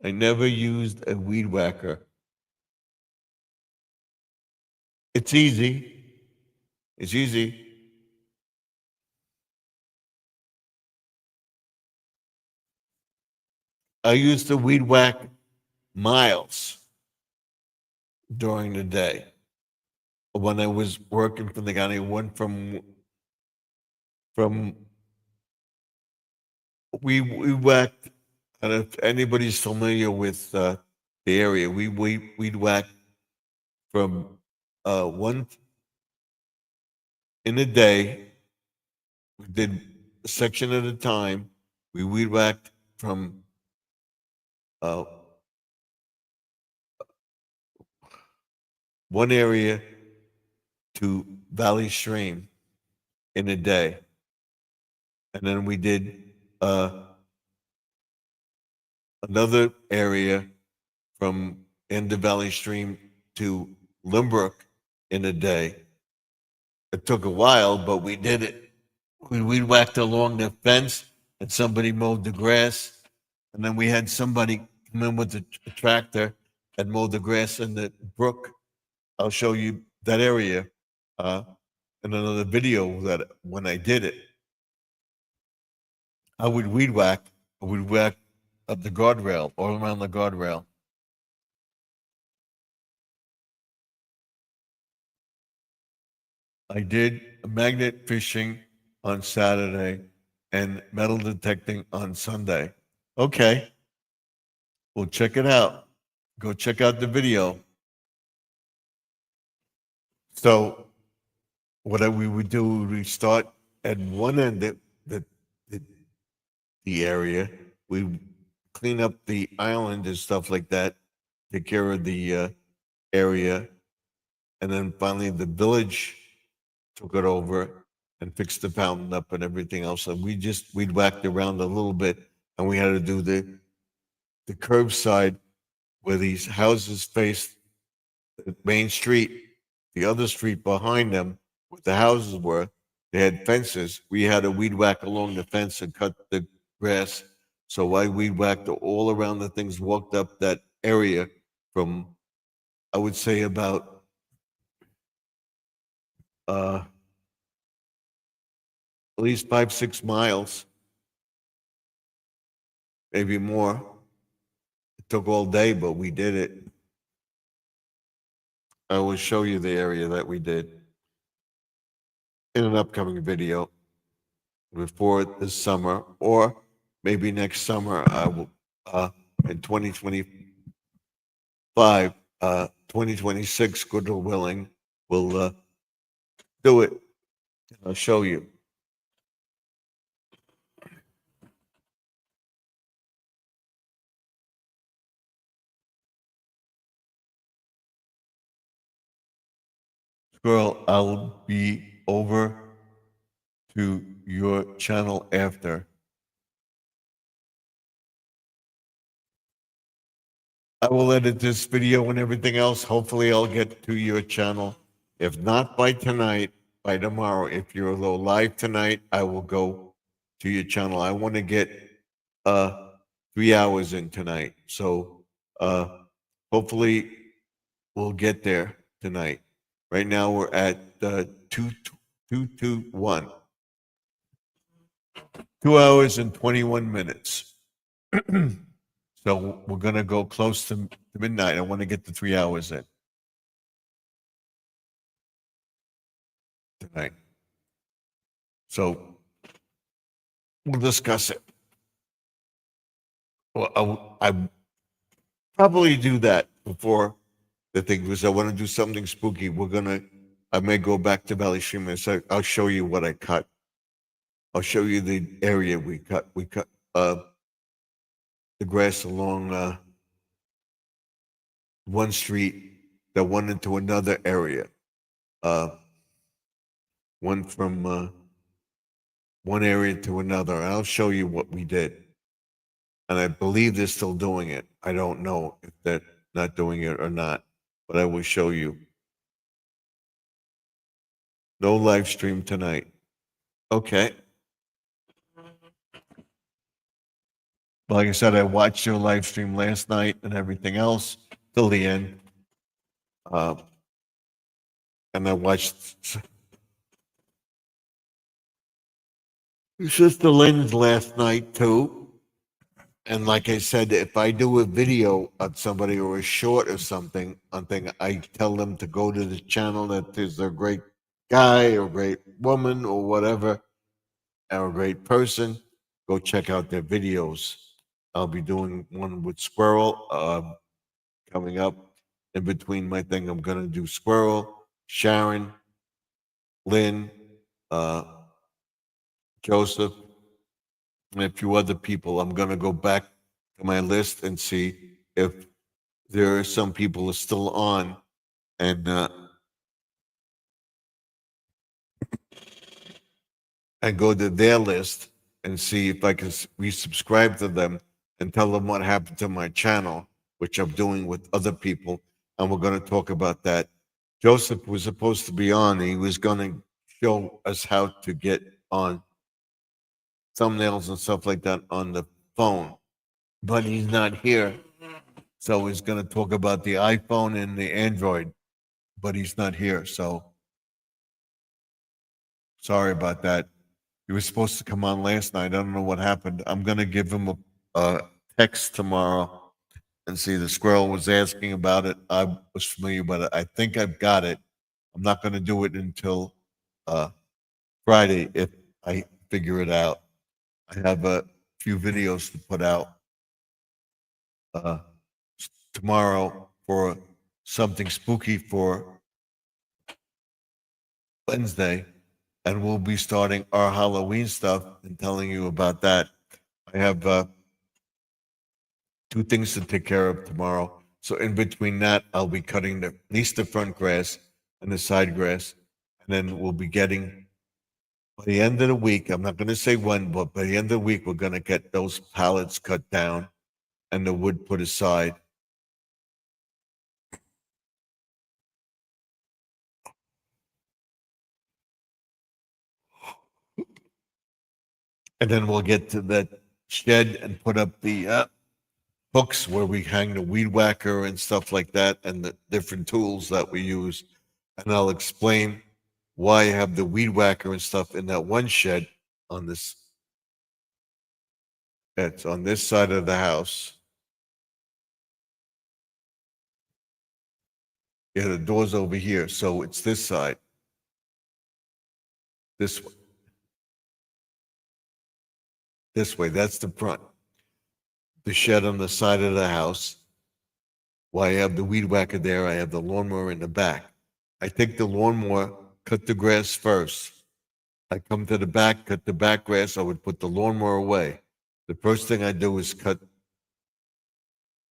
I never used a weed whacker. It's easy. It's easy. I used to weed whack miles during the day. When I was working for the county, went from we whacked. And if anybody's familiar with the area, we'd whack from one in a day. We did a section at a time. We weed whacked from one area to Valley Stream in a day. And then we did another area from end of Valley Stream to Limbrook in a day. It took a while, but we did it. We whacked along the fence, and somebody mowed the grass, and then we had somebody come in with a tractor and mow the grass in the brook. I'll show you that area in another video that when I did it. I would weed whack. I would whack up the guardrail, all around the guardrail. I did magnet fishing on Saturday and metal detecting on Sunday. Okay. Well, check it out. Go check out the video. So, what we would do, we start at one end of the area. We clean up the island and stuff like that, take care of the area, and then finally the village took it over and fixed the fountain up and everything else. And we'd whacked around a little bit, and we had to do the curbside where these houses faced the main street. The other street behind them, where the houses were, they had fences. We had to weed whack along the fence and cut the grass. So I weed whacked all around the things, walked up that area from, I would say, about at least 5-6 miles, maybe more. It took all day, but we did it. I will show you the area that we did in an upcoming video before this summer, or maybe next summer. I will in 2025, 2026, good or willing, we'll do it. I'll show you. Squirrel, I'll be over to your channel after. I will edit this video and everything else. Hopefully, I'll get to your channel. If not by tonight, by tomorrow. If you're a little live tonight, I will go to your channel. I want to get 3 hours in tonight. So hopefully we'll get there tonight. Right now we're at 221. 2 hours and 21 minutes. So we're going to go close to midnight. I want to get the 3 hours in tonight. So we'll discuss it. Well, I probably do that before the thing, because I want to do something spooky. I may go back to Valley Stream and say, I'll show you what I cut. I'll show you the area we cut. We cut the grass along one street that went into another area. One from one area to another. I'll show you what we did. And I believe they're still doing it. I don't know if they're not doing it or not, but I will show you. No live stream tonight. Okay. Like I said, I watched your live stream last night and everything else till the end. And I watched Sister Lynn's last night too. And like I said, if I do a video on somebody or a short or something, I tell them to go to the channel that there's a great guy or a great woman or whatever, or a great person. Go check out their videos. I'll be doing one with Squirrel coming up. In between my thing, I'm going to do Squirrel, Sharon, Lynn, Joseph, and a few other people. I'm going to go back to my list and see if there are some people who are still on, and go to their list and see if I can resubscribe to them and tell them what happened to my channel, which I'm doing with other people. And we're going to talk about that. Joseph was supposed to be on. He was going to show us how to get on thumbnails and stuff like that on the phone, but he's not here. So he's going to talk about the iPhone and the Android, but he's not here. So sorry about that. He was supposed to come on last night. I don't know what happened. I'm going to give him a text tomorrow and see. The Squirrel was asking about it. I was familiar with it. I think I've got it. I'm not going to do it until Friday if I figure it out. I have a few videos to put out tomorrow for something spooky for Wednesday, and we'll be starting our Halloween stuff and telling you about that. I have 2 things to take care of tomorrow. So in between that, I'll be cutting at least the front grass and the side grass, and then we'll be getting, by the end of the week, I'm not going to say when, but by the end of the week, we're going to get those pallets cut down and the wood put aside. And then we'll get to that shed and put up the hooks where we hang the weed whacker and stuff like that, and the different tools that we use. And I'll explain why I have the weed whacker and stuff in that one shed on this. It's on this side of the house. Yeah, the door's over here, so it's this side. This way. This way, that's the front. The shed on the side of the house. Why I have the weed whacker there, I have the lawnmower in the back. I take the lawnmower, cut the grass first. I come to the back, cut the back grass, I would put the lawnmower away. The first thing I do is cut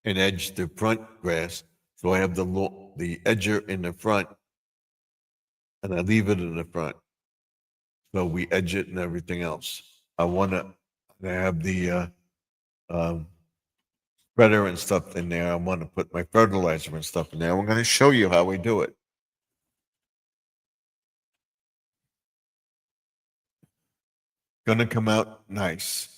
and edge the front grass. So I have the edger in the front and I leave it in the front. So we edge it and everything else. I want to have the spreader and stuff in there. I want to put my fertilizer and stuff in there. I'm going to show you how we do it. Going to come out nice.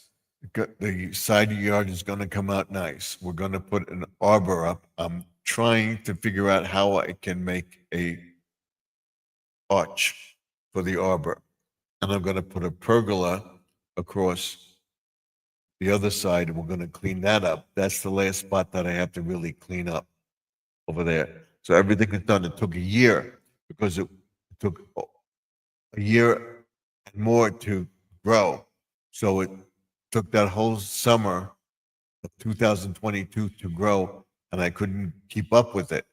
The side yard is going to come out nice. We're going to put an arbor up. I'm trying to figure out how I can make a arch for the arbor. And I'm going to put a pergola across the other side, and we're going to clean that up. That's the last spot that I have to really clean up over there. So everything is done. It took a year because it took a year and more to grow. So it took that whole summer of 2022 to grow, and I couldn't keep up with it.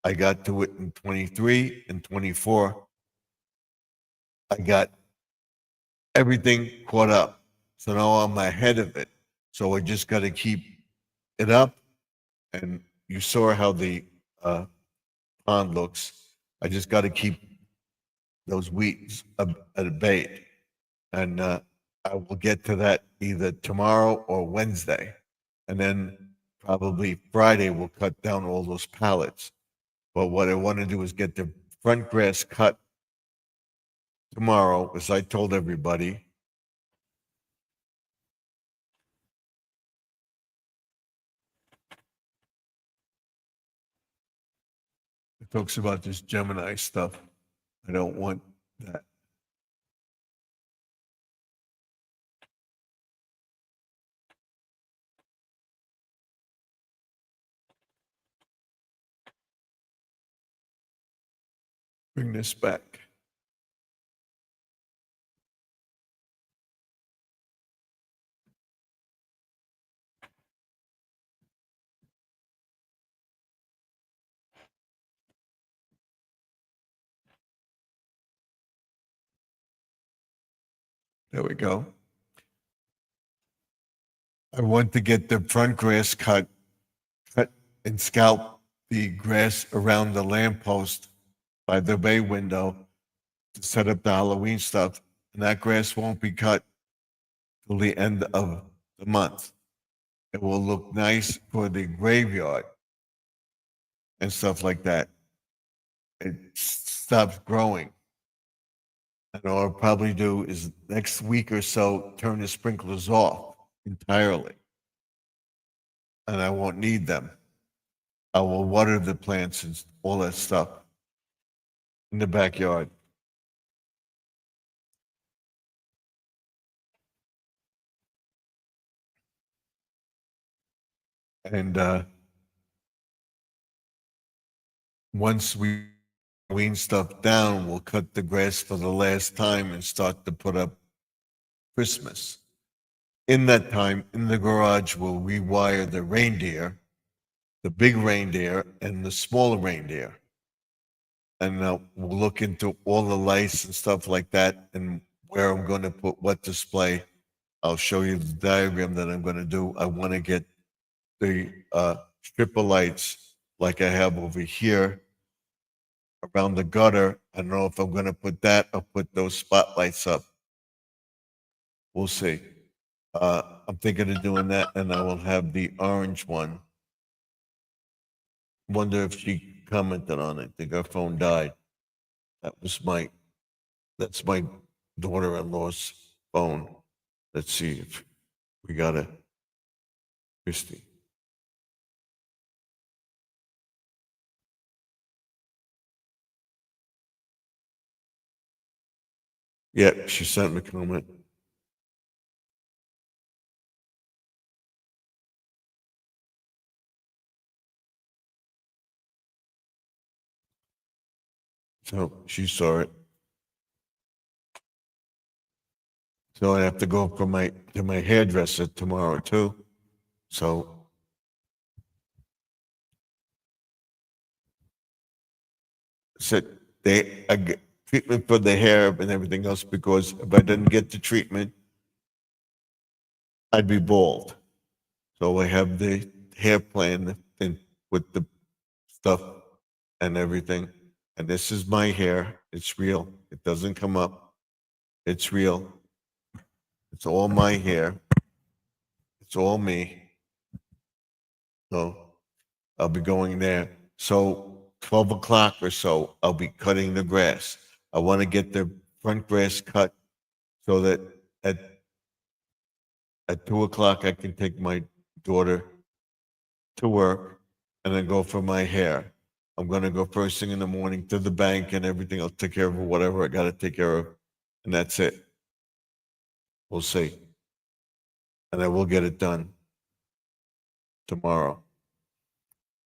I got to it in 23 and 24. I got everything caught up. So now I'm ahead of it. So I just got to keep it up. And you saw how the pond looks. I just got to keep those weeds at bay. And I will get to that either tomorrow or Wednesday. And then probably Friday we'll cut down all those pallets. But what I want to do is get the front grass cut tomorrow, as I told everybody. It talks about this Gemini stuff. I don't want that. Bring this back. There we go. I want to get the front grass cut and scalp the grass around the lamppost by the bay window to set up the Halloween stuff. And that grass won't be cut till the end of the month. It will look nice for the graveyard and stuff like that. It stops growing. And what I'll probably do is next week or so turn the sprinklers off entirely. And I won't need them. I will water the plants and all that stuff in the backyard. And once we wean stuff down, we'll cut the grass for the last time and start to put up Christmas. In that time, in the garage, we'll rewire the reindeer, the big reindeer and the smaller reindeer. And we'll look into all the lights and stuff like that and where I'm going to put what display. I'll show you the diagram that I'm going to do. I want to get the strip of lights like I have over here around the gutter. I don't know if I'm going to put that or put those spotlights up. We'll see. I'm thinking of doing that, and I will have the orange one. Wonder if she commented on it. I think her phone died. That's my daughter-in-law's phone. Let's see if we got it. Christy. Yeah, she sent me a comment. So she saw it. So I have to go to my hairdresser tomorrow too. So said I get treatment for the hair and everything else because if I didn't get the treatment, I'd be bald. So I have the hair plan and with the stuff and everything. And this is my hair. It's real. It doesn't come up. It's real. It's all my hair. It's all me. So I'll be going there. So 12 o'clock or so, I'll be cutting the grass. I want to get the front grass cut so that at 2 o'clock I can take my daughter to work and then go for my hair. I'm going to go first thing in the morning to the bank and everything. I'll take care of whatever I got to take care of. And that's it. We'll see. And I will get it done tomorrow.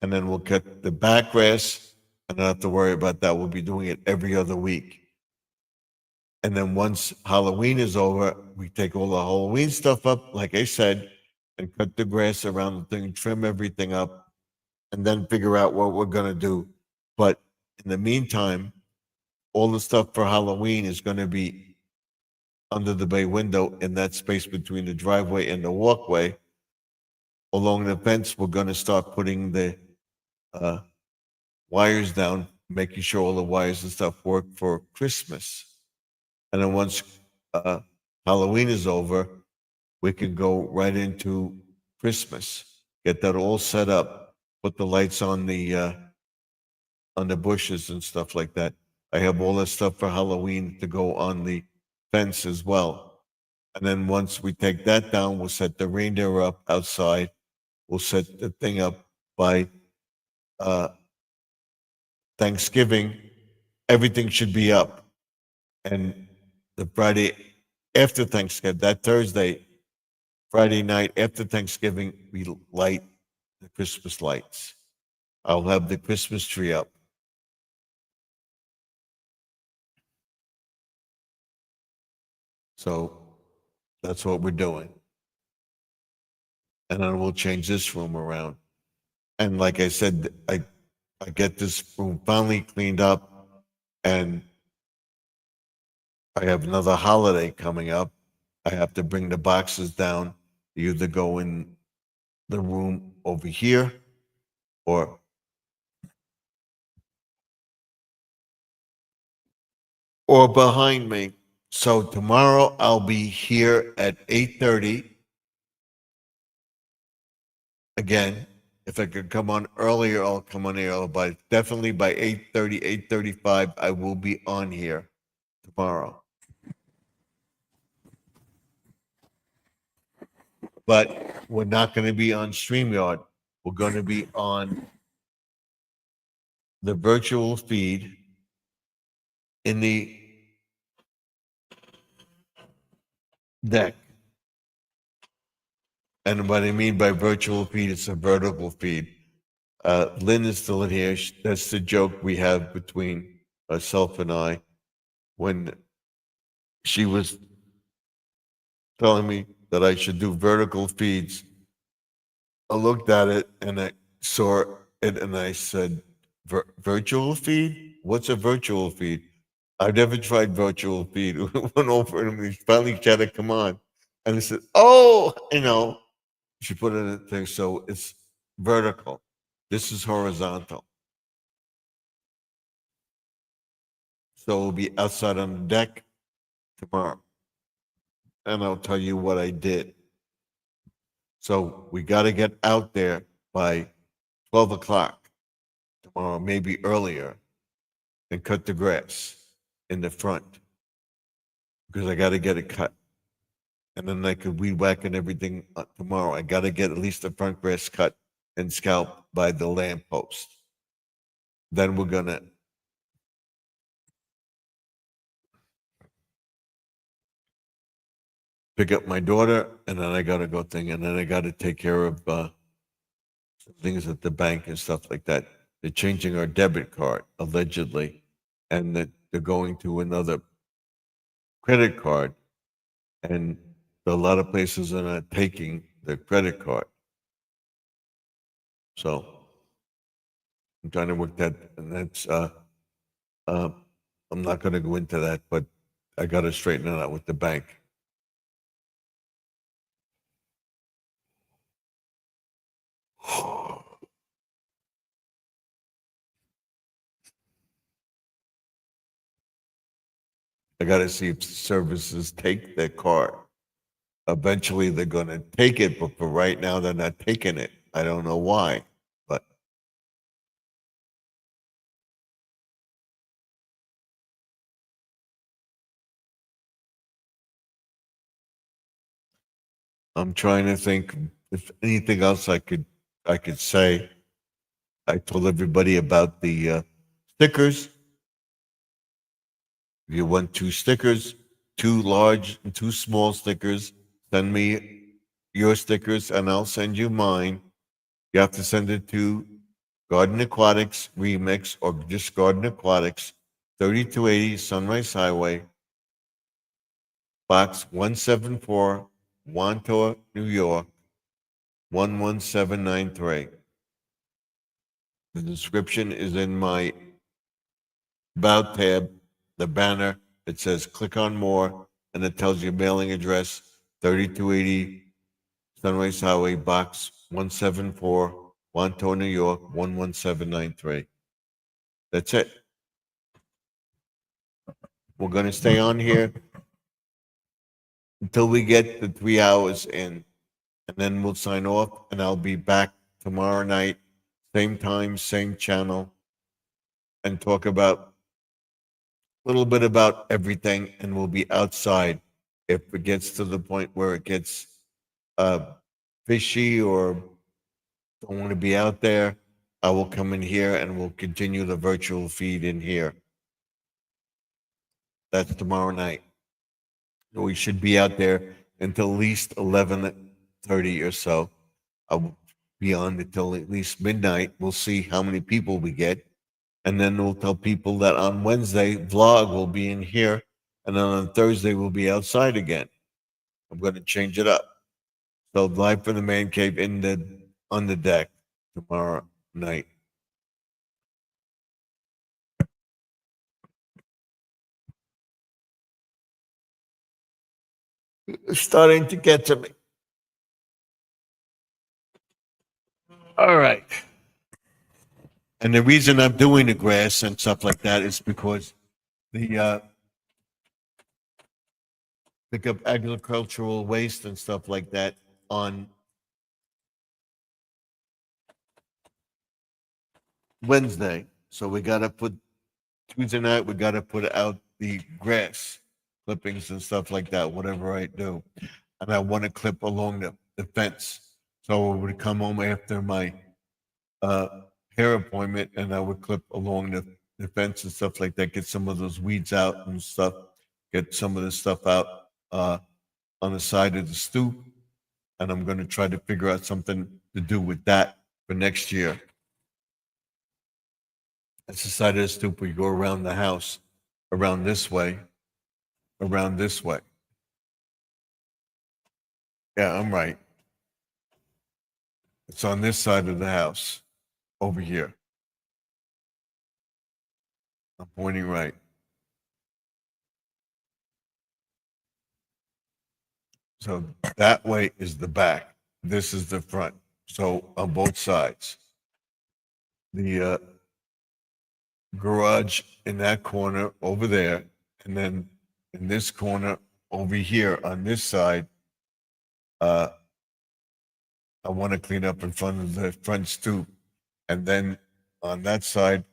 And then we'll cut the back grass. I don't have to worry about that. We'll be doing it every other week. And then once Halloween is over, we take all the Halloween stuff up, like I said, and cut the grass around the thing, trim everything up, and then figure out what we're going to do. But in the meantime, all the stuff for Halloween is going to be under the bay window in that space between the driveway and the walkway. Along the fence, we're going to start putting the wires down, making sure all the wires and stuff work for Christmas. And then once Halloween is over, we can go right into Christmas. Get that all set up. Put the lights on the bushes and stuff like that. I have all that stuff for Halloween to go on the fence as well. And then once we take that down, we'll set the reindeer up outside. We'll set the thing up by Thanksgiving. Everything should be up. And the Friday after Thanksgiving, that Thursday, Friday night after Thanksgiving, we light the Christmas lights. I'll have the Christmas tree up. So that's what we're doing. And then we'll change this room around. And like I said, I get this room finally cleaned up, and I have another holiday coming up. I have to bring the boxes down. You either go in the room over here or behind me. So tomorrow I'll be here at 8:30. Again, if I could come on earlier, I'll come on earlier, but definitely by 8:30, 8:35, I will be on here tomorrow. But we're not going to be on StreamYard. We're going to be on the virtual feed in the deck. And what I mean by virtual feed, it's a vertical feed. Lynn is still in here. That's the joke we have between herself and I when she was telling me that I should do vertical feeds. I looked at it and I saw it and I said, virtual feed? What's a virtual feed? I've never tried virtual feed. Went over and we finally had to come on. And I said, oh, she put it in there. So it's vertical. This is horizontal. So we'll be outside on the deck tomorrow. And I'll tell you what I did. So we got to get out there by 12 o'clock tomorrow, maybe earlier, and cut the grass in the front because I got to get it cut. And then I could weed whack and everything tomorrow. I got to get at least the front grass cut and scalped by the lamppost. Then we're going to pick up my daughter, and then I got to go and then I got to take care of some things at the bank and stuff like that. They're changing our debit card, allegedly, and that they're going to another credit card, and a lot of places are not taking the credit card. So I'm trying to work that, and that's I'm not going to go into that, but I got to straighten it out with the bank. I got to see if services take their car. Eventually, they're going to take it, but for right now, they're not taking it. I don't know why, but I'm trying to think if anything else I could say. I told everybody about the stickers. If you want 2 stickers, 2 large and 2 small stickers, send me your stickers and I'll send you mine. You have to send it to Garden Aquatics Remix or just Garden Aquatics, 3280 Sunrise Highway, Box 174, Wantor, New York, 11793. The description is in my About tab, the banner. It says click on more, and it tells you mailing address 3280 Sunrise Highway, Box 174, Wanto, New York 11793. That's it. We're going to stay on here until we get the 3 hours in, and then we'll sign off, and I'll be back tomorrow night, same time, same channel, and talk about a little bit about everything, and we'll be outside. If it gets to the point where it gets fishy or don't want to be out there, I will come in here and we'll continue the virtual feed in here. That's tomorrow night. We should be out there until at least 11:30 or so. I will be on until at least midnight. We'll see how many people we get. And then we'll tell people that on Wednesday, vlog will be in here. And then on Thursday, we'll be outside again. I'm going to change it up. So live from the man cave on the deck tomorrow night. It's starting to get to me. All right. And the reason I'm doing the grass and stuff like that is because the pick up agricultural waste and stuff like that on Wednesday. So we got to put Tuesday night, we got to put out the grass clippings and stuff like that, whatever I do. And I want to clip along the fence. So I would come home after my hair appointment and I would clip along the fence and stuff like that, get some of those weeds out and stuff, get some of the stuff out on the side of the stoop. And I'm going to try to figure out something to do with that for next year. That's the side of the stoop where you go around the house, around this way. Yeah, I'm right. It's on this side of the house, over here. I'm pointing right. So that way is the back. This is the front. So on both sides. The garage in that corner over there, and then in this corner over here on this side, I want to clean up in front of the front stoop. And then on that side,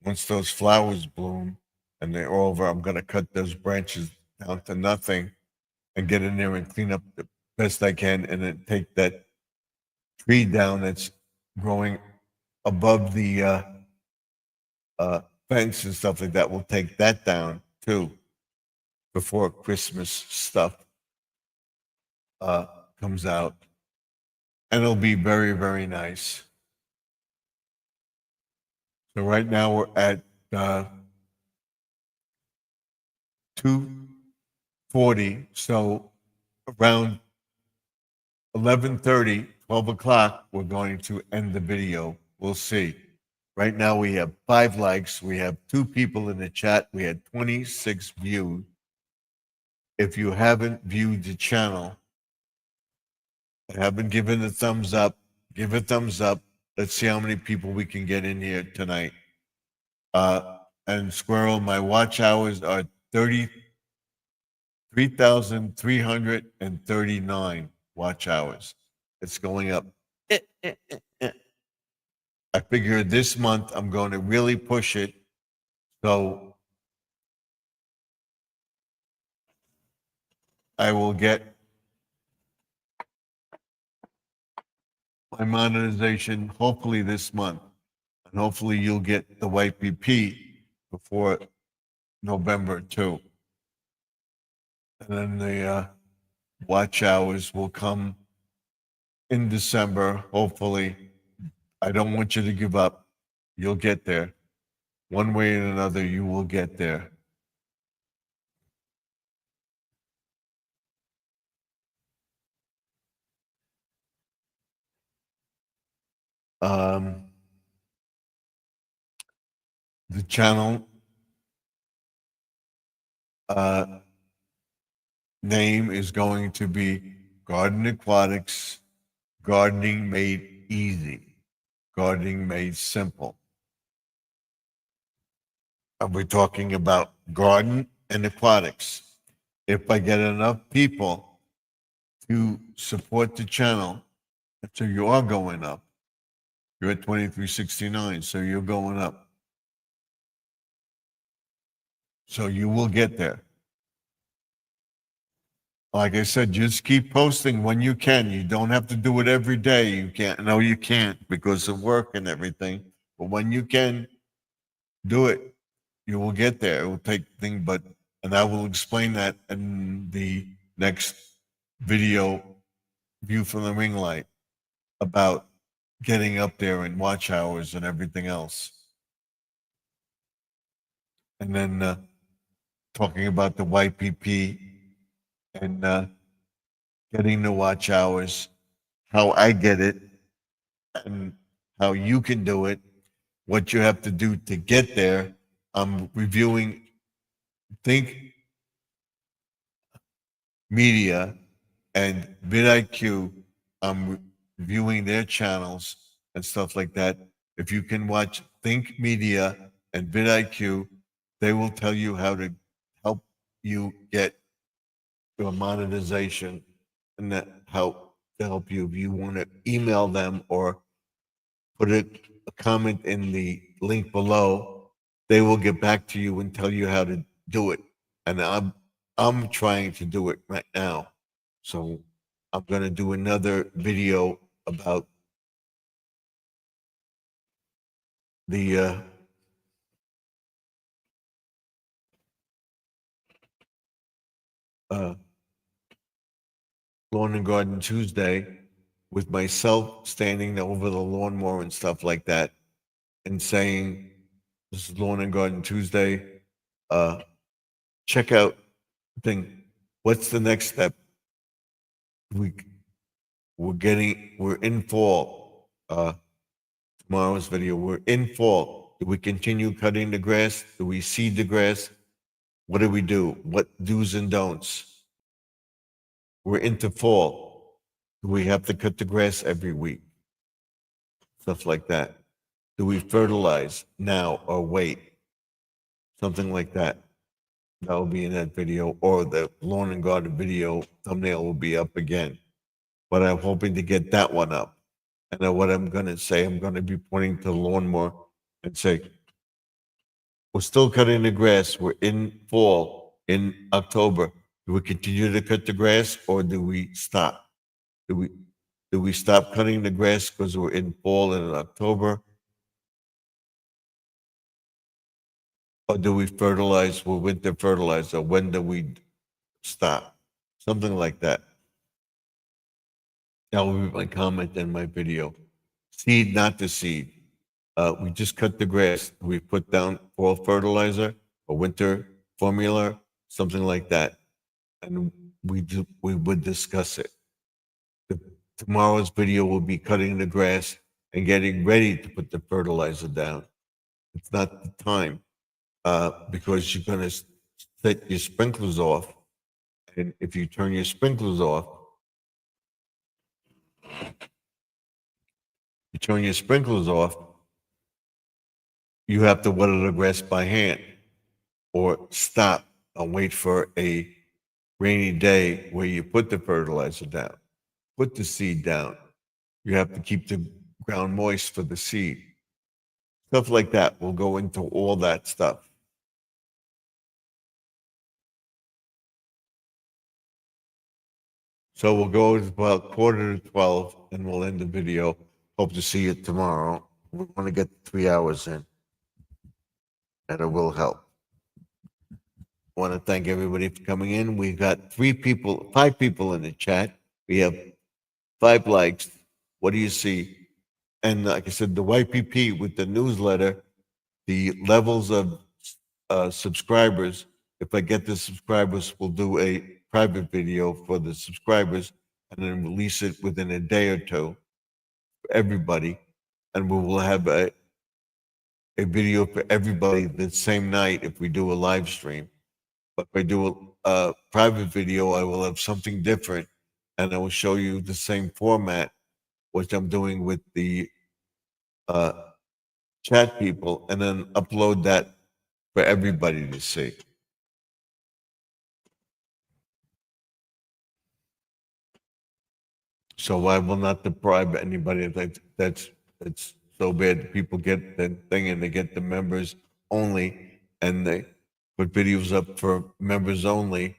once those flowers bloom and they're over, I'm going to cut those branches down to nothing and get in there and clean up the best I can, and then take that tree down that's growing above the fence and stuff like that. We'll take that down too before Christmas stuff comes out, and it'll be very, very nice. So right now we're at 2:40. So around 11:30, 12 o'clock, we're going to end the video. We'll see. Right now we have 5 likes. We have 2 people in the chat. We had 26 views. If you haven't viewed the channel, haven't given a thumbs up, give a thumbs up. Let's see how many people we can get in here tonight. And Squirrel, my watch hours are 30 3,339 watch hours. It's going up. I figure this month I'm going to really push it. So I will get my monetization hopefully this month. And hopefully you'll get the YPP before November too. And then the watch hours will come in December, hopefully. I don't want you to give up. You'll get there. One way or another, you will get there. The channel name is going to be Garden Aquatics, Gardening Made Easy, Gardening Made Simple. And we're talking about garden and aquatics. If I get enough people to support the channel, so you are going up. You're at 2369, so you're going up. So you will get there. Like I said, just keep posting when you can. You don't have to do it every day. You can't. No, you can't because of work and everything. But when you can, do it. You will get there. It will take thing, but and I will explain that in the next video, view from the ring light, about getting up there and watch hours and everything else. And then talking about the YPP and getting the watch hours, how I get it, and how you can do it, what you have to do to get there. I'm reviewing Think Media and vidIQ. I'm reviewing their channels and stuff like that. If you can watch Think Media and vidIQ, they will tell you how to help you get your monetization and that help to help you. If you want to email them or put a comment in the link below, they will get back to you and tell you how to do it. And I'm trying to do it right now. So I'm going to do another video about the Lawn and Garden Tuesday with myself standing over the lawnmower and stuff like that and saying, this is Lawn and Garden Tuesday. Check out thing. What's the next step? We're in fall. Tomorrow's video, we're in fall. Do we continue cutting the grass? Do we seed the grass? What do we do? What do's and don'ts? We're into fall. Do we have to cut the grass every week? Stuff like that. Do we fertilize now or wait? Something like that. That will be in that video, or the lawn and garden video thumbnail will be up again. But I'm hoping to get that one up. And then what I'm going to say, I'm going to be pointing to the lawnmower and say, we're still cutting the grass. We're in fall, in October. Do we continue to cut the grass or do we stop? Do we stop cutting the grass because we're in fall and in October? Or do we fertilize with winter fertilizer? When do we stop? Something like that. That will be my comment in my video. Seed, not to seed. We just cut the grass. We put down fall fertilizer or winter formula, something like that. And we would discuss it. Tomorrow's video will be cutting the grass and getting ready to put the fertilizer down. It's not the time because you're going to set your sprinklers off. And if you turn your sprinklers off, you have to water the grass by hand or stop and wait for a rainy day where you put the fertilizer down, put the seed down. You have to keep the ground moist for the seed. Stuff like that. We'll go into all that stuff. So we'll go to about 11:45 and we'll end the video. Hope to see you tomorrow. We want to get 3 hours in, and it will help. I want to thank everybody for coming in. We've got 5 people in the chat. We have 5 likes. What do you see? And like I said, the YPP with the newsletter, the levels of subscribers. If I get the subscribers, we'll do a private video for the subscribers and then release it within a day or two for everybody. And we will have a video for everybody the same night if we do a live stream. But if I do a private video, I will have something different and I will show you the same format, which I'm doing with the chat people, and then upload that for everybody to see. So I will not deprive anybody. That's so bad. People get the thing and they get the members only, and they put videos up for members only,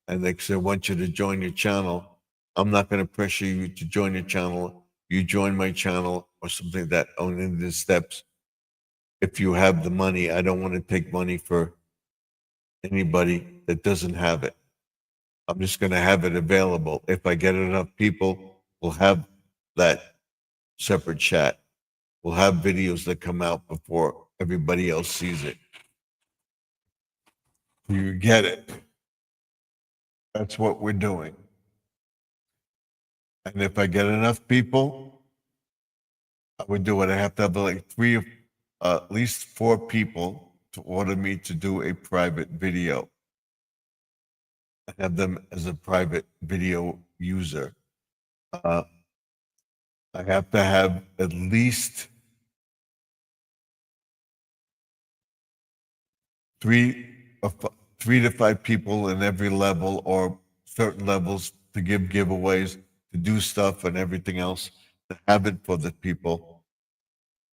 and they say, "I want you to join your channel." I'm not going to pressure you to join your channel. You join my channel or something like that. Only the steps. If you have the money, I don't want to take money for anybody that doesn't have it. I'm just going to have it available. If I get enough people, we'll have that separate chat. We'll have videos that come out before everybody else sees it. You get it. That's what we're doing. And if I get enough people, I would do it. I have to have like at least 4 people to order me to do a private video. I have them as a private video user. I have to have at least 3 to 5 people in every level or certain levels to give giveaways, to do stuff and everything else, to have it for the people.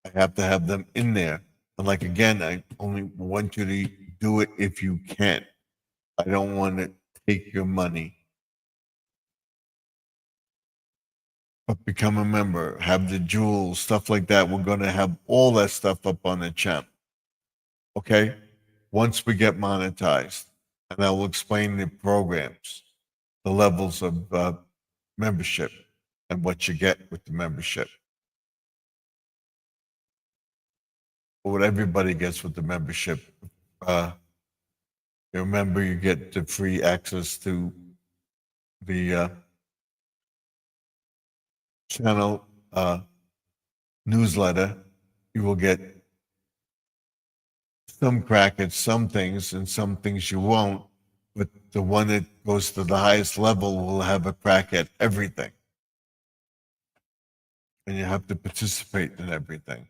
I have to have them in there. And like, again, I only want you to do it if you can. I don't want to take your money. But become a member, have the jewels, stuff like that. We're going to have all that stuff up on the channel. Okay? Once we get monetized, and I will explain the programs, the levels of membership, and what you get with the membership. What everybody gets with the membership. You remember, you get the free access to the channel newsletter. You will get some crack at some things and some things you won't, but the one that goes to the highest level will have a crack at everything. And you have to participate in everything.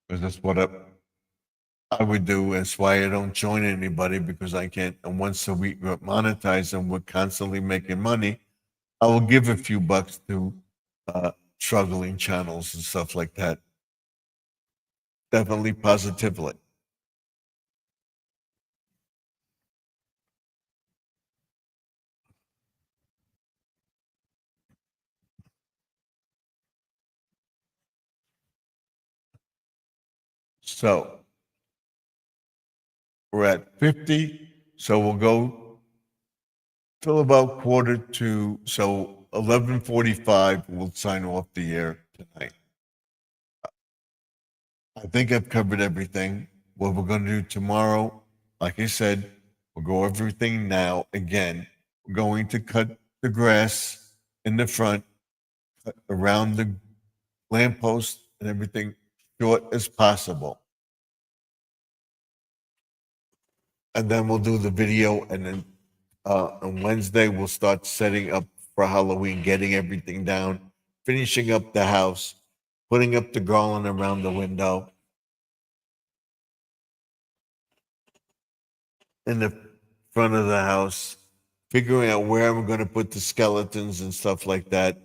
Because that's what I would do. That's why I don't join anybody, because I can't. And once a week we're monetized and we're constantly making money, I will give a few bucks to struggling channels and stuff like that. Definitely, positively. So we're at 50. So we'll go till about 1:45. So 11:45, we'll sign off the air tonight. I think I've covered everything. What we're going to do tomorrow, like I said, we'll go everything now. Again, we're going to cut the grass in the front, cut around the lamppost and everything short as possible. And then we'll do the video, and then on Wednesday we'll start setting up for Halloween, getting everything down, finishing up the house, putting up the garland around the window, in the front of the house, figuring out where I'm going to put the skeletons and stuff like that.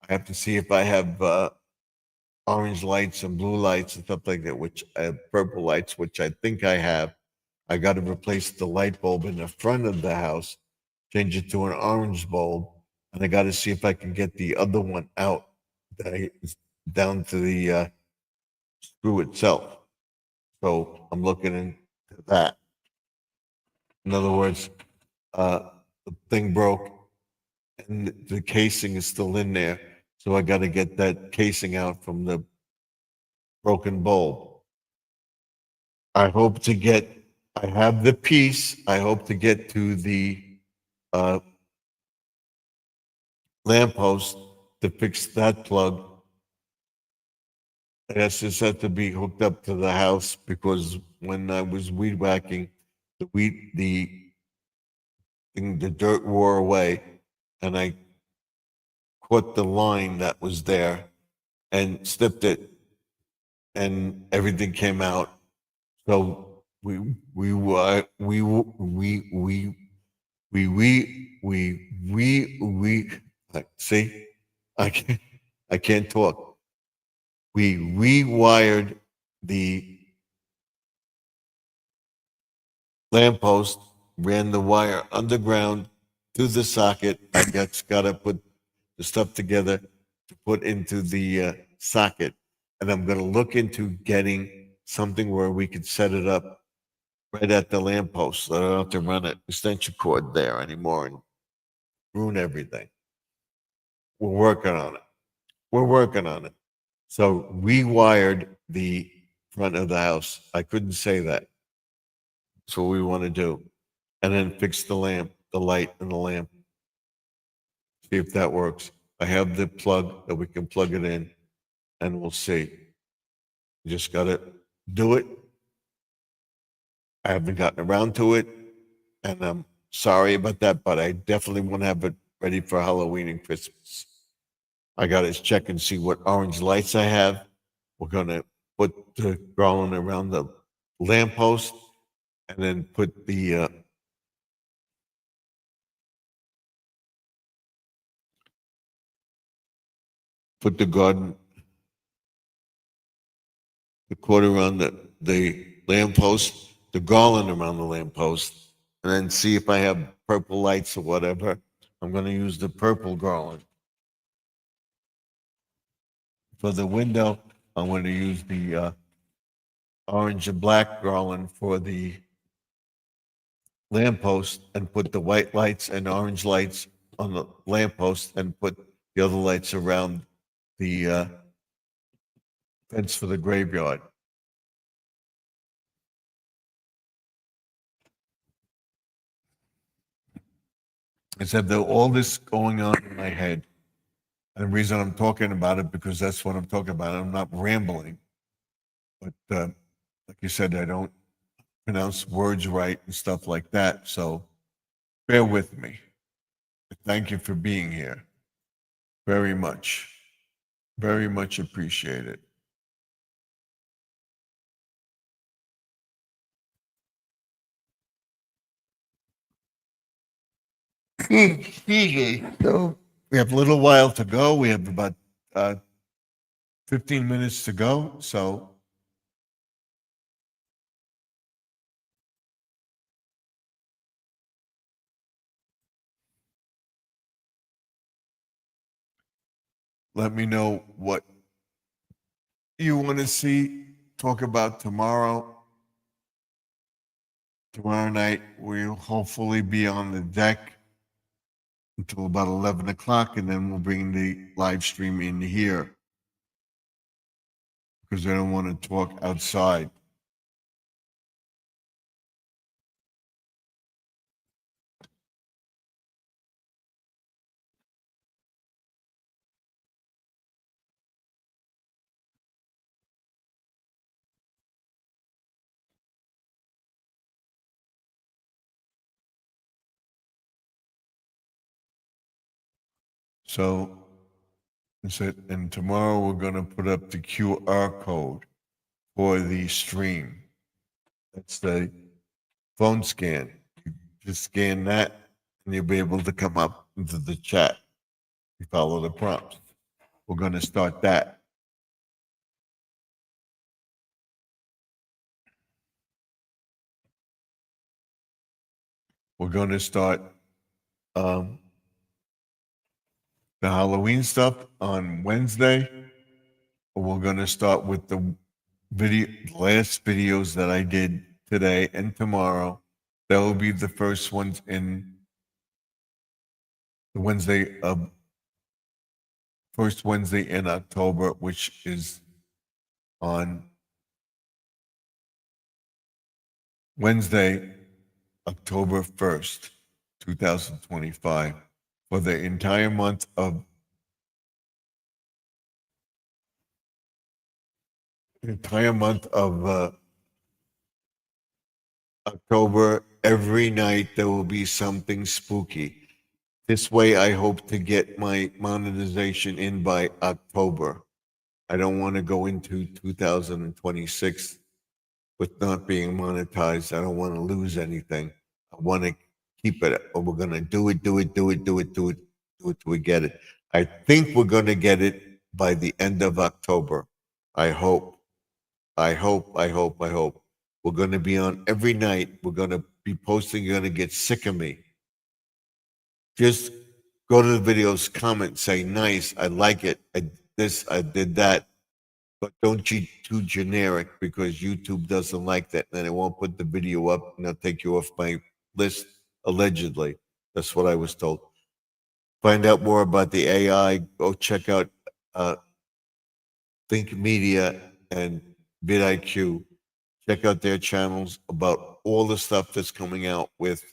I have to see if I have orange lights and blue lights and stuff like that, which purple lights, which I think I have. I got to replace the light bulb in the front of the house, change it to an orange bulb, and I got to see if I can get the other one out down to the screw itself. So I'm looking into that. In other words, the thing broke and the casing is still in there. So I got to get that casing out from the broken bulb. I have the piece. I hope to get to the lamppost to fix that plug. I guess this had to be hooked up to the house because when I was weed whacking, the dirt wore away, and I caught the line that was there and snipped it, and everything came out. So see, I can't talk. We rewired the lamppost, ran the wire underground to the socket. I just got to put the stuff together to put into the socket. And I'm going to look into getting something where we could set it up right at the lamppost so I don't have to run an extension cord there anymore and ruin everything. We're working on it. We're working on it. So rewired the front of the house. I couldn't say that. That's what we want to do. And then fix the lamp, the light and the lamp. See if that works. I have the plug that we can plug it in, and we'll see. You just got to do it. I haven't gotten around to it, and I'm sorry about that, but I definitely want to have it ready for Halloween and Christmas. I got to check and see what orange lights I have. We're going to put the garland around the lamppost and then put the garden, the cord around the lamppost, the garland around the lamppost, and then see if I have purple lights or whatever. I'm going to use the purple garland. For the window, I'm going to use the orange and black garland for the lamppost and put the white lights and orange lights on the lamppost and put the other lights around the fence for the graveyard. I said that all this going on in my head, and the reason I'm talking about it because that's what I'm talking about. I'm not rambling, but like you said, I don't pronounce words right and stuff like that. So bear with me. Thank you for being here. Very much appreciate it. So we have a little while to go. We have about 15 minutes to go. So let me know what you want to see, talk about tomorrow. Tomorrow night, we'll hopefully be on the deck until about 11 o'clock, and then we'll bring the live stream in here because I don't want to talk outside. So, and tomorrow we're going to put up the QR code for the stream. That's the phone scan. Just scan that and you'll be able to come up into the chat. You follow the prompts. We're going to start that. We're going to start the Halloween stuff on Wednesday. We're going to start with the last videos that I did today and tomorrow. That will be the first ones in the first Wednesday in October, which is on Wednesday, October 1st, 2025, for the entire month of October. Every night there will be something spooky. This way, I hope to get my monetization in by October. I don't want to go into 2026 with not being monetized. I don't want to lose anything. I want to keep it, but we're going to do it till we get it. I think we're going to get it by the end of October. I hope. We're going to be on every night. We're going to be posting. You're going to get sick of me. Just go to the videos, comment, say, nice, I like it. I did that. But don't be too generic because YouTube doesn't like that. And it won't put the video up and they'll take you off my list, allegedly. That's what I was told. Find out more about the AI. Go check out Think Media and vidIQ. Check out their channels about all the stuff that's coming out with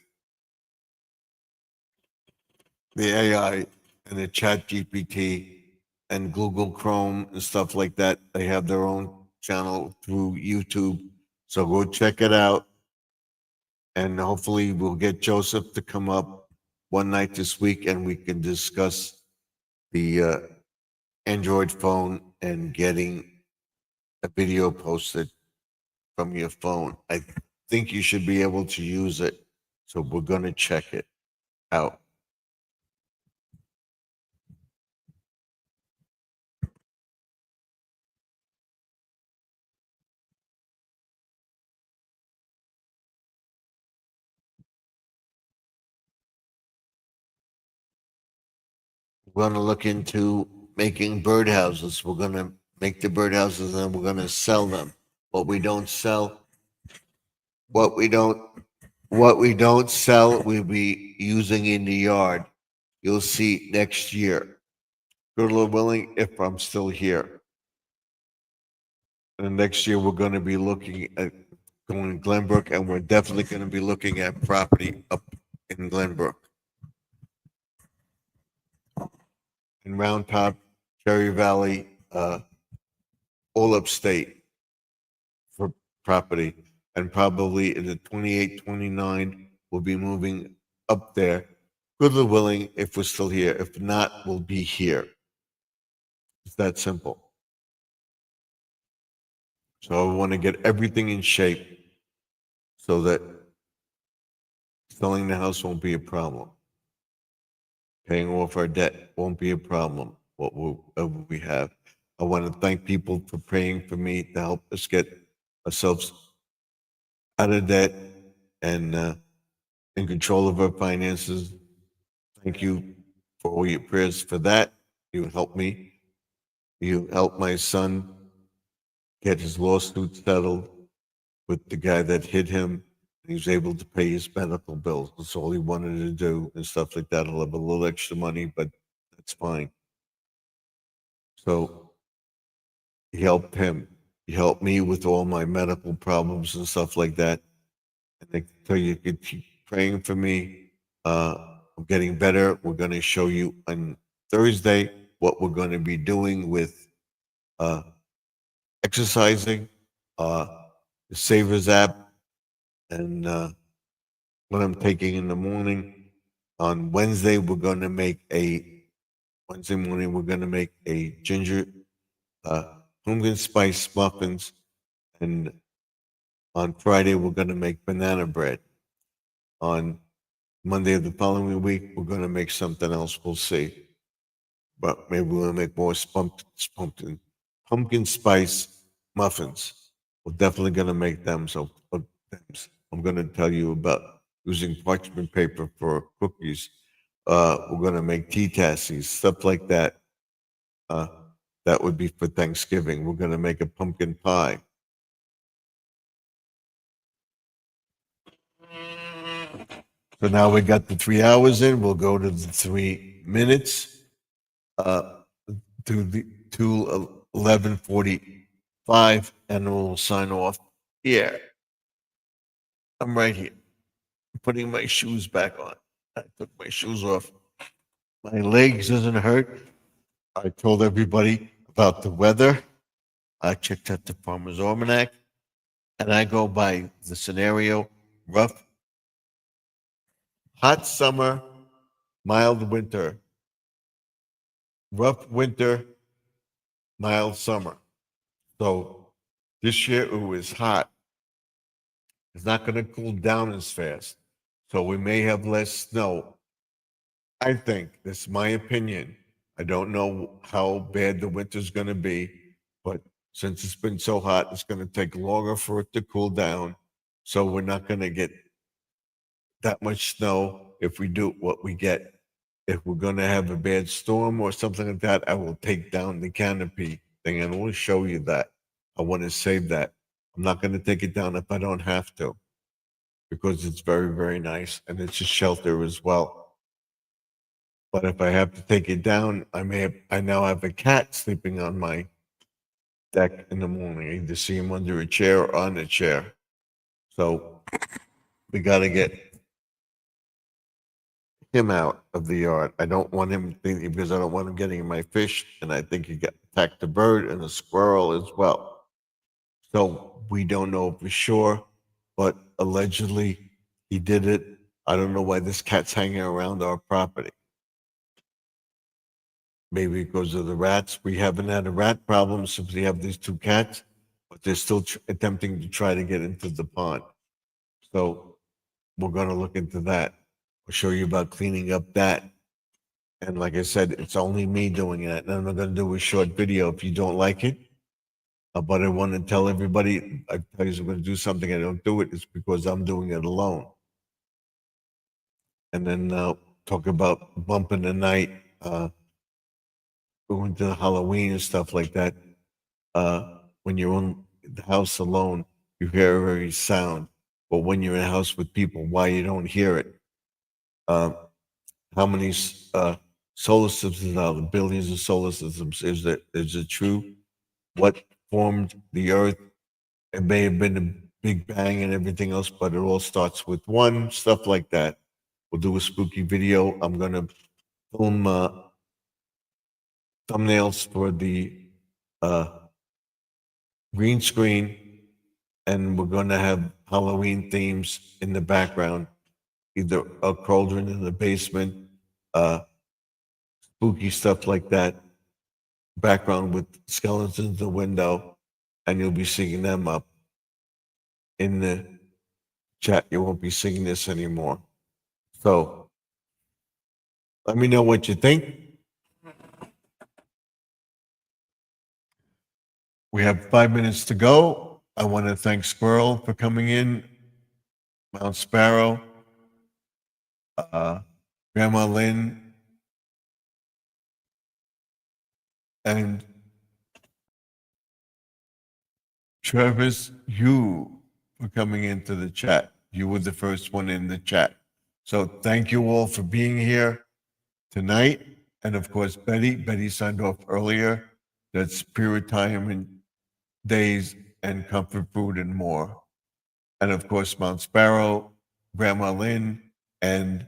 the AI and the Chat GPT and Google Chrome and stuff like that. They have their own channel through YouTube. So go check it out. And hopefully we'll get Joseph to come up one night this week and we can discuss the Android phone and getting a video posted from your phone. I think you should be able to use it. So we're going to check it out. We're going to look into making birdhouses. We're going to make the birdhouses and we're going to sell them. What we don't sell, we'll be using in the yard. You'll see next year. Good Lord willing, if I'm still here. And next year we're going to be looking at going to Glenbrook, and we're definitely going to be looking at property up in Glenbrook. In Round Top, Cherry Valley, all upstate for property. And probably in the 28, 29, we'll be moving up there. Good Lord willing, if we're still here. If not, we'll be here. It's that simple. So I want to get everything in shape so that selling the house won't be a problem. Paying off our debt won't be a problem, whatever we have. I want to thank people for praying for me to help us get ourselves out of debt and in control of our finances. Thank you for all your prayers for that. You helped me. You helped my son get his lawsuit settled with the guy that hit him. He was able to pay his medical bills. That's all he wanted to do and stuff like that. He'll have a little extra money, but that's fine. So he helped him. He helped me with all my medical problems and stuff like that. And I can tell you, you keep praying for me. I'm getting better. We're going to show you on Thursday what we're going to be doing with exercising, the Savers app, and what I'm taking in the morning. On Wednesday, we're going to make a ginger pumpkin spice muffins, and on Friday we're going to make banana bread. On Monday of the following week, we're going to make something else. We'll see. But maybe we'll make more pumpkin spice muffins. We're definitely going to make them. So I'm going to tell you about using parchment paper for cookies. We're going to make tea tassies, stuff like that. That would be for Thanksgiving. We're going to make a pumpkin pie. So now we got the 3 hours in. We'll go to the 3 minutes to the to 11:45, and we'll sign off here. I'm right here. I'm putting my shoes back on. I took my shoes off. My legs doesn't hurt. I told everybody about the weather. I checked out the Farmer's Almanac, and I go by the scenario: rough, hot summer, mild winter, rough winter, mild summer. So this year it was hot. It's not going to cool down as fast. So we may have less snow. I think, that's my opinion. I don't know how bad the winter's going to be, but since it's been so hot, it's going to take longer for it to cool down. So we're not going to get that much snow if we do what we get. If we're going to have a bad storm or something like that, I will take down the canopy thing and we'll show you that. I want to save that. I'm not going to take it down if I don't have to, because it's very, very nice and it's a shelter as well. But if I have to take it down, I now have a cat sleeping on my deck in the morning. I either see him under a chair or on a chair. So we got to get him out of the yard. I don't want him thinking, because I don't want him getting my fish, and I think he got attacked a bird and a squirrel as well. So we don't know for sure, but allegedly he did it. I don't know why this cat's hanging around our property. Maybe because of the rats. We haven't had a rat problem since we have these 2 cats, but they're still attempting to try to get into the pond. So we're going to look into that. I'll show you about cleaning up that. And like I said, it's only me doing that. And I'm not going to do a short video if you don't like it. But I want to tell everybody, I tell you I'm going to do something, I don't do it, it's because I'm doing it alone. And then talk about bumping the night, going to Halloween and stuff like that. When you're in the house alone, you hear every sound. But when you're in a house with people, why you don't hear it? How many solar systems are there? Billions of solar systems. Is it true? What formed the Earth? It may have been a big bang and everything else, but it all starts with one. Stuff like that. We'll do a spooky video. I'm gonna film thumbnails for the green screen, and we're going to have Halloween themes in the background, either a cauldron in the basement, spooky stuff like that, background with skeletons in the window, and you'll be seeing them up in the chat. You won't be seeing this anymore. So let me know what you think. We have 5 minutes to go. I want to thank Squirrel for coming in, Mount Sparrow, Grandma Lynn, and Travis, you for coming into the chat. You were the first one in the chat. So thank you all for being here tonight. And of course, Betty signed off earlier. That's pre-retirement days and comfort food and more. And of course, Mount Sparrow, Grandma Lynn, and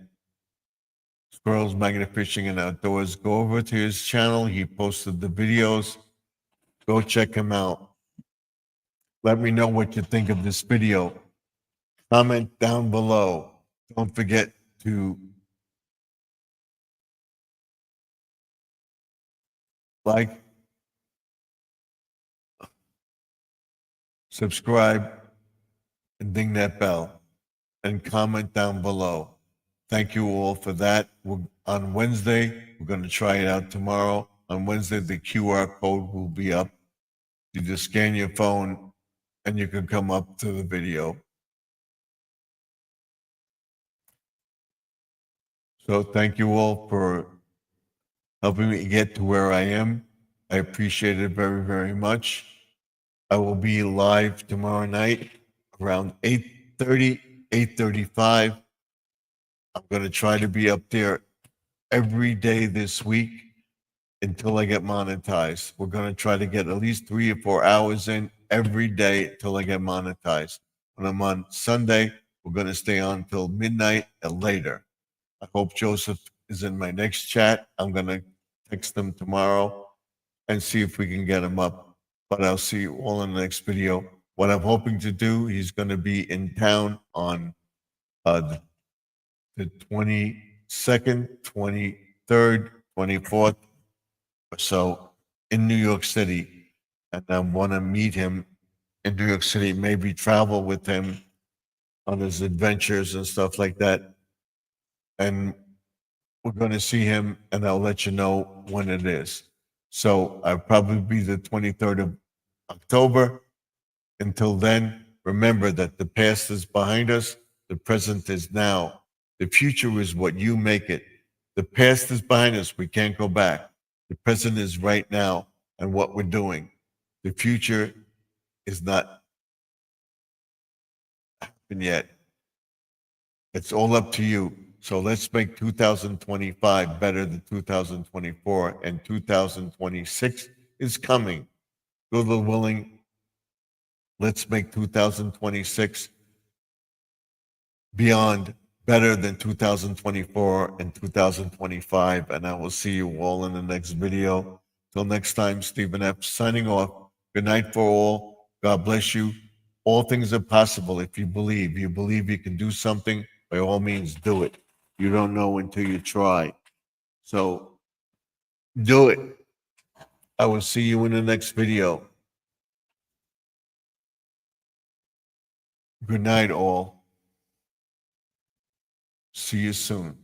Squirrels Magnet Fishing and Outdoors. Go over to his channel. He posted the videos. Go check him out. Let me know what you think of this video. Comment down below. Don't forget to like, subscribe, and ding that bell, and comment down below. thank you all for that. On Wednesday, we're going to try it out tomorrow. On Wednesday, the QR code will be up. You just scan your phone and you can come up to the video. So thank you all for helping me get to where I am. I appreciate it very, very much. I will be live tomorrow night around 8:30, 8:35. I'm going to try to be up there every day this week until I get monetized. We're going to try to get at least 3 or 4 hours in every day till I get monetized. When I'm on Sunday, we're going to stay on till midnight and later. I hope Joseph is in my next chat. I'm going to text him tomorrow and see if we can get him up. But I'll see you all in the next video. What I'm hoping to do, he's going to be in town on the 22nd, 23rd, 24th or so in New York City. And I want to meet him in New York City, maybe travel with him on his adventures and stuff like that. And we're going to see him, and I'll let you know when it is. So I'll probably be the 23rd of October. Until then, remember that the past is behind us, the present is now. The future is what you make it. The past is behind us, we can't go back. The present is right now and what we're doing. The future is not happened yet. It's all up to you. So let's make 2025 better than 2024, and 2026 is coming. Good Lord willing, let's make 2026 beyond better than 2024 and 2025. And I will see you all in the next video. Till next time, Stephen F. signing off. Good night for all. God bless you. All things are possible if you believe. You believe you can do something, by all means, do it. You don't know until you try. So do it. I will see you in the next video. Good night, all. See you soon.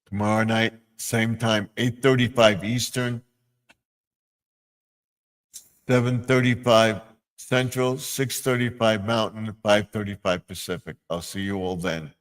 Tomorrow night, same time, 8:35 Eastern, 7:35 Central, 6:35 Mountain, 5:35 Pacific. I'll see you all then.